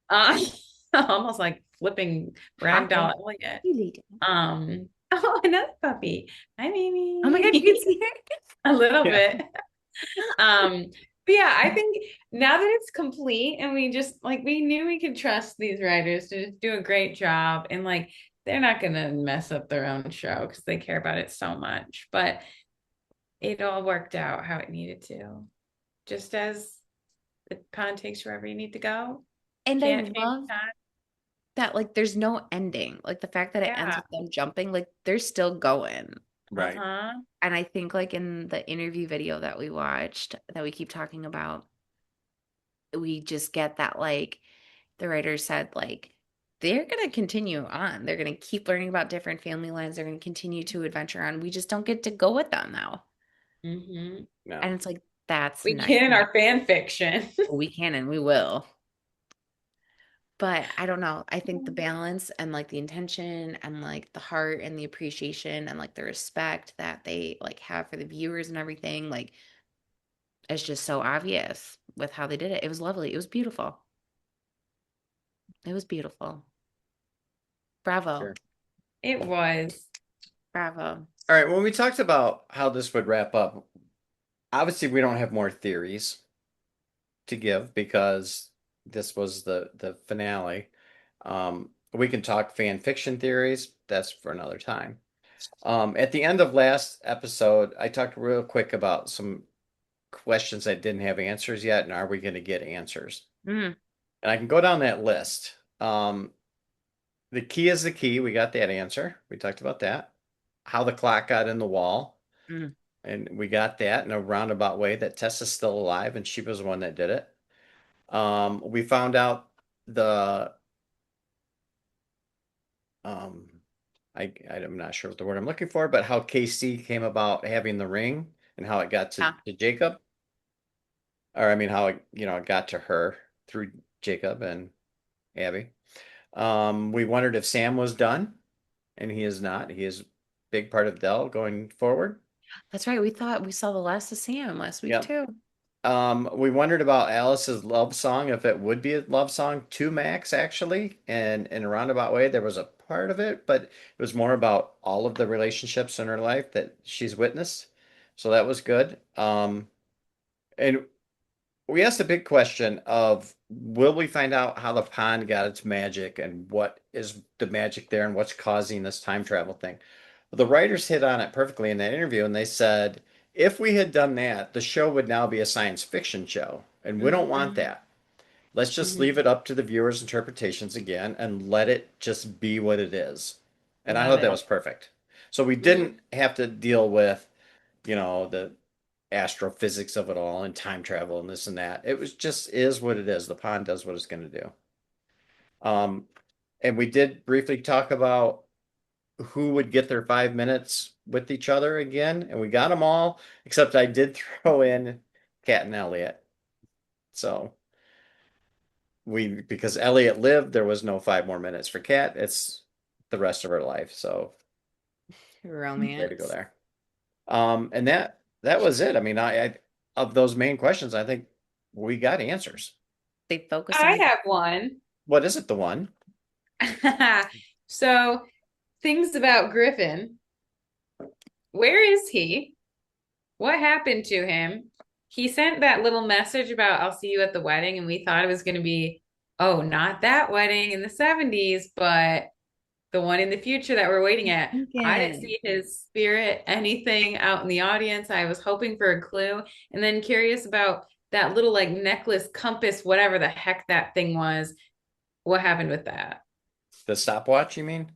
that. Uh, almost like flipping Hot air. ragdoll Elliot. Really did. Um, Oh, another puppy. Hi, Oh my God, you can Mimi. see A little Yeah. bit. Um, but yeah, I think now that it's complete and we just like we knew we could trust these writers to just do a great job and like they're not gonna mess up their own show because they care about it so much. But it all worked out how it needed to. Just as the pond takes you wherever you need to go. And I Can't change love time. that like there's no ending. Like the fact that it ends Yeah. with them jumping, like they're still going. Right. Uh-huh. And I think like in the interview video that we watched that we keep talking about, we just get that like the writer said like they're going to continue on. They're going to keep learning about different family lines. They're going to continue to adventure on. We just don't get to go with them now. Mm-hmm. And No. it's like that's We nice. can in our fan fiction. We can and we will. But I don't know. I think the balance and like the intention and like the heart and the appreciation and like the respect that they like have for the viewers and everything, like it's just so obvious with how they did it. It was lovely. It was beautiful. It was beautiful. Bravo. Sure. It was. Bravo. All right. When we talked about how this would wrap up, obviously we don't have more theories to give because this was the finale. We can talk fan fiction theories. That's for another time. At the end of last episode, I talked real quick about some questions that didn't have answers yet, and are we going to get answers? Mm, And I can go down that list. The key is the key. We got that answer. We talked about that. How the clock got in the wall, mm. and we got that in a roundabout way that Tessa's still alive, and she was the one that did it. We found out the um, I'm not sure what the word I'm looking for, but how KC came about having the ring and how it got Yeah, to Jacob, or I mean how it it got to her through Jacob and Abby. We wondered if Sam was done, and he is not. He is a big part of Dell going forward. that's right. We thought we saw the last of Sam last week Yep. too. We wondered about Alice's love song, if it would be a love song to Max, actually. And in a roundabout way, there was a part of it, but it was more about all of the relationships in her life that she's witnessed. So that was good. And we asked a big question of will we find out how the pond got its magic and what is the magic there and what's causing this time travel thing? The writers hit on it perfectly in that interview, and they said if we had done that, the show would now be a science fiction show, and we don't want Mm-hmm. that. Let's just leave Mm-hmm. it up to the viewers' interpretations again and let it just be what it is. And I Love thought that it. was perfect. So we Mm-hmm. didn't have to deal with, the astrophysics of it all and time travel and this and that. It was just is what it is. The pond does what it's going to do. Um, and we did briefly talk about who would get their 5 minutes with each other again, and we got them all, except I did throw in Kat and Elliot. So because Elliot lived, there was no 5 more minutes for Kat. It's the rest of her life. So way to go Romance. there. And that was it. I mean, I of those main questions, I think we got answers. They focused on I the have one. What is it? The one? So, things about Griffin. Where is he? What happened to him? He sent that little message about I'll see you at the wedding, and we thought it was going to be, oh, not that wedding in the 70s, but the one in the future that we're waiting at. I didn't Lincoln. see his spirit, anything out in the audience. I was hoping for a clue, and then curious about that little like necklace, compass, whatever the heck that thing was. What happened with that? The stopwatch, you mean?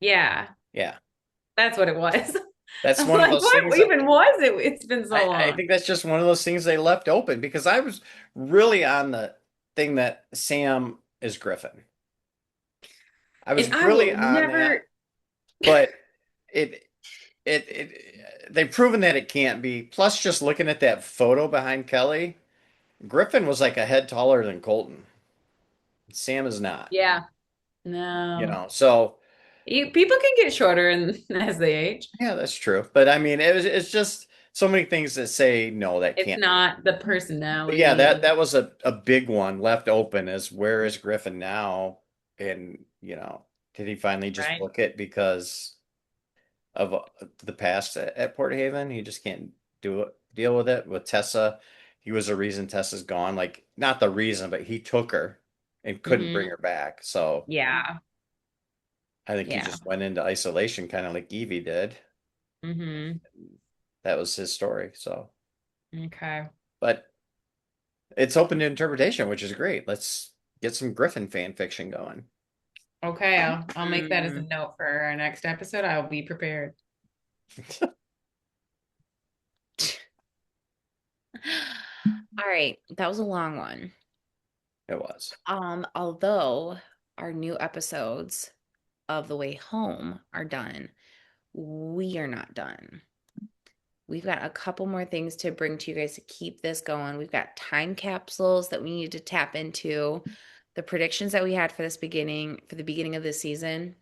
Yeah, Yeah. that's what it was. That's I'm one of like, those things what that even was it? It's been so I long. think that's just one of those things they left open because I was really on the thing that Sam is Griffin. I And was I really will on that, never. but it they've proven that it can't be. Plus, just looking at that photo behind Kelly, Griffin was like a head taller than Colton. Sam is not, Yeah, no. So People can get shorter and as they age. yeah, that's true. But I mean, it's just so many things that say no, that It's can't be. not the But yeah, personality that and that was a big one left open is where is Griffin now? And did he finally just right. book it because of the past at Port Haven. He just can't deal with it. With Tessa, he was the reason Tessa's gone. Like, not the reason, but he took her and couldn't bring Mhm. her back. So Yeah. I think he Yeah. just went into isolation, kind of like Evie did. Hmm. That was his story. So, Okay. but it's open to interpretation, which is great. Let's get some Griffin fan fiction going. Okay. I'll make that as a Mm. note for our next episode. I'll be prepared. All right, that was a long one. It was. Although our new episodes of The Way Home are done, we are not done. We've got a couple more things to bring to you guys to keep this going. We've got time capsules that we need to tap into. The predictions that we had for for the beginning of this season,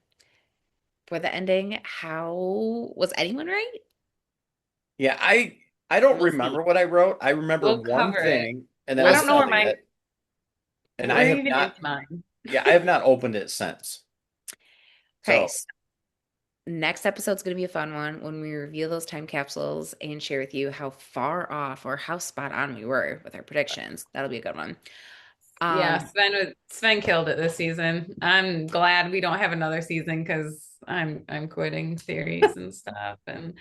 for the ending. How was anyone right? Yeah, I don't We'll see. remember what I wrote. I remember We'll one cover it. thing, and that I We'll was don't know where see. Elliot, and I where have even is not. mine. Yeah, I have not opened it since. Okay, So so next episode's going to be a fun one when we review those time capsules and share with you how far off or how spot on we were with our predictions. That'll be a good one. Yeah, Um, Sven killed it this season. I'm glad we don't have another season because I'm quitting series and stuff. And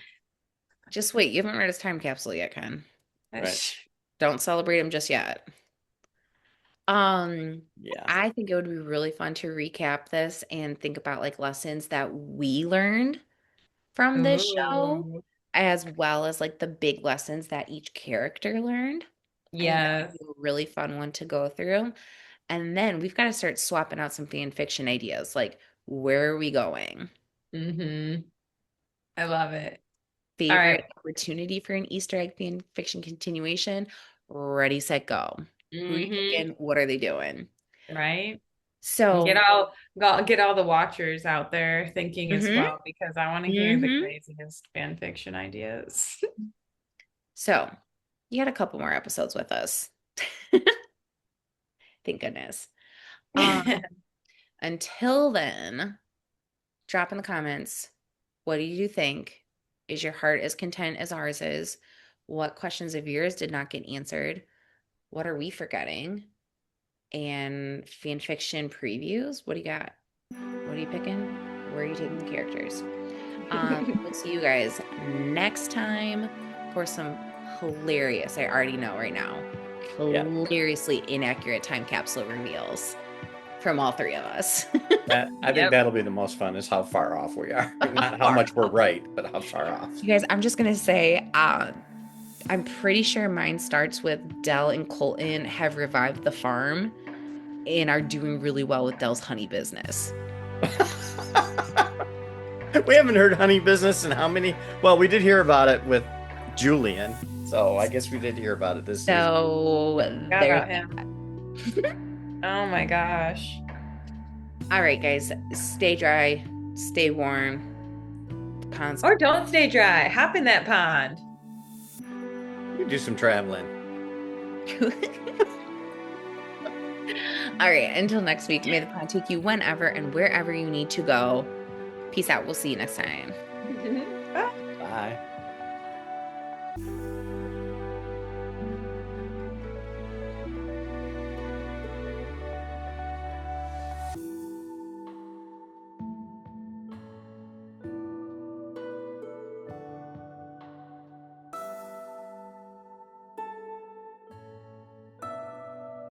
just wait. You haven't read his time capsule yet, Ken. right, Don't celebrate him just yet. Um, yeah, I think it would be really fun to recap this and think about like lessons that we learned from this show, ooh, as well as like the big lessons that each character learned. I think that would yes. be a really fun one to go through. And then we've got to start swapping out some fan fiction ideas. Like, where are we going? Mm-hmm. I love it. All Favorite right. opportunity for an Easter egg fan fiction continuation? Ready, set, go. Who are you Mm-hmm. picking? What are they doing? Right. And So, get all the watchers out there thinking as mhm, well because I want to hear the mhm. craziest fan fiction ideas. So you had a couple more episodes with us. Thank goodness. Um, until then, drop in the comments. What do you think? Is your heart as content as ours is? What questions of yours did not get answered? What are we forgetting? And fan fiction previews. What do you got? What are you picking? Where are you taking the characters? We'll see you guys next time for some hilarious, I already know right now, yeah. hilariously inaccurate time capsule reveals from all three of us. I think Yep. that'll be the most fun is how far off we are. Not how Far much we're off. right, but how far off. You guys, I'm just gonna say, I'm pretty sure mine starts with Dell and Colton have revived the farm and are doing really well with Dell's honey business. We haven't heard honey business in how many? Well, we did hear about it with Julian, so I guess we did hear about it this season. So Forgot there's about him. that. Oh my gosh. All right, guys, stay dry, stay warm. The pond's Or don't stay dry. Hop in that pond. We do some traveling. All right, until next week, may the pond take you whenever and wherever you need to go. Peace out. We'll see you next time.